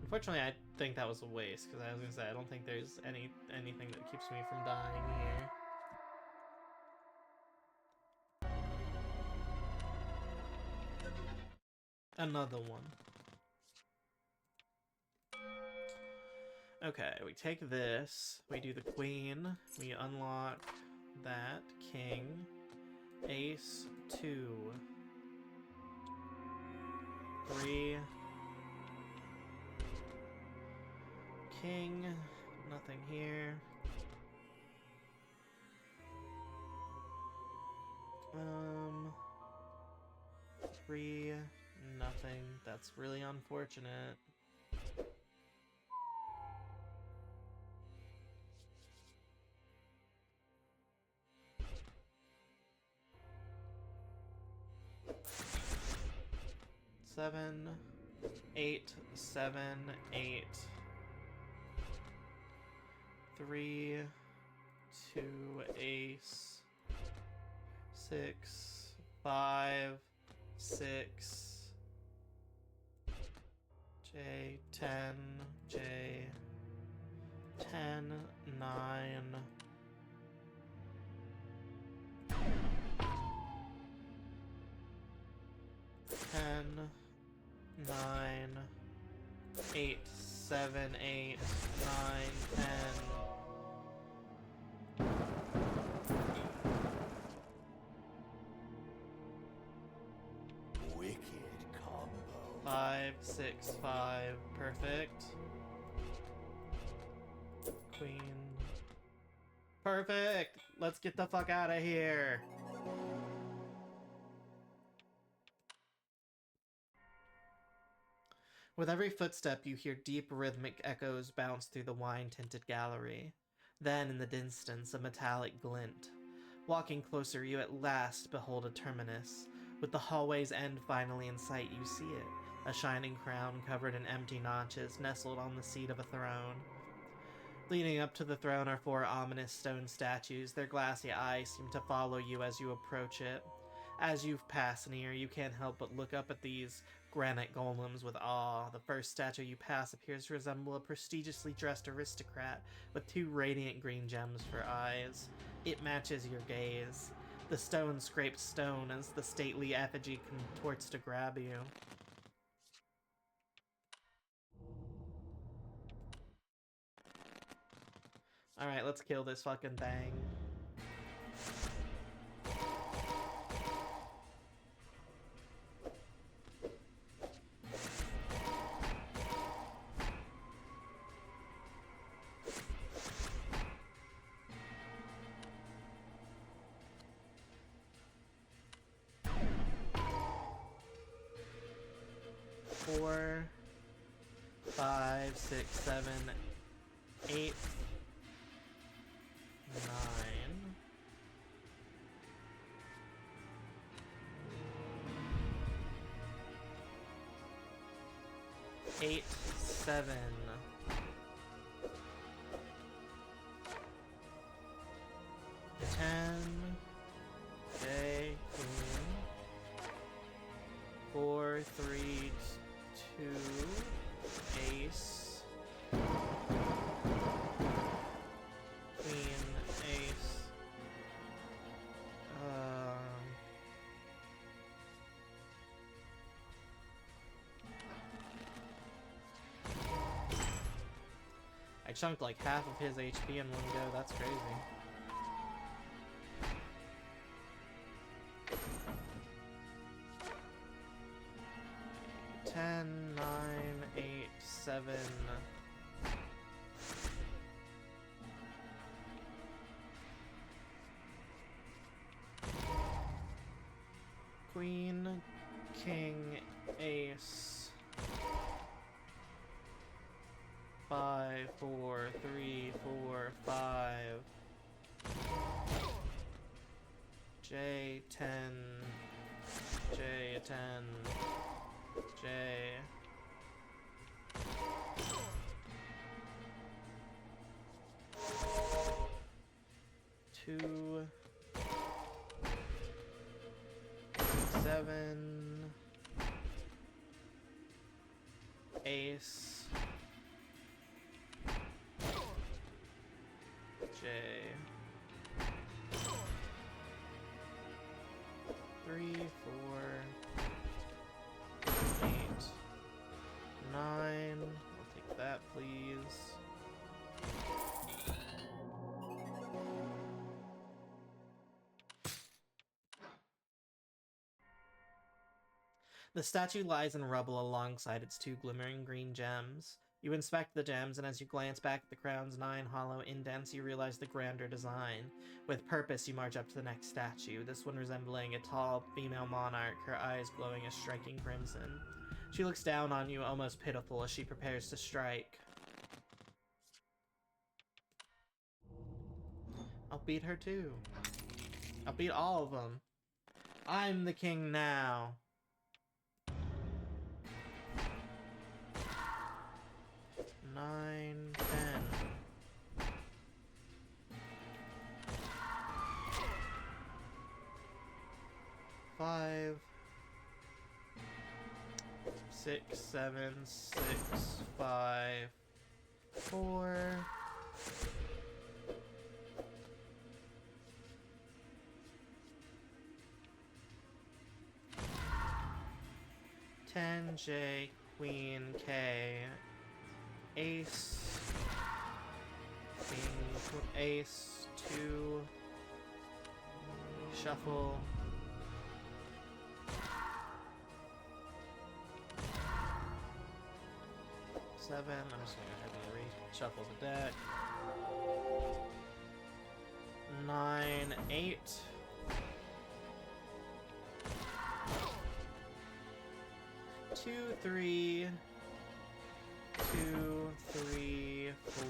Unfortunately, I think that was a waste, because I was gonna say, I don't think there's anything that keeps me from dying here. Another one. Okay, we take this, we do the queen, we unlock that, king, ace, 2, 3, king, nothing here, 3, nothing. That's really unfortunate. Seven, 8, 7, 8, 3, 2, ace, 6, 5, 6, J10, J10, 9. Ten, 9, 8, 7, 8, 9, 10. Wicked combo. 5, 6, 5. Perfect. Queen. Perfect! Let's get the fuck out of here! With every footstep, you hear deep rhythmic echoes bounce through the wine-tinted gallery. Then, in the distance, a metallic glint. Walking closer, you at last behold a terminus. With the hallway's end finally in sight, you see it. A shining crown covered in empty notches, nestled on the seat of a throne. Leading up to the throne are 4 ominous stone statues. Their glassy eyes seem to follow you as you approach it. As you pass near, you can't help but look up at these granite golems with awe. The first statue you pass appears to resemble a prestigiously dressed aristocrat with 2 radiant green gems for eyes. It matches your gaze. The stone scrapes stone as the stately effigy contorts to grab you. Alright, let's kill this fucking thing. Four, 5, 6, 7, 8, 9. 8, 7. 10. J, queen. 4, 3, 2. Ace. Queen, ace. I chunked like half of his HP in one go, that's crazy. Ten, 9, 8, 7. Queen, king, ace. 5, 4, 3, 4, 5. J10, J10, J. Two, 7, ace, J, 3, 4, 8, 9. I'll take that, please. The statue lies in rubble alongside its 2 glimmering green gems. You inspect the gems, and as you glance back at the crown's 9 hollow indents, you realize the grander design. With purpose, you march up to the next statue, this one resembling a tall female monarch, her eyes glowing a striking crimson. She looks down on you, almost pitiful, as she prepares to strike. I'll beat her too. I'll beat all of them. I'm the king now. 9, 10. 5, 6, 6, 7, 6, 5, 4. Ten, J, Queen, K, Ace, King, Ace, 2, shuffle, 7. I'm just gonna go ahead and reshuffle the deck. 9, 8. 2, 3, 2, 3, 4.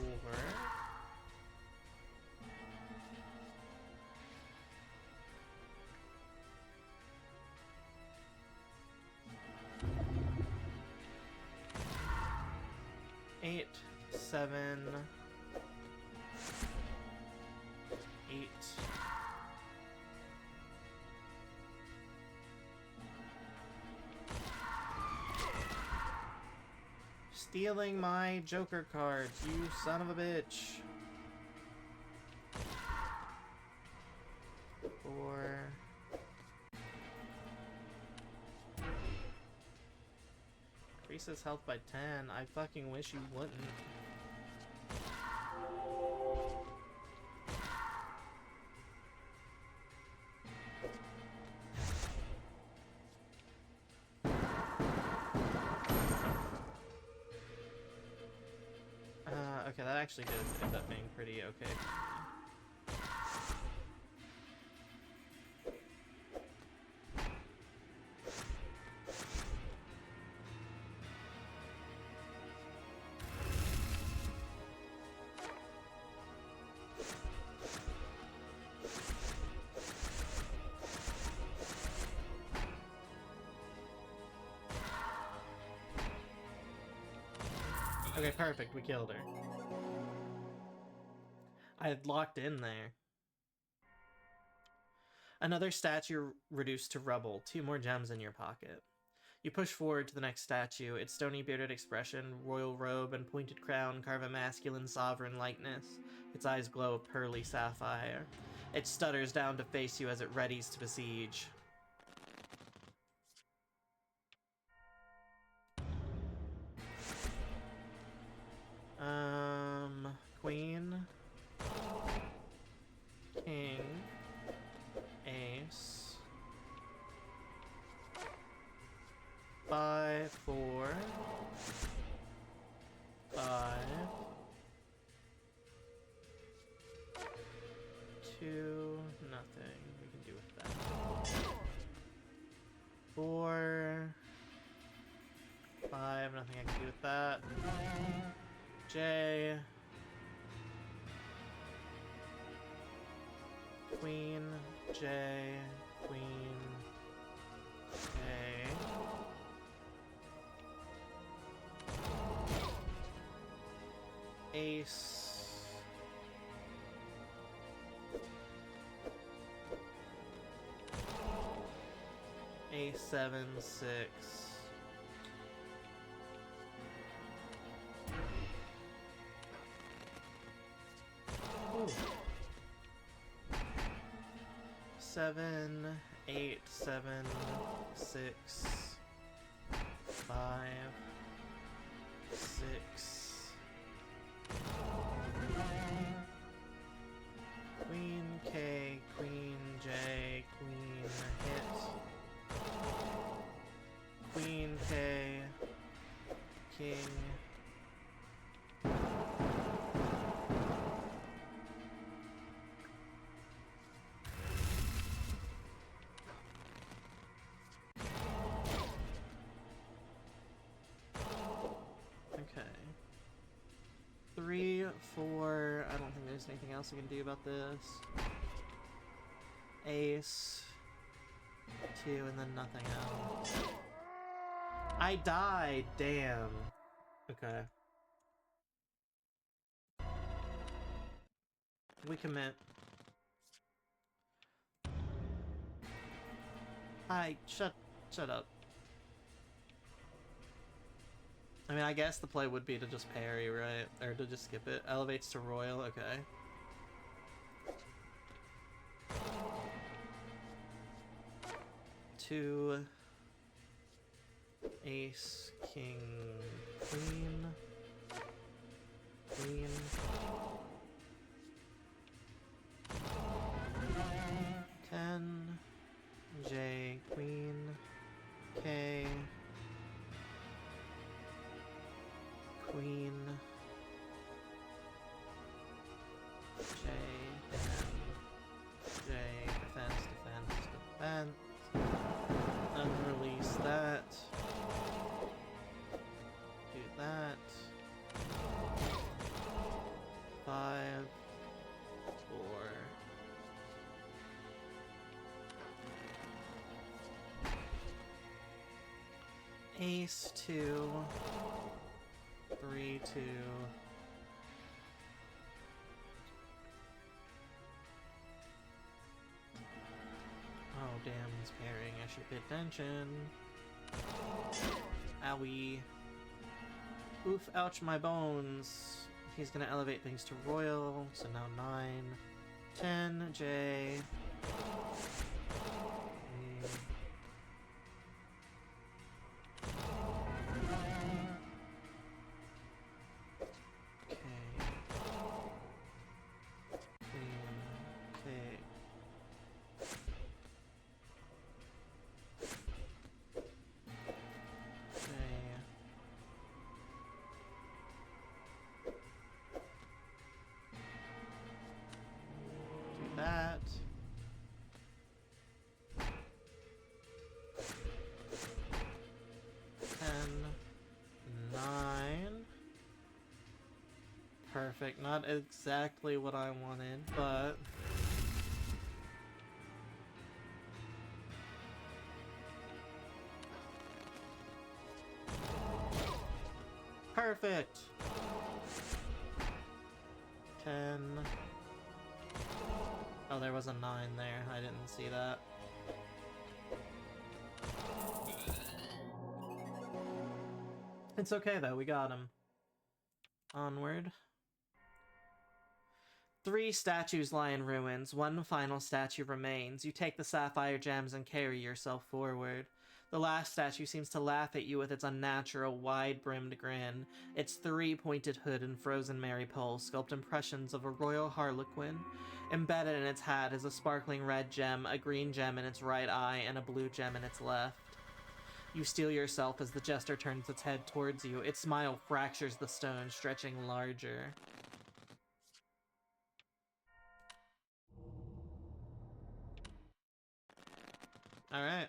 8, 7, 8. Stealing my Joker cards, you son of a bitch. 4. Increases health by 10. I fucking wish you wouldn't. Okay, that actually did end up being pretty okay. Okay, perfect. We killed her. I had locked in there. Another statue reduced to rubble. 2 more gems in your pocket. You push forward to the next statue. Its stony bearded expression, royal robe, and pointed crown carve a masculine sovereign likeness. Its eyes glow a pearly sapphire. It stutters down to face you as it readies to besiege. Queen, King, Ace, 5, 4, 5, 2, nothing we can do with that. 4, 5, nothing I can do with that. J, Queen, J, Queen, K, Ace, Ace, 7, 6. Ooh. 7, 8, 7, 6, 5, 6. Queen, K, Queen, J, Queen, hit. Queen, K, King. Okay. 3, 4. I don't think there's anything else I can do about this. Ace. 2, and then nothing else. I died, damn. Okay. We commit. Hi, shut up. I mean, I guess the play would be to just parry, right? Or to just skip it. Elevates to royal, okay. Two. Ace, king, queen. Queen. Ten. J, queen. K. Queen. J, J, defense. Unrelease that. Do that. 5, 4. Ace 2. 3, 2. Oh damn, he's parrying. I should pay attention. Owie. Oof, ouch, my bones. He's gonna elevate things to royal, so now 9. 10, J. That. 10, 9. Perfect. Not exactly what I wanted, but perfect. 10. Oh, there was a 9 there. I didn't see that. It's okay though, we got him. Onward. 3 statues lie in ruins. 1 final statue remains. You take the sapphire gems and carry yourself forward. The last statue seems to laugh at you with its unnatural, wide-brimmed grin. Its 3-pointed hood and frozen Maypole sculpt impressions of a royal harlequin. Embedded in its hat is a sparkling red gem, a green gem in its right eye, and a blue gem in its left. You steel yourself as the jester turns its head towards you. Its smile fractures the stone, stretching larger. Alright.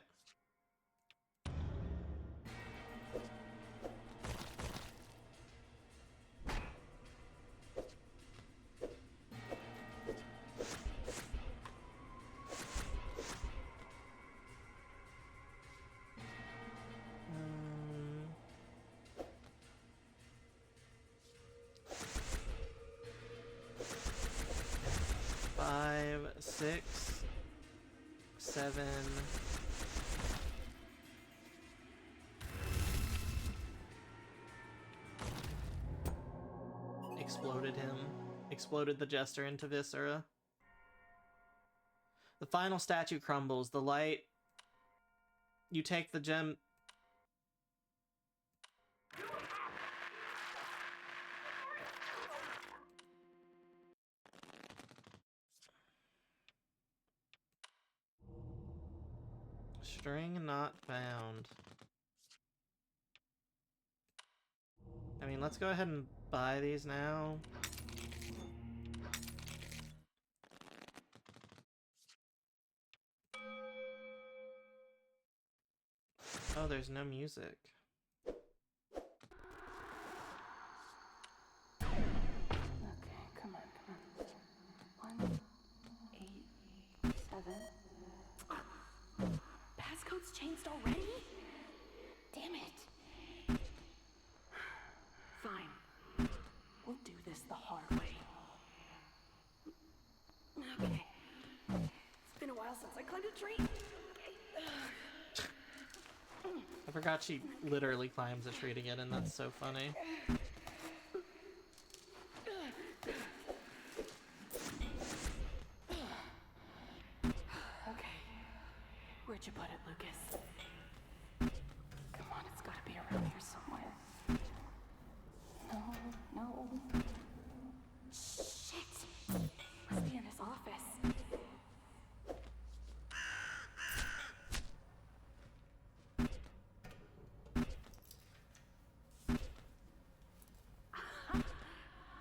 Five, 6, 7. Exploded him. Exploded the jester into viscera. The final statue crumbles. The light... You take the gem... String not found. I mean, let's go ahead and buy these now. Oh, there's no music. Okay, come on. 1, 8, 7. Passcode's changed already? Damn it. Fine. We'll do this the hard way. Okay. It's been a while since I climbed a tree. I forgot she literally climbs a tree to get in. That's so funny. Okay. Where'd you put it, Lucas? Come on, it's gotta be around here somewhere. No. Shit! Must be in his office.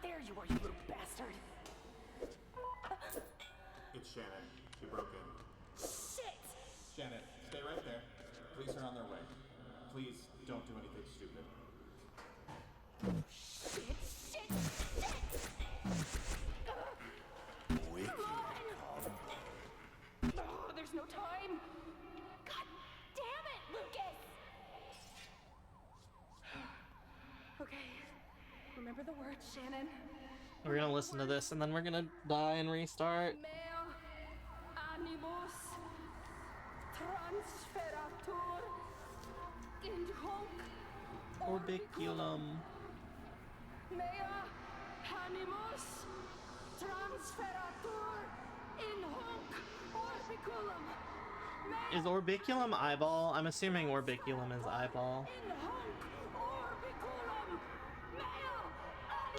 There you are, you little bastard. It's Shannon. She broke in. Shit! Shannon, stay right there. Police are on their way. Please don't do anything stupid. Shit! Wicked combo. Oh, there's no time. God damn it, Lucas! Okay. Remember the words, Shannon. We're gonna listen to this and then we're gonna die and restart. Mea animus transferatur in hoc Orbiculum. Mea animus transferatur in hoc orbiculum. Is orbiculum eyeball? I'm assuming orbiculum is eyeball. In hoc orbiculum. Mea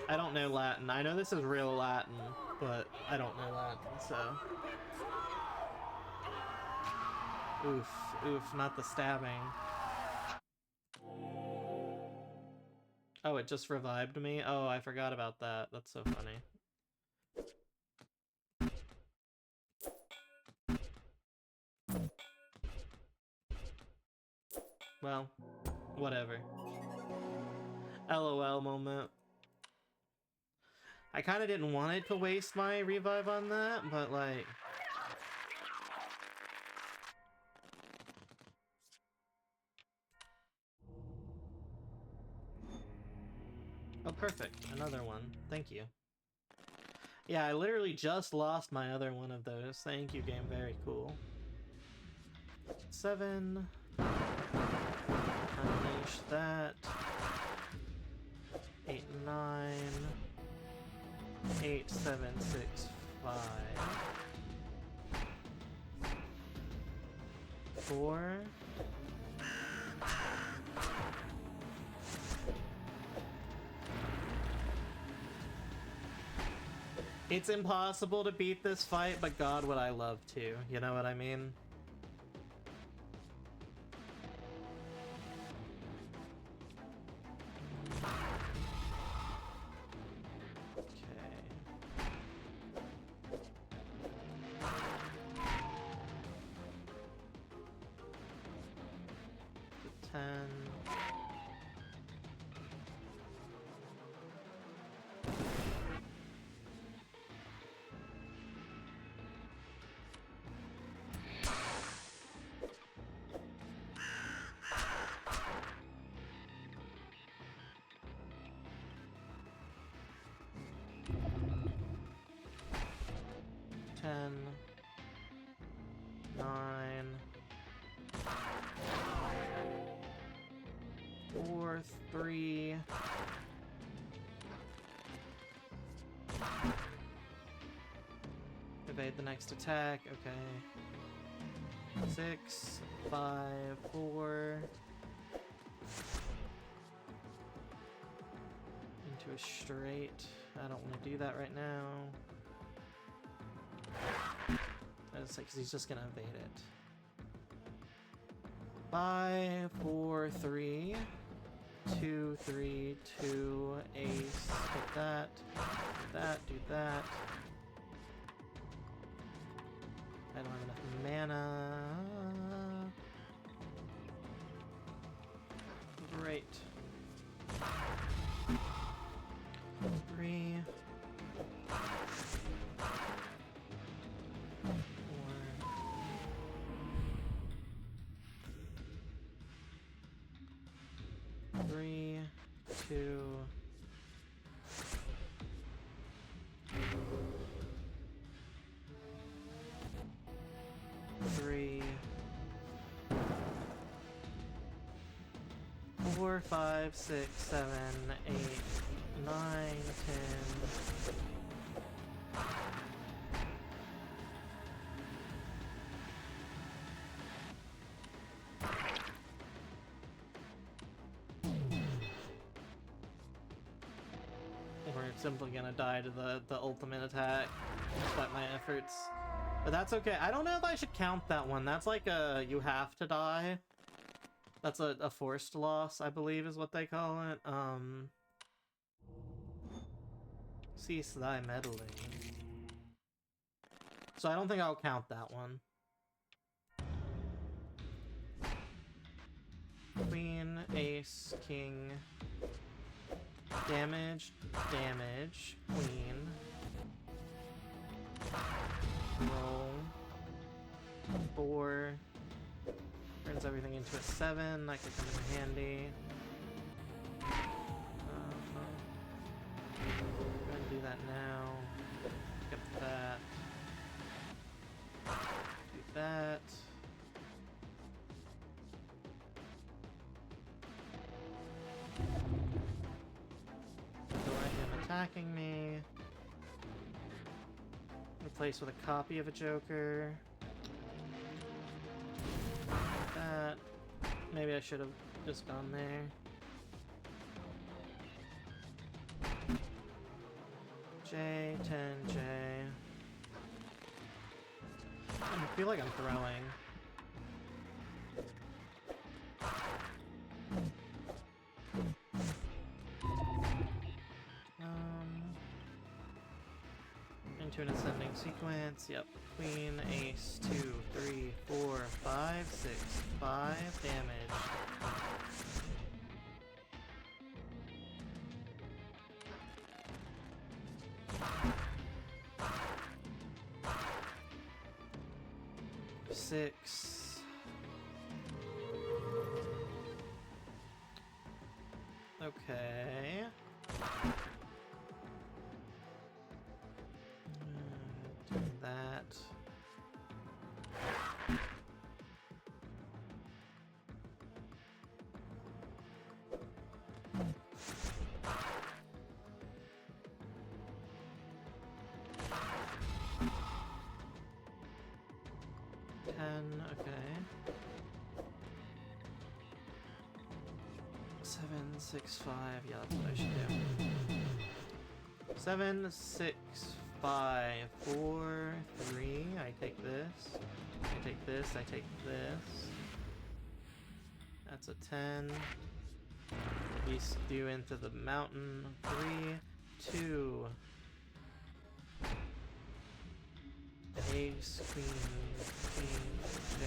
I don't know Latin. I know this is real Latin, but I don't know Latin, so. Oof, not the stabbing. Oh, it just revived me? Oh, I forgot about that. That's so funny. Well, whatever. LOL moment. I kind of didn't want it to waste my revive on that, but like... Oh, perfect. Another one. Thank you. Yeah, I literally just lost my other one of those. Thank you, game. Very cool. 7. Unleash that. 8, 9. 8, 7, 6, 5. 4. It's impossible to beat this fight, but God, would I love to. You know what I mean? Evade the next attack, okay. 6, 5, 4. Into a straight. I don't want to do that right now. That's like, 'cause he's just gonna evade it. 5, 4, 3. 2, 3, 2, ace. Hit that. Do that, do that. I don't have enough mana. Great. 3. 4. 3, 2. 3. 4, 5, 6, 7, 8, 9, 10. We're simply gonna die to the ultimate attack, despite my efforts. But that's okay. I don't know if I should count that one. That's like a you have to die. That's a forced loss, I believe is what they call it. Cease thy meddling. So I don't think I'll count that one. Queen, ace, king. Damage, damage, queen. Roll. 4. Turns everything into a 7. That could come in handy. Go ahead and do that now. Pick up that. Do that. Delay him attacking me. Replace with a copy of a Joker. That. Maybe I should have just gone there. J, 10, J. I feel like I'm throwing. Into an ascending sequence. Yep. Queen, ace, 2, 3, 4, 5, 6, 5 damage. Six. Okay. Do that. Okay. 7, 6, 5. Yeah, that's what I should do. 7, 6, 5, 4, 3. I take this. I take this. I take this. That's a 10. We stew into the mountain. 3, 2. Ace, queen, J.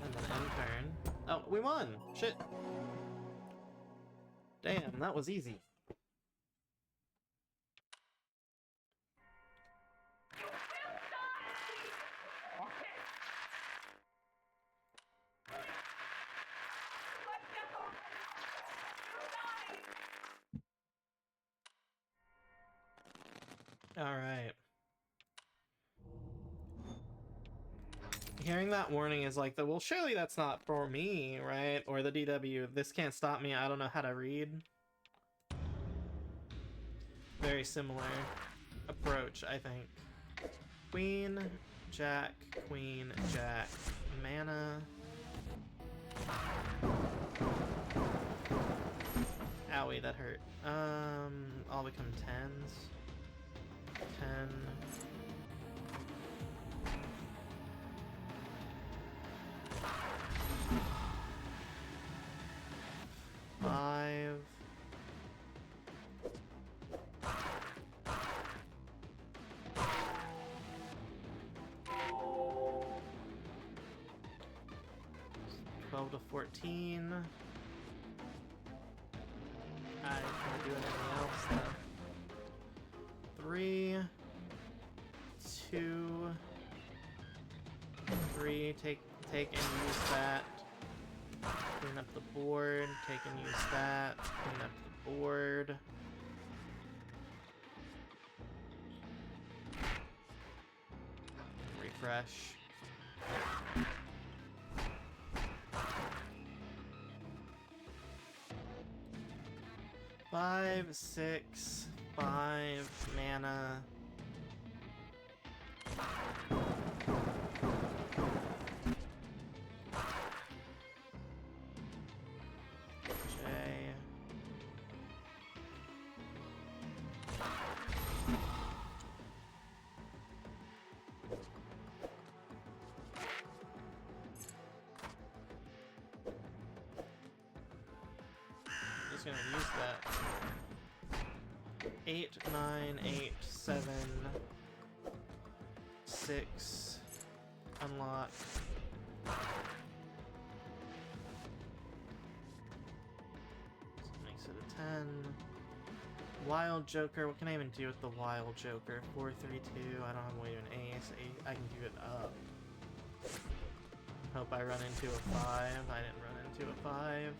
And then end turn. Oh, we won! Shit. Damn, that was easy. Alright. Hearing that warning is like well, surely that's not for me, right? Or the DW, this can't stop me, I don't know how to read. Very similar approach, I think. Queen, Jack, Queen, Jack, mana. Owie, that hurt. I'll become 10s. 10. Five. $12 to $14. I can't do anything else though. 3, 2, 3. Take and use that. Clean up the board. Take and use that. Clean up the board. refresh. 5, 6, 5 mana. J. Just gonna use that. 8, 9, 8, 7, 6, unlock. So it makes it a 10. Wild Joker, what can I even do with the Wild Joker? 4, 3, 2, I don't have a way to an ace. 8, I can do it up. Hope I run into a 5. I didn't run into a 5.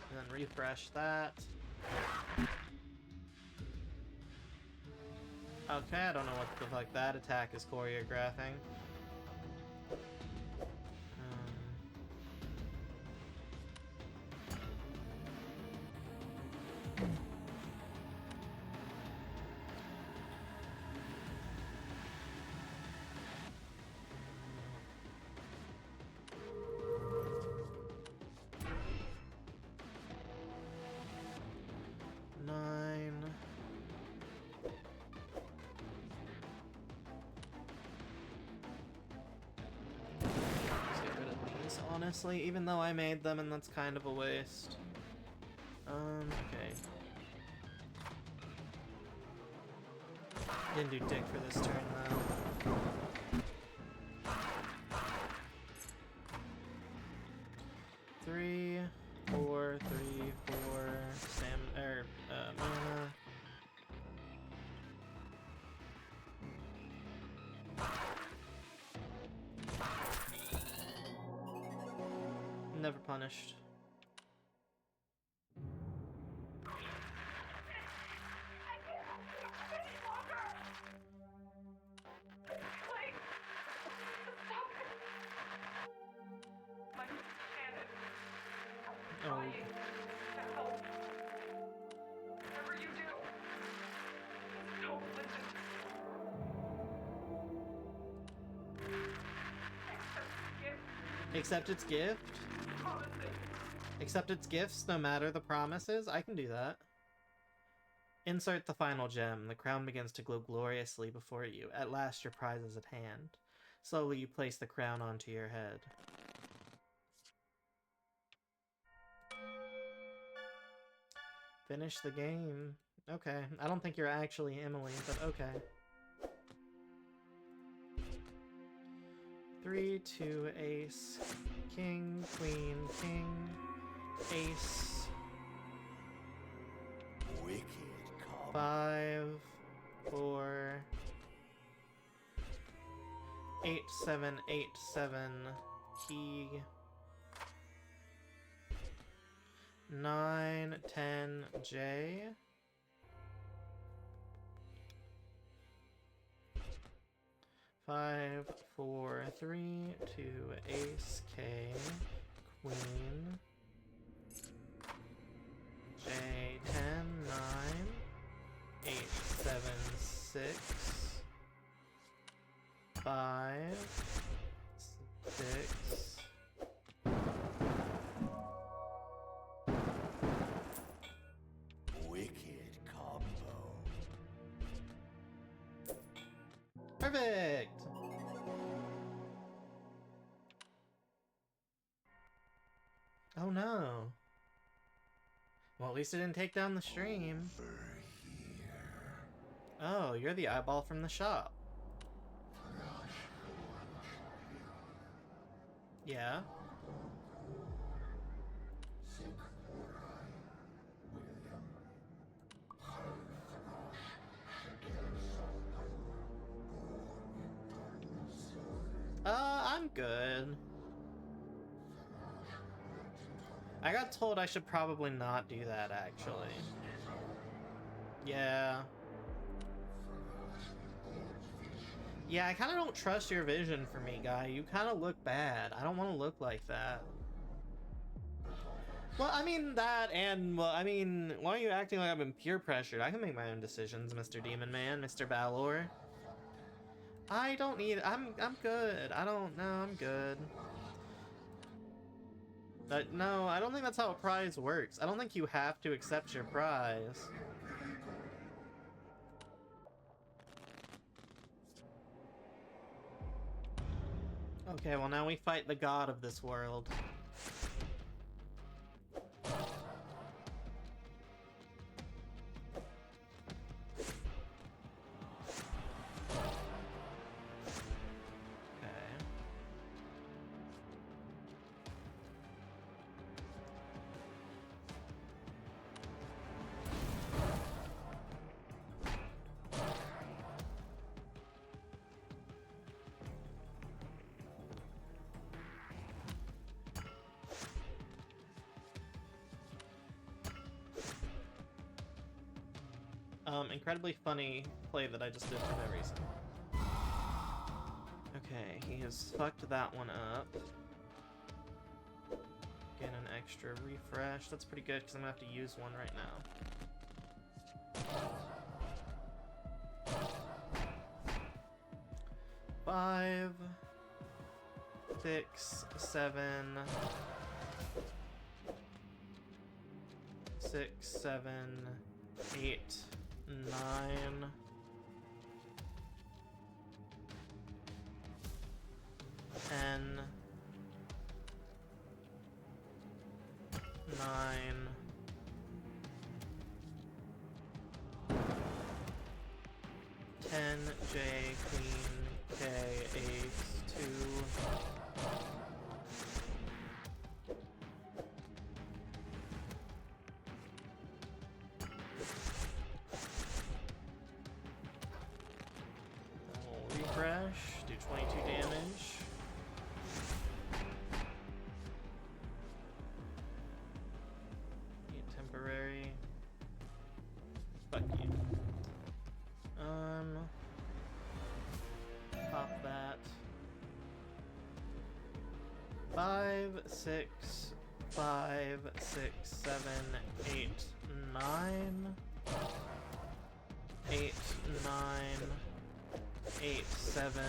And then refresh that. Okay, I don't know what the fuck that attack is choreographing. Honestly, even though I made them and that's kind of a waste. Okay. Didn't do dick for this turn though. Three, four, mana. Never punished. Oh. Accept its gift? Accept its gifts, no matter the promises? I can do that. Insert the final gem. The crown begins to glow gloriously before you. At last, your prize is at hand. Slowly, you place the crown onto your head. Finish the game. Okay. I don't think you're actually Emily, but okay. 3, 2, ace, king, queen, king, ace, 5, 4, 8, 7, 8, 7, key, 9, 10, J, 5, 4, 3, 2, ace, K, queen, J, 10, 9, 8, 7, 6, 5, 6, wicked combo. Perfect! Oh no. Well, at least it didn't take down the stream. Oh, you're the eyeball from the shop. Yeah? I'm good. I got told I should probably not do that, actually. Yeah. Yeah, I kind of don't trust your vision for me, guy. You kind of look bad. I don't want to look like that. Well, I mean that, and, well, I mean, why are you acting like I've been peer pressured? I can make my own decisions, Mr. Demon Man, Mr. Balor. I don't need, I'm good. I don't know, I'm good. But no, I don't think that's how a prize works. I don't think you have to accept your prize. Okay, well now we fight the god of this world. Incredibly funny play that I just did for no reason. Okay, he has fucked that one up. Get an extra refresh. That's pretty good because I'm gonna have to use one right now. 5, 6, 7, 6, 7, 8, 9, 10, 9, 10, J, Queen, K, Ace, 2, refresh, do 22 damage. Need temporary. Fuck you. Pop that. 5, 6, 5, 6, 7, 8, 9, 8, 9, 8, 7.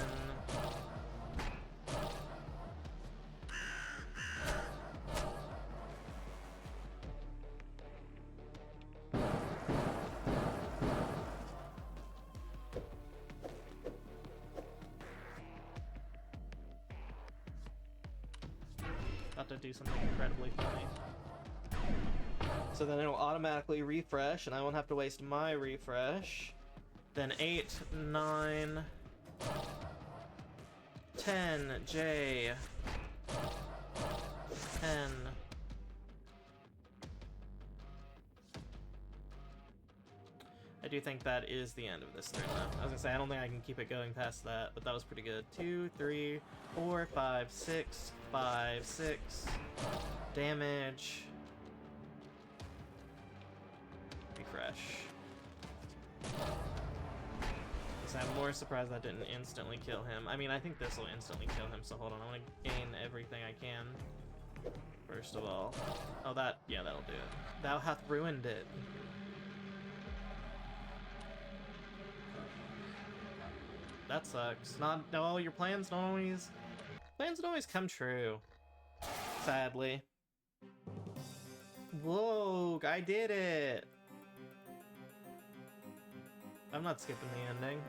About to do something incredibly funny. So then it'll automatically refresh, and I won't have to waste my refresh. Then 8, 9, 10, J, 10. I do think that is the end of this turn, though. I was gonna say, I don't think I can keep it going past that, but that was pretty good. 2, 3, 4, 5, 6, 5, 6. Damage. Refresh. I'm more surprised that didn't instantly kill him. I mean, I think this will instantly kill him, so hold on. I want to gain everything I can. First of all. Oh, that, yeah, that'll do it. Thou hath ruined it. That sucks. No, your plans don't always come true. Sadly. Whoa, I did it! I'm not skipping the ending.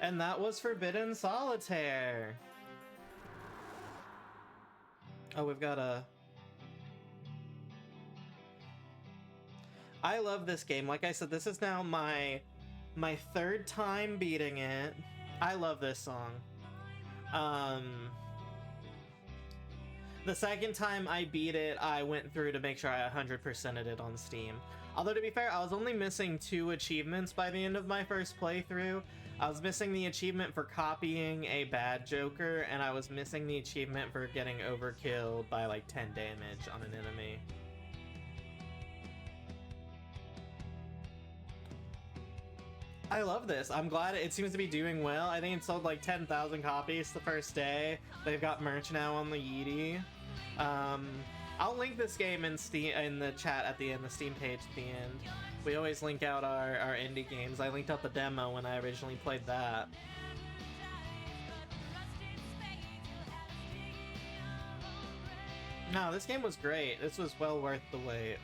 And that was Forbidden Solitaire. Oh, we've got a... I love this game. Like I said, this is now my third time beating it. I love this song. The second time I beat it, I went through to make sure I 100%ed it on Steam. Although, to be fair, I was only missing 2 achievements by the end of my first playthrough. I was missing the achievement for copying a bad Joker, and I was missing the achievement for getting overkilled by like 10 damage on an enemy. I love this. I'm glad it seems to be doing well. I think it sold like 10,000 copies the first day. They've got merch now on the Yeetie. I'll link this game in Steam in the chat at the end, the Steam page at the end. We always link out our indie games. I linked out the demo when I originally played that. No, this game was great. This was well worth the wait.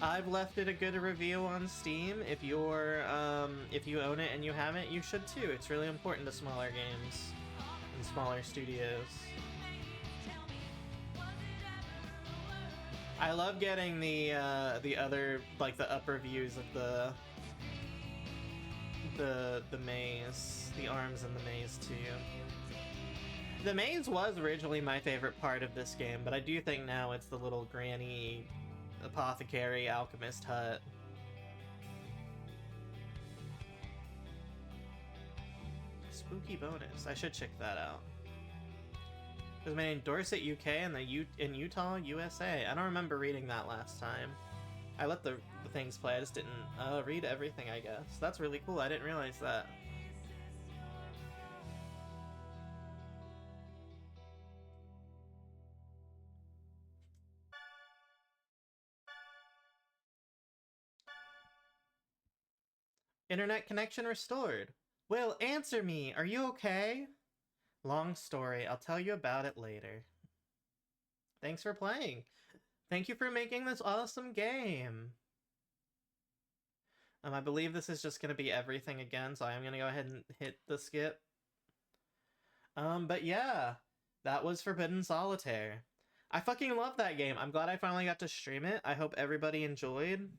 I've left it a good review on Steam. If you're if you own it and you haven't, you should too. It's really important to smaller games and smaller studios. I love getting the other, like, the upper views of the maze, the arms in the maze too. The maze was originally my favorite part of this game, but I do think now it's the little granny apothecary alchemist hut. Spooky bonus. I should check that out. It was made in Dorset, UK, and in Utah, USA. I don't remember reading that last time. I let the things play. I just didn't read everything, I guess. That's really cool. I didn't realize that. Internet connection restored. Will, answer me. Are you okay? Long story. I'll tell you about it later. Thanks for playing. Thank you for making this awesome game. I believe this is just going to be everything again, so I'm going to go ahead and hit the skip. But yeah, that was Forbidden Solitaire. I fucking love that game. I'm glad I finally got to stream it. I hope everybody enjoyed.